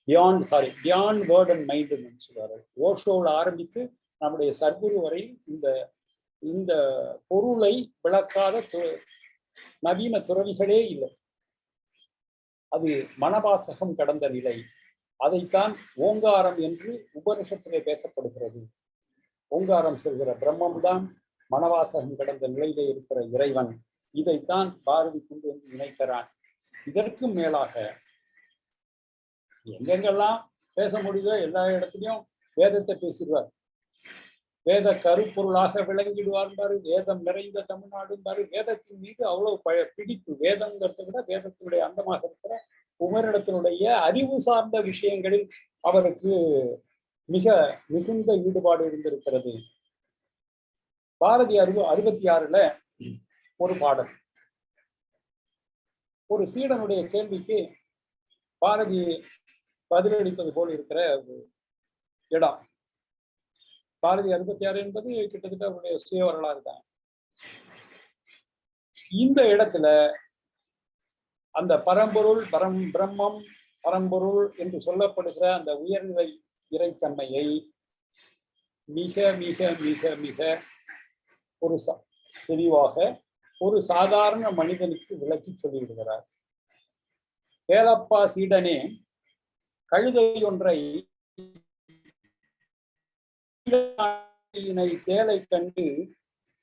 பியாண்ட் வேர்ட் அண்ட் மைண்ட் என்று சொல்வார்கள். ஓஷோவில் ஆரம்பித்து நம்முடைய சர்க்குரு வரை இந்த பொருளை விளக்காத நவீன துறவிகளே இல்லை. அது மனவாசகம் கடந்த நிலை. அதைத்தான் ஓங்காரம் என்று உபனிஷத்திலே பேசப்படுகிறது. ஓங்காரம் சொல்கிற பிரம்மம்தான் மனவாசகம் கடந்த நிலையிலே இருக்கிற இறைவன். இதைத்தான் பாரதி கொண்டு வந்து இணைக்கிறான். இதற்கும் மேலாக எங்கெங்கெல்லாம் பேச முடியுதோ எல்லா இடத்துலையும் வேதத்தை பேசிடுவார். வேத கருப்பொருளாக விளங்கிடுவார் பாரு. வேதம் நிறைந்த தமிழ்நாடு பாரு. வேதத்தின் மீது அவ்வளவு பிடிப்பு. வேதங்கிறத விட வேதத்தினுடைய அந்தமாக இருக்கிற உமரிடத்தினுடைய அறிவு சார்ந்த விஷயங்களில் அவருக்கு மிகுந்த ஈடுபாடு இருந்திருக்கிறது. பாரதி 66ல ஒரு பாடல். ஒரு சீடனுடைய கேள்விக்கு பாரதி பதிலளிப்பது போல் இருக்கிற இடம். பாரதி 66 என்பது கிட்டத்தட்ட அவருடைய சுய வரலாறு தான். இந்த இடத்துல அந்த பரம்பொருள் பிரம்மம் பரம்பொருள் என்று சொல்லப்படுகிற அந்த உயர்நிலை இறைத்தன்மையை மிக மிக மிக மிக ஒரு தெளிவாக ஒரு சாதாரண மனிதனுக்கு விளக்கி சொல்லிவிடுகிறார். வேலப்பா சீடனே, கழுதை ஒன்றை தேலை கண்டு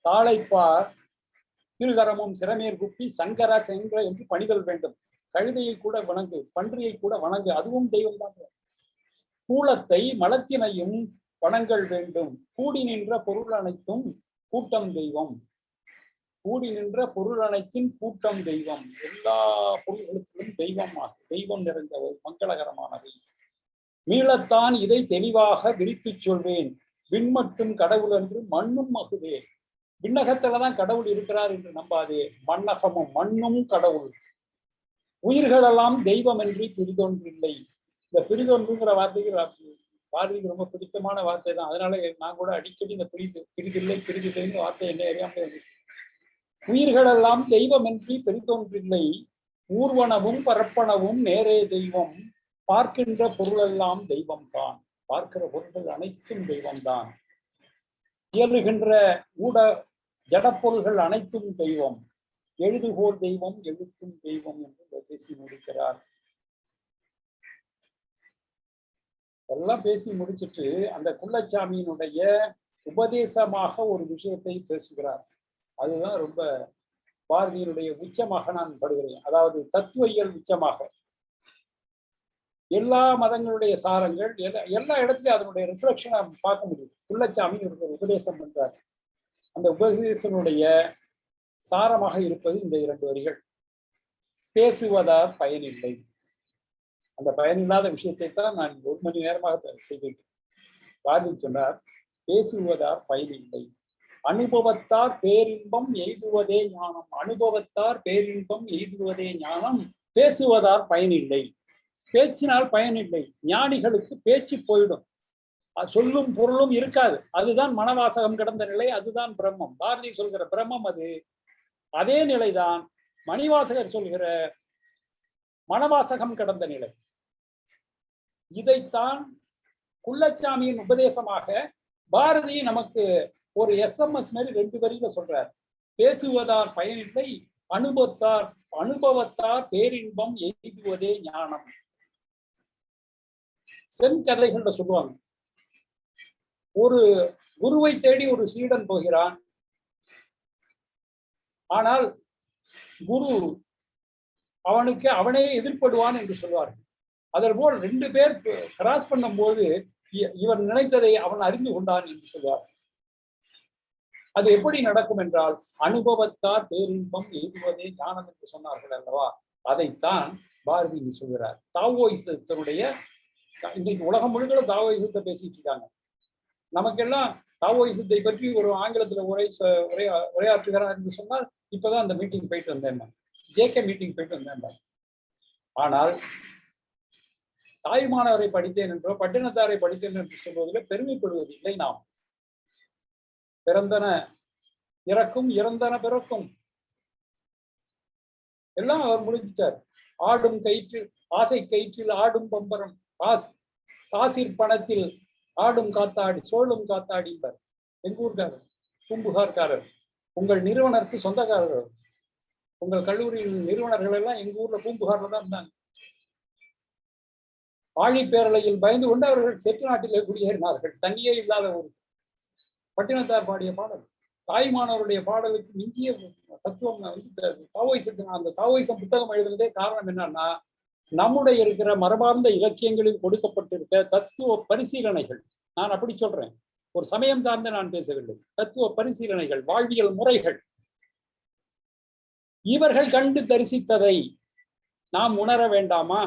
தாளைப்பார் திருகரமும் சிறமேர் குப்பி சங்கர சென்ற என்று பணிதல் வேண்டும். கழுதையை கூட வணங்கு, பன்றியை கூட வணங்கு, அதுவும் தெய்வம் தான். கூலத்தை மலத்தினையும் வணங்கல் வேண்டும். கூடி நின்ற பொருள் அனைத்தும் கூட்டம் தெய்வம். கூடி நின்ற பொருள் அனைத்தின் கூட்டம் தெய்வம். எல்லா பொருள்களுக்கும் தெய்வம் நிறைந்த ஒரு மங்களகரமானவை. மீளத்தான் இதை தெளிவாக விரித்து சொல்வேன். விண்மட்டும் கடவுள் என்று மண்ணும் மகுதே. விண்ணகத்துலதான் கடவுள் இருக்கிறார் என்று நம்பாதே. மண்ணகமும் மண்ணும் கடவுள். உயிர்களெல்லாம் தெய்வம் என்று பிரிதொன்றில்லை. இந்த பிரிதொன்றுங்கிற வார்த்தைக்கு பாரதிக்கு ரொம்ப பிடித்தமான வார்த்தை தான். அதனால நான் கூட அடிக்கடி இந்த பிரிதில்லைன்னு வார்த்தை என்ன அறியாமல். உயிர்களெல்லாம் தெய்வம் என்று பிரிதொன்றில்லை. ஊர்வனவும் பரப்பனவும் நேரே தெய்வம். பார்க்கின்ற பொருளெல்லாம் தெய்வம் தான். பார்க்கிற பொருள்கள் அனைத்தும் தெய்வம்தான். இயலுகின்ற ஊட ஜடப்பொருள்கள் அனைத்தும் தெய்வம், எழுதுகோல் தெய்வம் எழுத்தும் தெய்வம் என்று பேசி முடிக்கிறார். எல்லாம் பேசி முடிச்சிட்டு அந்த குள்ளச்சாமியினுடைய உபதேசமாக ஒரு விஷயத்தை பேசுகிறார். அதுதான் ரொம்ப பாரதியினுடைய உச்சமாக நான் படுகிறேன். அதாவது தத்துவவியல் உச்சமாக எல்லா மதங்களுடைய சாரங்கள் எல்லா இடத்துலயும் அதனுடைய ரிஃப்ளெக்ஷனை பார்க்க முடியும். குள்ளச்சாமி ஒரு உபதேசம் பண்றார். அந்த உபதேசனுடைய சாரமாக இருப்பது இந்த 2 வரிகள். பேசுவதால் பயனில்லை. அந்த பயனில்லாத விஷயத்தை தான் நான் 1 மணி நேரமாக செய்தேன். பாரதி சொன்னார், பேசுவதால் பயனில்லை, அனுபவத்தார் பேரின்பம் எய்துவதே ஞானம். அனுபவத்தார் பேரின்பம் எய்துவதே ஞானம், பேசுவதால் பயனில்லை. பேச்சினால் பயனில்லை. ஞானிகளுக்கு பேச்சு போயிடும், சொல்லும் பொருளும் இருக்காது. அதுதான் மனவாசகம் கடந்த நிலை, அதுதான் பிரம்மம். பாரதி சொல்கிற பிரம்மம் அது. அதே நிலைதான் மணிவாசகர் சொல்கிற மனவாசகம் கடந்த நிலை. இதைத்தான் குள்ளச்சாமியின் உபதேசமாக பாரதி நமக்கு ஒரு SMS மாதிரி 2 வரியில சொல்றார். பேசுவதால் பயனில்லை, அனுபவத்தார் பேரின்பம் எய்துவதே ஞானம். செங்கதைகள்ல சொல்லுவாங்க, ஒரு குருவை தேடி ஒரு சீடன் போகிறான். ஆனால் குரு அவனே எதிர்ப்படுவான் என்று சொல்வார்கள். அதற்போல் 2 பேர் கிராஸ் பண்ணும்போது இவன் நினைத்ததை அவன் அறிந்து கொண்டான் என்று சொல்வார். அது எப்படி நடக்கும் என்றால், அனுபவத்தார் பேரின்பம் எய்துவதே ஞானம் என்று சொன்னார்கள் அல்லவா? அதைத்தான் பாரதி சொல்கிறார். தாவோயிசத்தினுடைய இன்றைக்கு உலகம் முழுக்க தாவோயிசத்தை பேசிட்டு இருக்காங்க. நமக்கெல்லாம் தாவோயிசத்தை பற்றி ஒரு ஆங்கிலத்துல உரையாற்றுகிறார் என்று சொன்னால், இப்பதான் அந்த மீட்டிங் போயிட்டு வந்தேன், JK மீட்டிங் போயிட்டு வந்தேன். ஆனால் தாய்மானவரை படித்தேன் என்றோ பட்டினத்தாரை படித்தேன் என்று சொல்வதில் பெருமைப்படுவது இல்லை. நாம் பிறந்தன இறக்கும், இறந்தன பிறக்கும், எல்லாம் அவர் முடிஞ்சிட்டார். ஆடும் கயிற்றில் ஆசை கயிற்றில் ஆடும் பம்பரம், காசிற் பணத்தில் ஆடும் காத்தாடி சோழும் காத்தாடிப்பார். எங்கூர்காரர், பூம்புகார்காரர், உங்கள் நிறுவனருக்கு சொந்தக்காரர். உங்கள் கல்லூரியில் நிறுவனர்கள் எல்லாம் எங்க ஊர்ல பூம்புகார்ல தான் இருந்தாங்க. ஆழிப்பேரலையில் பயந்து கொண்டு அவர்கள் செட்டு நாட்டிலே குடியேறினார்கள். தண்ணியே இல்லாத ஒரு பட்டினத்தார் பாடிய பாடல். தாய்மானவருடைய பாடலுக்கு மிஞ்சிய தத்துவம் தாவோயிசத்தின் அந்த தாவோயிசம் புத்தகம் எழுதுனதே காரணம் என்னன்னா, நம்முடைய இருக்கிற மரபார்ந்த இலக்கியங்களில் கொடுக்கப்பட்டிருக்க தத்துவ பரிசீலனைகள். நான் அப்படி சொல்றேன், ஒரு சமயம் சார்ந்து நான் பேசவில்லை. தத்துவ பரிசீலனைகள், வாழ்வியல் முறைகள், இவர்கள் கண்டு தரிசித்ததை நாம் உணர வேண்டாமா?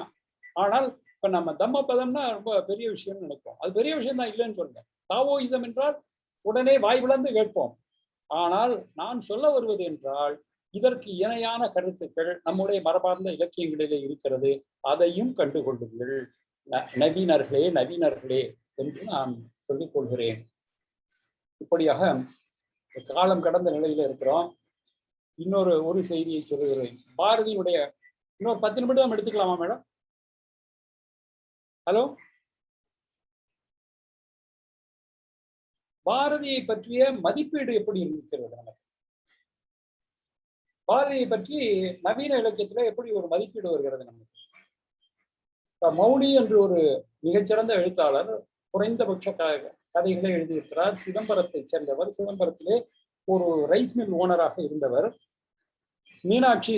ஆனால் இப்ப நம்ம தம்மபதம்னா ரொம்ப பெரிய விஷயம்னு நினைப்போம். அது பெரிய விஷயம் தான், இல்லைன்னு சொல்றேன். தாவோயிசம் என்றால் உடனே வாய் விளந்து கேட்போம். ஆனால் நான் சொல்ல வருவது என்றால், இதற்கு இணையான கருத்துக்கள் நம்முடைய மரபார்ந்த இலக்கியங்களிலே இருக்கிறது. அதையும் கண்டுகொள்ளுங்கள் நவீனர்களே என்று நான் சொல்லிக் கொள்கிறேன். இப்படியாக காலம் கடந்த நிலையில இருக்கிறோம். ஒரு செய்தியை சொல்லுகிறேன். பாரதியுடைய இன்னொரு 10 நிமிடம் எடுத்துக்கலாமா மேடம்? ஹலோ, பாரதியை பற்றிய மதிப்பீடு எப்படி இருக்கிறது நமக்கு? பாரதியை பற்றி நவீன இலக்கியத்துல எப்படி ஒரு மதிப்பீடு வருகிறது நமக்கு? மௌனி என்று ஒரு மிகச்சிறந்த எழுத்தாளர், குறைந்தபட்ச கதைகளை எழுதியிருக்கிறார். சிதம்பரத்தை சேர்ந்தவர். சிதம்பரத்திலே ஒரு ரைஸ் மில் ஓனராக இருந்தவர். மீனாட்சி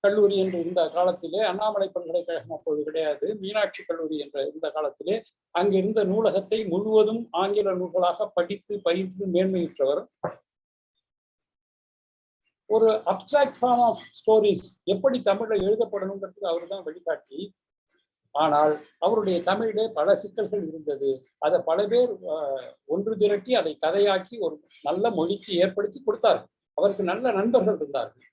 கல்லூரி என்று இருந்த காலத்திலே, அண்ணாமலை பல்கலைக்கழகம் அப்போது கிடையாது, மீனாட்சி கல்லூரி என்ற இருந்த காலத்திலே அங்கிருந்த நூலகத்தை முழுவதும் ஆங்கில நூல்களாக படித்து பயின்று மேன்மையுற்றவர். ஒரு அப்டிராக்ட் ஃபார்ம் ஆஃப் ஸ்டோரிஸ் எப்படி தமிழில் எழுதப்படணுங்கிறதுக்கு அவர் தான் வழிகாட்டி. ஆனால் அவருடைய தமிழிலே பல சிக்கல்கள் இருந்தது. அதை பல பேர் ஒன்று திரட்டி அதை கதையாக்கி ஒரு நல்ல மொழிக்கு ஏற்படுத்தி கொடுத்தார். அவருக்கு நல்ல நண்பர்கள் இருந்தார்கள்.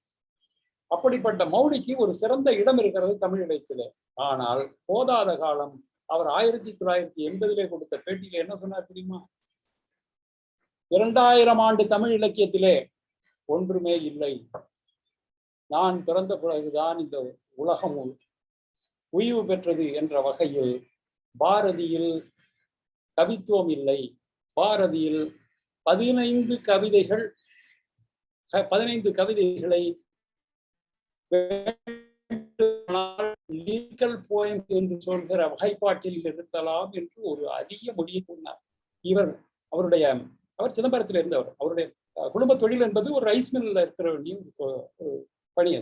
அப்படிப்பட்ட மௌலிக்கு ஒரு சிறந்த இடம் இருக்கிறது தமிழ் இலக்கியத்திலே. ஆனால் போதாத காலம். அவர் 1980 கொடுத்த பேட்டியில என்ன சொன்னார் தெரியுமா? 2000 ஆண்டு தமிழ் இலக்கியத்திலே ஒன்றுமே இல்லை. நான் பிறந்த பிறகுதான் இந்த உலகம் உய்வு பெற்றது என்ற வகையில் பாரதியில் கவித்துவம் இல்லை, பாரதியில் 15 கவிதைகள் 15 கவிதைகளை லிரிக்கல் போயம் என்று சொல்கிற வகைப்பாட்டில் நிறுத்தலாம் என்று ஒரு அரிய மொழியை கூறினார். அவர் சிதம்பரத்தில் இருந்தவர். அவருடைய குடும்ப தொழில் என்பது ஒரு ரைஸ் மில்ல இருக்கிற வேண்டிய ஒரு பணி.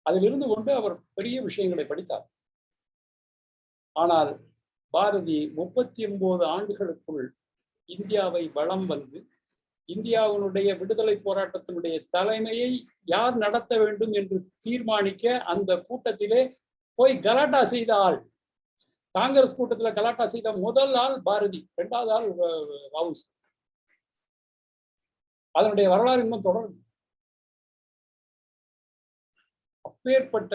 அதில் இருந்து கொண்டு அவர் பெரிய விஷயங்களை படித்தார். ஆனால் பாரதி 39 ஆண்டுகளுக்குள் இந்தியாவை வலம் வந்து இந்தியாவினுடைய விடுதலை போராட்டத்தினுடைய தலைமையை யார் நடத்த வேண்டும் என்று தீர்மானிக்க அந்த கூட்டத்திலே போய் கலாட்டா செய்த ஆள். காங்கிரஸ் கூட்டத்தில் கலாட்டா செய்த முதல் ஆள் பாரதி, இரண்டாவது ஆள் வஉசி. அதனுடைய வரலாறு இன்னும் தொடரும். அப்பேற்பட்ட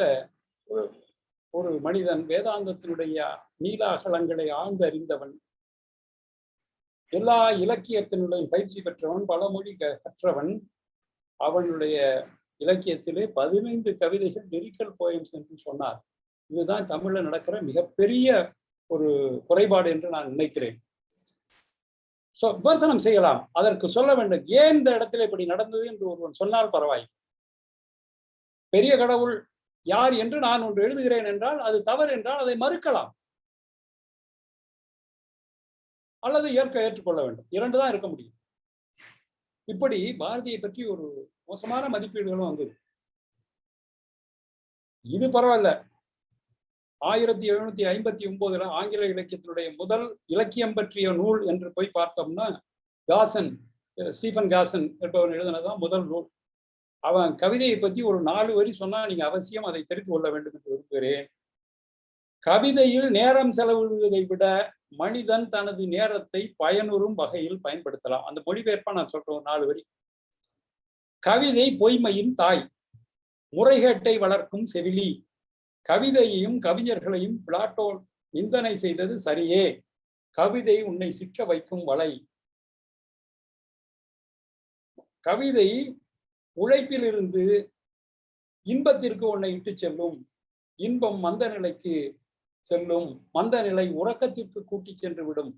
ஒரு மனிதன், வேதாந்தத்தினுடைய நீல அகலங்களை ஆழ்ந்து அறிந்தவன், எல்லா இலக்கியத்தினுடைய பயிற்சி பெற்றவன், பல மொழி கற்றவன். அவனுடைய இலக்கியத்திலே 15 கவிதைகள் லிரிக்கல் போயம்ஸ் என்று சொன்னார். இதுதான் தமிழ்ல நடக்கிற மிகப்பெரிய ஒரு குறைபாடு என்று நான் நினைக்கிறேன். விமர்சனம் செய்யலாம், அதற்கு சொல்ல வேண்டும் ஏன் இந்த இடத்துல இப்படி நடந்தது என்று ஒருவன் சொன்னால் பரவாயில்லை. பெரிய கடவுள் யார் என்று நான் ஒன்று எழுதுகிறேன் என்றால் அது தவறு என்றால் அதை மறுக்கலாம் அல்லது ஏற்றுக்கொள்ள வேண்டும். 2 தான் இருக்க முடியும். இப்படி பாரதியை பற்றி ஒரு மோசமான மதிப்பீடுகளும் வந்தது. இது பரவாயில்ல. 1759 ஆங்கில இலக்கியத்தினுடைய முதல் இலக்கியம் பற்றிய நூல் என்று போய் பார்த்தோம்னா ஸ்டீஃபன் காசன் என்பவன் எழுதினதான் முதல் நூல். அவன் கவிதையை பற்றி ஒரு 4 வரி சொன்னா நீங்க அவசியம் அதை தெரிந்து கொள்ள வேண்டும் என்று விரும்புகிறேன். கவிதையில் நேரம் செலவிடுவதை விட மனிதன் தனது நேரத்தை பயனுறும் வகையில் பயன்படுத்தலாம். அந்த மொழிபெயர்ப்பா நான் சொல்றேன் 4 வரி. கவிதை பொய்மையின் தாய், முறைகேட்டை வளர்க்கும் செவிலி. கவிதையையும் கவிஞர்களையும் பிளாட்டோ நிந்தனை செய்தது சரியே. கவிதை உன்னை சிக்க வைக்கும் வலை. கவிதை உழைப்பிலிருந்து இன்பத்திற்கு உன்னை இட்டு செல்லும். இன்பம் மந்த நிலைக்கு செல்லும். மந்த நிலை உறக்கத்திற்கு கூட்டி சென்று விடும்.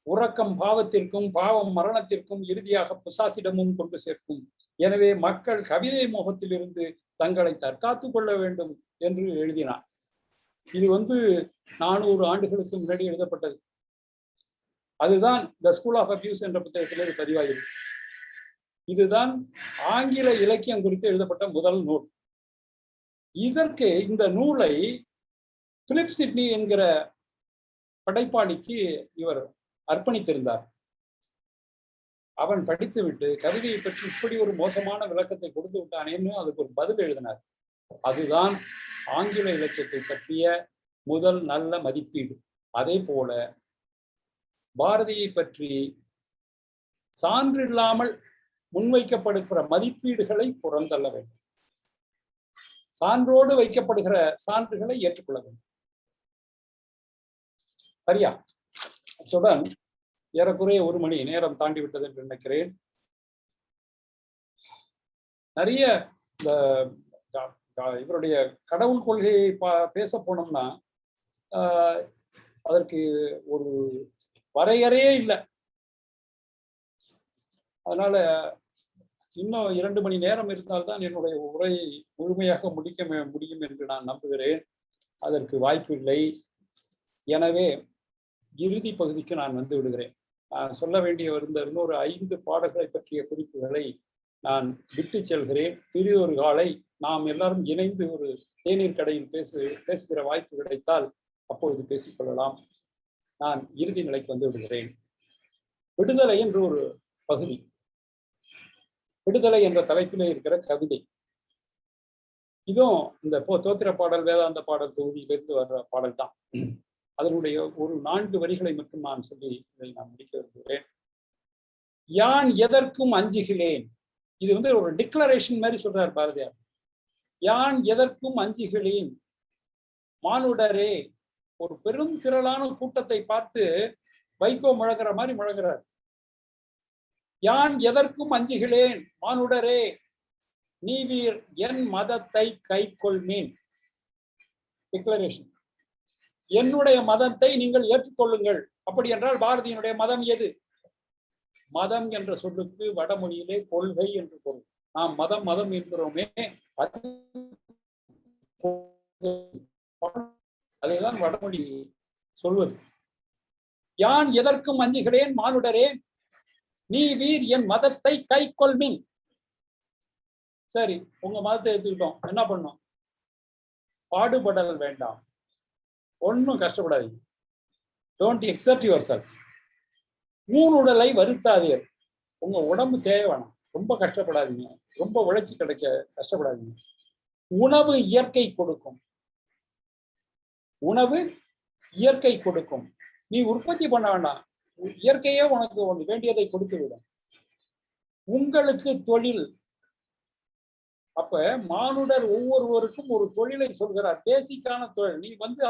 உறக்கம் பாவத்திற்கும், பாவம் மரணத்திற்கும், இறுதியாக பிசாசிடமும் கொண்டு சேர்க்கும். எனவே மக்கள் கவிதை மோகத்திலிருந்து தங்களை தற்காத்துக் கொள்ள வேண்டும் என்று எழுதினார். இது 400 ஆண்டுகளுக்கு முன்னாடி எழுதப்பட்டது. அதுதான் த ஸ்கூல் ஆஃப் அபியூஸ் என்ற புத்தகத்தில் இது பதிவாகிறது. இதுதான் ஆங்கில இலக்கியம் குறித்து எழுதப்பட்ட முதல் நூல். இதற்கு இந்த நூலை பிலிப் சிட்னி என்கிற படைப்பாளிக்கு இவர் அர்ப்பணித்திருந்தார். அவன் படித்துவிட்டு கவிதையை பற்றி இப்படி ஒரு மோசமான விளக்கத்தை கொடுத்து விட்டானேன்னு அதுக்கு ஒரு பதில் எழுதினார். அதுதான் ஆங்கில இலக்கியத்தை பற்றிய முதல் நல்ல மதிப்பீடு. அதே போல பாரதியை பற்றி சான்றில்லாமல் முன்வைக்கப்படுகிற மதிப்பீடுகளை புறந்தள்ள வேண்டும். சான்றோடு வைக்கப்படுகிற சான்றுகளை ஏற்றுக்கொள்ள வேண்டும். சரியா? அத்துடன் ஏறக்குறைய 1 மணி நேரம் தாண்டி விட்டது என்று நினைக்கிறேன். நிறைய இவருடைய கடவுள் கொள்கையை பேச போனோம்னா அதற்கு ஒரு வரையறையே இல்லை. அதனால இன்னும் 2 மணி நேரம் இருந்தால்தான் என்னுடைய உரையை முழுமையாக முடிக்க முடியும் என்று நான் நம்புகிறேன். அதற்கு வாய்ப்பு இல்லை. எனவே இறுதி பகுதிக்கு நான் வந்து விடுகிறேன். நான் சொல்ல வேண்டிய இன்னொரு 5 பாடல்களை பற்றிய குறிப்புகளை நான் விட்டு செல்கிறேன். பிறிதொரு காலை நாம் எல்லாரும் இணைந்து ஒரு தேநீர் கடையில் பேசுகிற வாய்ப்பு கிடைத்தால் அப்பொழுது பேசிக்கொள்ளலாம். நான் இறுதி நிலைக்கு வந்து விடுகிறேன். விடுதலை என்று ஒரு பகுதி, விடுதலை என்ற தலைப்பிலே இருக்கிற கவிதை. இதுவும் இந்த தோத்திர பாடல், வேதாந்த பாடல் தொகுதியிலிருந்து வர்ற பாடல் தான். அதனுடைய ஒரு 4 வரிகளை மட்டும் நான் சொல்லி இதை நான் முடிக்க விரும்புகிறேன். யான் எதற்கும் அஞ்சுகிறேன். இது ஒரு டிக்ளரேஷன் மாதிரி சொல்றார் பாரதியார். யான் எதற்கும் அஞ்சுகிறேன் மானுடரே. ஒரு பெரும் திரளான கூட்டத்தை பார்த்து வைகோ முழங்குற மாதிரி முழங்குறார். யான் எதற்கும் அஞ்சுகிறேன் மானுடரே, நீவீர் என் மதத்தை கை கொள்மேன். டிக்ளரேஷன். என்னுடைய மதத்தை நீங்கள் ஏற்றுக்கொள்ளுங்கள். அப்படி என்றால் பாரதியினுடைய மதம் எது? மதம் என்ற சொல்லுக்கு வடமொழியிலே கொள்கை என்று பொருள். நாம் மதம் மதம் என்கிறோமே, அதைதான் வடமொழி சொல்வது. யான் எதற்கும் அஞ்சுகிறேன் மானுடரே, நீ வீர் என் மதத்தை கை கொள்மின். சரி, உங்க மதத்தை எடுத்துக்கிட்டோம், என்ன பண்ணோம்? பாடுபடல் வேண்டாம், ஒன்னும் கஷ்டப்படாதீங்க. Don't exert yourself. ஊனுடலை வருத்தாதீர். உங்க உடம்பு தேவை வேணாம், ரொம்ப கஷ்டப்படாதீங்க, ரொம்ப உழைச்சி கிடைக்க கஷ்டப்படாதீங்க. உணவு இயற்கை கொடுக்கும், உணவு இயற்கை கொடுக்கும். நீ உற்பத்தி பண்ண வேண்டாம், இயற்கையே உனக்கு வேண்டியதை கொடுத்து விடும். உங்களுக்கு தொழில். அப்ப மானுடர் ஒவ்வொருவருக்கும் ஒரு தொழிலை சொல்கிறார், பேசிக்கான தொழில். நீ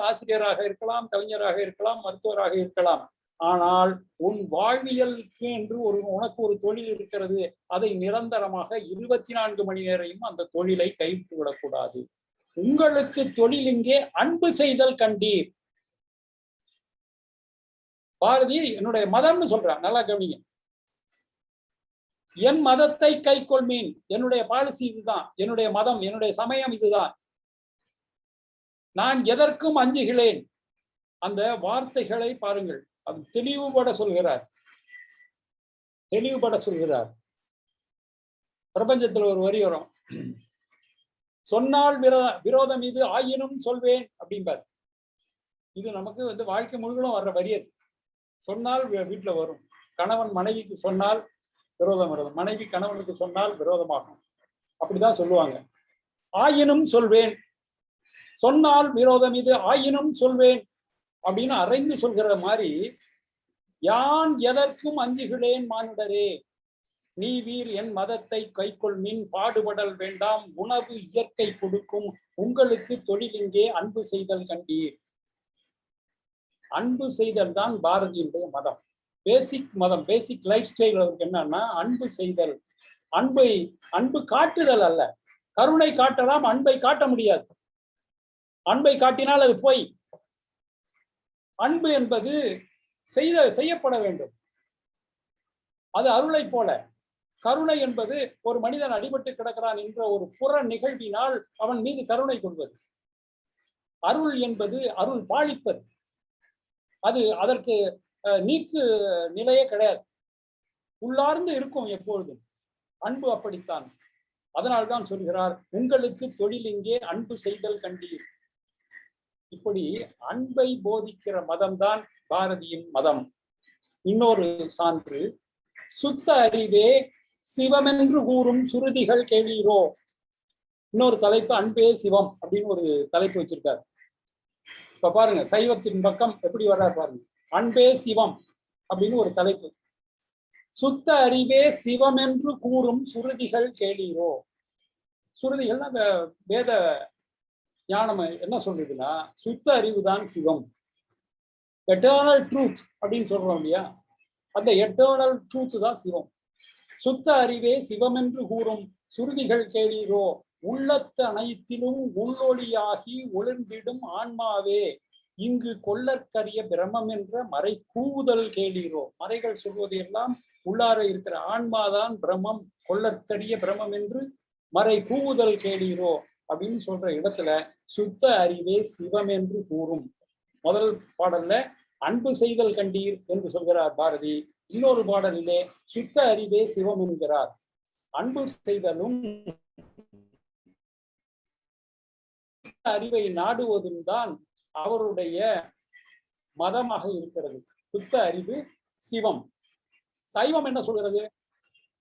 ஆசிரியராக இருக்கலாம், கவிஞராக இருக்கலாம், மருத்துவராக இருக்கலாம். ஆனால் உன் வாழ்வியலுக்கு என்று உனக்கு ஒரு தொழில் இருக்கிறது. அதை நிரந்தரமாக 24 மணி நேரமும் அந்த தொழிலை கைவிட்டு விடக்கூடாது. உங்களுக்கு தொழில் இங்கே அன்பு செய்தல் கண்டீர். பாரதி என்னுடைய மதம்னு சொல்றான், நல்லா கவனிங்க. என் மதத்தை கை கொள்மீன். என்னுடைய பாலிசி இதுதான், என்னுடைய மதம், என்னுடைய சமயம் இதுதான். நான் எதற்கும் அஞ்சுகிறேன். அந்த வார்த்தைகளை பாருங்கள், அது தெளிவுபட சொல்கிறார், தெளிவுபட சொல்கிறார். பிரபஞ்சத்துல ஒரு வரி வரும், சொன்னால் விரோதம் இது ஆயினும் சொல்வேன் அப்படிம்பார். இது நமக்கு வாழ்க்கை முழுவதும் வர்ற வரி. அது சொன்னால் வீட்டுல வரும். கணவன் மனைவிக்கு சொன்னால் விரோதம் வரும், மனைவி கணவனுக்கு சொன்னால் விரோதமாகும், அப்படிதான் சொல்லுவாங்க. ஆயினும் சொல்வேன், சொன்னால் விரோதம் இது ஆயினும் சொல்வேன் அப்படின்னு அரைந்து சொல்கிற மாதிரி, யான் எதற்கும் அஞ்சுகிறேன் மானுடரே, நீ வீர் என் மதத்தை கைக்கொள்மின், பாடுபடல் வேண்டாம், உணவு இயற்கை கொடுக்கும், உங்களுக்கு தொழில் இங்கே அன்பு செய்தல் கண்டீர். அன்பு செய்தல் தான் பாரதியுடைய மதம். பேசிக் மதம், பேசிக் லைஃப் ஸ்டைல் அவருக்கு என்னன்னா அன்பு செய்தல். அன்பு காட்டுதல் அல்ல. கருணை காட்டலாம், அன்பை காட்ட முடியாது. அன்பை காட்டினால் அது போய். அன்பு என்பது செய்யப்பட வேண்டும். அது அருளை போல. கருணை என்பது ஒரு மனிதன் அடிபட்டு கிடக்கிறான் என்ற ஒரு புற நிகழ்வினால் அவன் மீது கருணை கொள்வது. அருள் என்பது அருள் பாலிப்பது. அது அதற்கு நீக்கு நிலையே கிடையாது, உள்ளார்ந்து இருக்கும் எப்பொழுதும். அன்பு அப்படித்தான். அதனால்தான் சொல்கிறார், உங்களுக்கு தொழில் இங்கே அன்பு செய்தல் கண்டீர். இப்படி அன்பை போதிக்கிற மதம்தான் பாரதியின் மதம். இன்னொரு சான்று, சுத்த அறிவே சிவமென்று கூறும் சுருதிகள் கேளீரோ. இன்னொரு தலைப்பு அன்பே சிவம் அப்படின்னு ஒரு தலைப்பு வச்சிருக்காரு. இப்ப பாருங்க, சைவத்தின் பக்கம் எப்படி வர்றாரு பாருங்க. அன்பே சிவம் அப்படின்னு ஒரு தலைப்பு. சுத்த அறிவே சிவம் என்று கூறும் சுருதிகள் கேளீரோ. சுருதிகள்னா வேத ஞானம் என்ன சொல்றதுன்னா, சுத்த அறிவு தான் சிவம், எட்டர்னல் ட்ரூத் அப்படின்னு சொல்றோம் இல்லையா, அந்த எட்டர்னல் ட்ரூத் தான் சிவம். சுத்த அறிவே சிவம் என்று கூறும் சுருதிகள் கேளீரோ, உள்ளத்து அனைத்திலும் உள்ளொளியாகி ஒளிர்ந்திடும் ஆன்மாவே, இங்கு கொள்ளற்கரிய பிரமம் என்ற மறை கூவுதல் கேளீரோ. மறைகள் சொல்வது எல்லாம் உள்ளார இருக்கிற ஆன்மாதான் பிரமம், கொள்ளற்கரிய பிரமம் என்று மறை கூவுதல் கேளீரோ அப்படின்னு சொல்ற இடத்துல சுத்த அறிவே சிவம் என்று கூறும். முதல் பாடல்ல அன்பு செய்தல் கண்டீர் என்று சொல்கிறார் பாரதி. இன்னொரு பாடலிலே சுத்த அறிவே சிவம் என்கிறார். அன்பு செய்தலும் அறிவை நாடுவதும் தான் அவருடைய மதமாக இருக்கிறது. சுத்த அறிவு சிவம். சைவம் என்ன சொல்கிறது?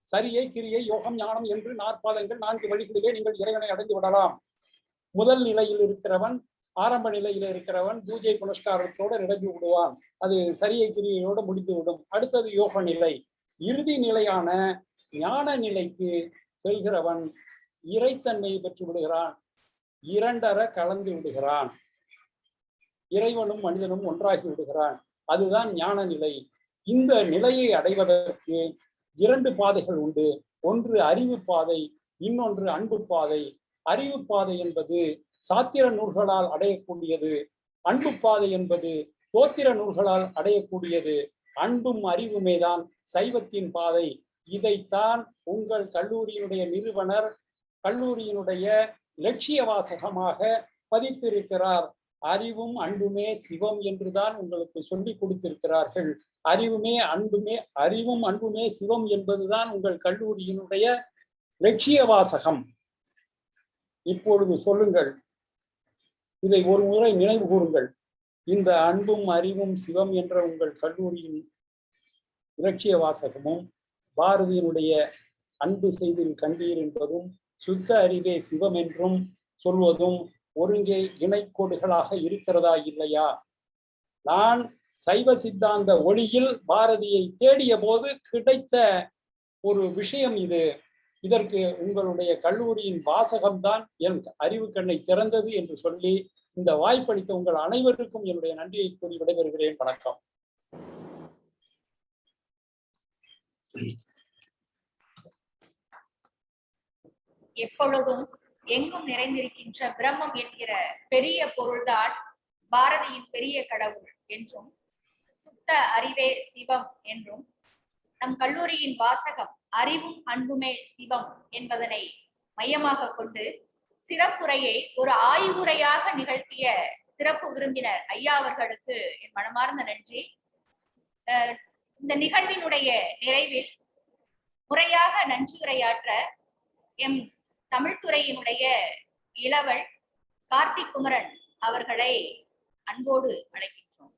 சரியை, கிரியை, யோகம், ஞானம் என்று 4 பாதங்கள் 4 வழிகளிலே நீங்கள் இறைவனை அடைந்து விடலாம். முதல் நிலையில் இருக்கிறவன், ஆரம்ப நிலையில இருக்கிறவன் பூஜை புனஸ்காரத்தோடு நிரம்பி விடுவான். அது சரியை கிரியையோடு முடித்து விடும். அடுத்தது யோக நிலை. இறுதி நிலையான ஞான நிலைக்கு செல்கிறவன் இறைத்தன்மையை பெற்று விடுகிறான், இரண்டர கலந்து விடுகிறான், இறைவனும் மனிதனும் ஒன்றாகி விடுகிறான். அதுதான் ஞான நிலை. இந்த நிலையை அடைவதற்கு 2 பாதைகள் உண்டு. ஒன்று அறிவு பாதை, இன்னொன்று அன்பு பாதை. அறிவு பாதை என்பது சாத்திர நூல்களால் அடையக்கூடியது, அன்பு பாதை என்பது தோத்திர நூல்களால் அடையக்கூடியது. அன்பும் அறிவுமேதான் சைவத்தின் பாதை. இதைத்தான் உங்கள் கல்லூரியினுடைய நிறுவனர் கல்லூரியினுடைய லட்சிய வாசகமாக பதித்திருக்கிறார். அறிவும் அன்புமே சிவம் என்றுதான் உங்களுக்கு சொல்லிக் கொடுத்திருக்கிறார்கள். அறிவும் அன்புமே சிவம் என்பதுதான் உங்கள் கல்லூரியினுடைய லட்சிய வாசகம். இப்பொழுது சொல்லுங்கள், இதை ஒரு முறை நினைவு கூறுங்கள். இந்த அன்பும் அறிவும் சிவம் என்ற உங்கள் கல்லூரியின் இலட்சிய வாசகமும் பாரதியினுடைய அன்பு செய்தில் கண்டீர் என்பதும் சுத்த அறிவே சிவம் என்றும் சொல்வதும் ஒருங்கே இணைக்கோடுகளாக இருக்கிறதா இல்லையா? நான் சைவ சித்தாந்த ஒளியில் பாரதியை தேடிய போது கிடைத்த ஒரு விஷயம் இது. இதற்கு உங்களுடைய கல்லூரியின் வாசகம்தான் என் அறிவு கண்ணை திறந்தது என்று சொல்லி இந்த வாய்ப்பளித்த உங்கள் அனைவருக்கும் என்னுடைய நன்றியை கூறி விடைபெறுகிறேன். வணக்கம். எப்பொழுதும் எங்கும் நிறைந்திருக்கின்ற பிரம்மம் என்கிற பெரிய பொருள்தான் பாரதியின் பெரிய கடவுள் என்றும், சுத்த அறிவே சிவம் என்றும், நம் கல்லூரியின் வாசகம் அறிவும் அன்புமே சிவம் என்பதனை மையமாக கொண்டு சிறப்புரையை ஒரு ஆய்வுரையாக நிகழ்த்திய சிறப்பு விருந்தினர் ஐயா அவர்களுக்கு என் மனமார்ந்த நன்றி. இந்த நிகழ்வினுடைய நிறைவில் முறையாக நன்றியுரையாற்ற எம் தமிழ்துறையினுடைய இளவல் கார்த்திக் குமரன் அவர்களை அன்போடு அழைக்கின்றோம்.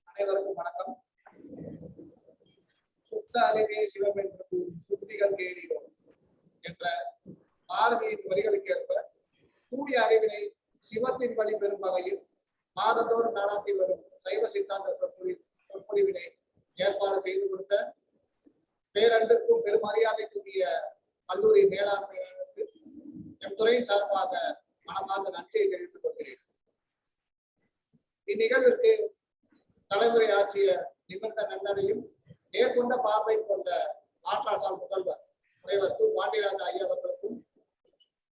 அனைவருக்கும் வணக்கம். சுத்த அறிவே சிவம் என்று சுத்திகள் கேள்வியோம் என்ற பாரதியின் வரிகளுக்கு ஏற்ப தூய அறிவினை சிவத்தின் வழி பெறும் வகையில் மாதந்தோறும் நடாத்தி வரும் சைவ சித்தாந்த சொற்பொழிவினை ஏற்பாடு செய்து கொடுத்த பேரன்பிற்கும் பெருமரியாதைக்குரிய கல்லூரி மேலாண்மையாளருக்கு எம் துறையின் சார்பாக மனமார்ந்த நன்றியை தெரிவித்துக் கொள்கிறேன். இந்நிகழ்விற்கு தலைமுறை ஆற்றிய நிமிர்ந்த நன்னரையும் நேர்கொண்ட பார்வை கொண்ட ஆற்றாசால் முதல்வர் முனைவர் கு. பாண்டியராஜ ஐயா அவர்களுக்கும்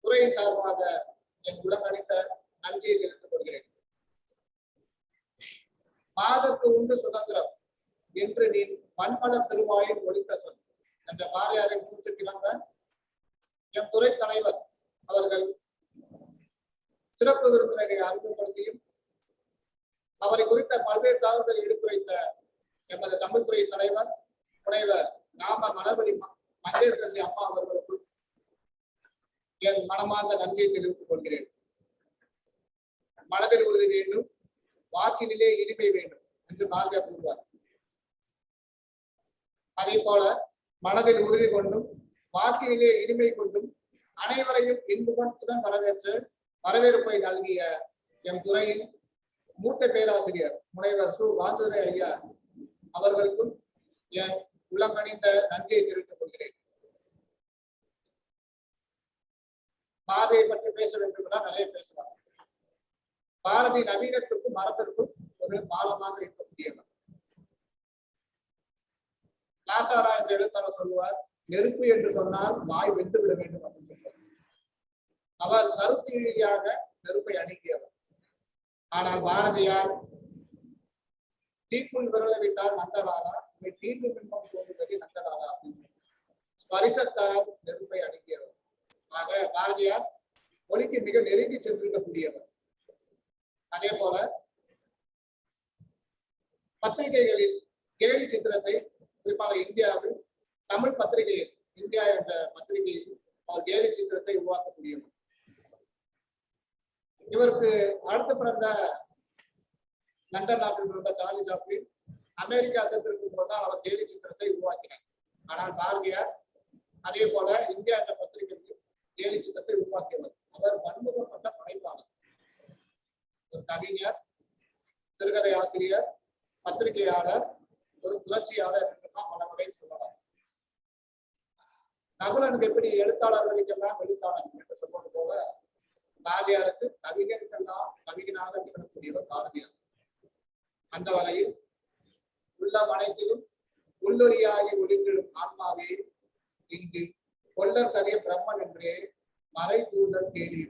துறையின் சார்பாக என் உடனடித்த நன்றியை தெரிவித்துக் கொள்கிறேன். மாதத்து உண்டு சுதந்திரம் என்று நீ பண்பட திருவாயில் ஒழித்த சொல் என்ற பாரதியாரின் கூற்று கிளம்ப எம் துறை தலைவர் அவர்கள் சிறப்பு விருந்தினரை அறிமுகப்படுத்தியும் அவரை குறித்த பல்வேறு தகவல்களை எடுத்துரைத்த எமது தமிழ்துறை தலைவர் முனைவர் நாம மலர்வழி மஞ்சேஸ்வரி அம்மா அவர்களுக்கு என் மனமார்ந்த நன்றியை தெரிவித்துக் கொள்கிறேன். மனதில் உறுதி வேண்டும், வாக்கினிலே இனிமை வேண்டும் என்று பாரதியார் கூறுவார். அதே போல மனதில் உறுதி கொண்டும் வாக்கினிலே இனிமை கொண்டும் அனைவரையும் இன்புடன் வரவேற்பை நல்கிய எம் துறையின் மூத்த பேராசிரியர் முனைவர் சு. வாந்துரை ஐயா அவர்களுக்கும் என் உள்ளங்கணிந்த நன்றியை தெரிவித்துக் கொள்கிறேன். பாரதியை பற்றி பேச வேண்டும் என்றால் நிறைய பேசலாம். பாரதி நவீனத்திற்கும் மரத்திற்கும் ஒரு பாலமாக இருக்கக்கூடியவர். லாசாரா என்ற எழுத்தாளர் சொல்லுவார், நெருப்பு என்று சொன்னால் வாய் வெந்து விட வேண்டும் அப்படின்னு சொல்லுவார். அவர் கருத்து ரீதியாக நெருப்பை அணுகியவர். ஆனால் பாரதியார் தீக்குள் விரலை விட்டால் நந்தலாரா, தீர்வு பின்பம் தோன்றுவதை நந்தலாரா அப்படின்னு ஸ்பரிசத்தால் நெருப்பை அணுகியவர். ஆக பாரதியார் ஒலிக்கு மிக நெருங்கி சென்றிருக்கக்கூடியவர். அதே போல பத்திரிகைகளில் கேலி சித்திரத்தை குறிப்பாக இந்தியாவில் தமிழ் பத்திரிகையில் இந்தியா என்ற பத்திரிகையில் அவர் கேலி சித்திரத்தை உருவாக்கக்கூடியவர். இவருக்கு அடுத்து பிறந்த லண்டன் நாட்டில் பிறந்த சார்லி சாப்ளின் அமெரிக்கா சென்றிருக்கும் போதுதான் அவர் கேலி சித்திரத்தை உருவாக்கினார். ஆனால் பாரதியார் அதே போல இந்தியா என்ற பத்திரிகையில் கேலி சித்திரத்தை உருவாக்கியவர். அவர் பன்முகப்பட்ட படைப்பாளர், ஒரு கவிஞர், சிறுகதை ஆசிரியர், பத்திரிகையாளர், ஒரு புரட்சியாளர் என்றெல்லாம் பல முறையில் சொல்லலாம். நகுலனுக்கு எப்படி எழுத்தாளர்களுக்கெல்லாம் எழுத்தாளர் என்று சொல்வது போல பாரதியாருக்கு கவிஞருக்கெல்லாம் கவிஞனாக திகழக்கூடியவர் பாரதியார். அந்த வகையில் உள்ளம் அனைத்திலும் உள்ளொலியாகி ஒளிந்திடும் ஆன்மாவே இங்கு கொள்ளர் கரிய பிரம்மன் என்றே மறை கூறுதல் கேள்வி.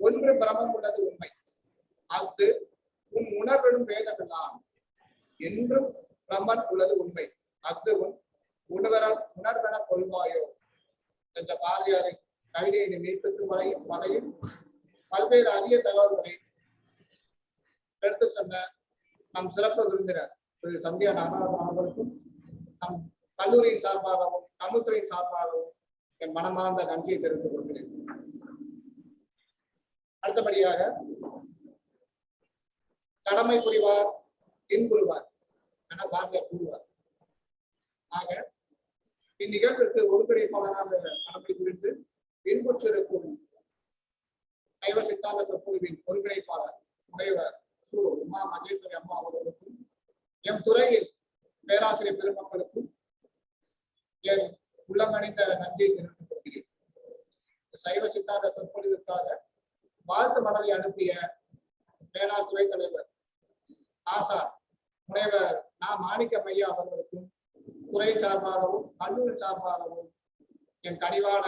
ஒன்று பிரம்மம் உள்ளது உண்மை, அது உன் உணர்வெனும் வேதமெல்லாம் என்றும் பிரம்மன் உள்ளது உண்மை அஃது உன் உணர்வென கொள்வாயோ என்ற பாரதியாரின் கவிதையை நீட்டுக்கு வகையில் பல்வேறு அரிய தகவல்களை எடுத்து சொன்ன நம் சிறப்பு விருந்தினர் திரு சந்தியா நாகராஜன் அவர்களுக்கும் நம் கல்லூரியின் சார்பாகவும் தமிழ்துறையின் சார்பாகவும் என் மனமார்ந்த நன்றியை தெரிவித்துக் கொள்கிறேன். அடுத்தபடியாக கடமை புரிவார் இன்புறுவார் என பாரதியார் கூறுவார். ஆக இந்நிகழ்விற்கு ஒருங்கிணைப்பாளராக கடமை புரிந்து இன்புற்றிருக்கும் சைவ சித்தாந்த சொற்பொழிவின் ஒருங்கிணைப்பாளர் முனைவர் சு. உமா மகேஸ்வரி அம்மா அவர்களுக்கும் எம் துறையில் பேராசிரியர் பெருமக்களுக்கும் என் உள்ளங்கணிந்த நன்றியை தெரிவித்துக் கொள்கிறேன். சைவ சித்தாந்த சொற்பொழிவுக்காக வாழ்த்து மடலை அனுப்பிய பேரா துறை தலைவர் ஆசார் முனைவர் நா. மாணிக்கம் ஐயா அவர்களுக்கும் துறை சார்பாகவும் கல்லூரி சார்பாகவும் என் கனிவான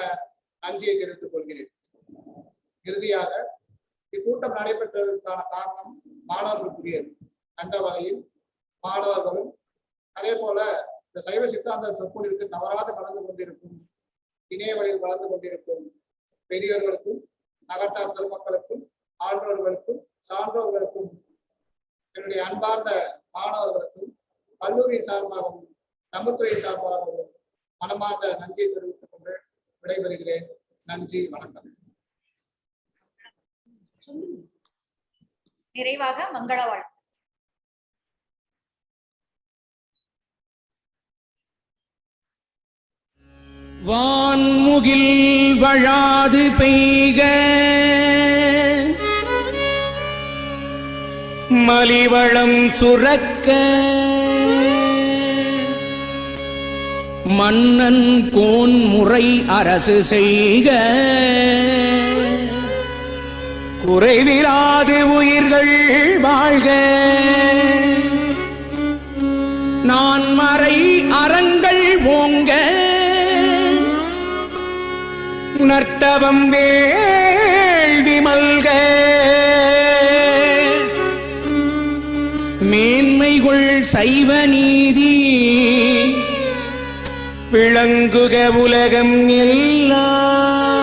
நன்றியை தெரிவித்துக் கொள்கிறேன். இறுதியாக இக்கூட்டம் நடைபெற்றதற்கான காரணம் மாணவர்களுக்குரியது. அந்த வகையில் மாணவர்களும் அதே போல இந்த சைவ சித்தாந்த சொற்பொழிவுக்கு தவறாது கலந்து கொண்டிருக்கும் இணைய வழியில் கலந்து கொண்டிருக்கும் பெரியோர்களுக்கும் நகர்த்தார் பெருமக்களுக்கும் ஆன்றோர்களுக்கும் சான்றோர்களுக்கும் என்னுடைய அன்பார்ந்த மாணவர்களுக்கும் கல்லூரியின் சார்பாகவும் தமிழ்துறை சார்பாகவும் மனமார்ந்த நன்றியை தெரிவித்துக் கொண்டு விடைபெறுகிறேன். நன்றி, வணக்கம். நிறைவாக மங்கள வாழ்த்து. வான்முகில் வழாது பெய்க மலிவளம் சுரக்க மன்னன் கோன் முறை அரசு செய்க குறைவிலாது உயிர்கள் வாழ்க நான் மறை அறங்கள் ஓங்க நர்த்தவம் வேள்வி மல்க மேன்மைகள் சைவ நீதி விளங்குக உலகம் எல்லாம்.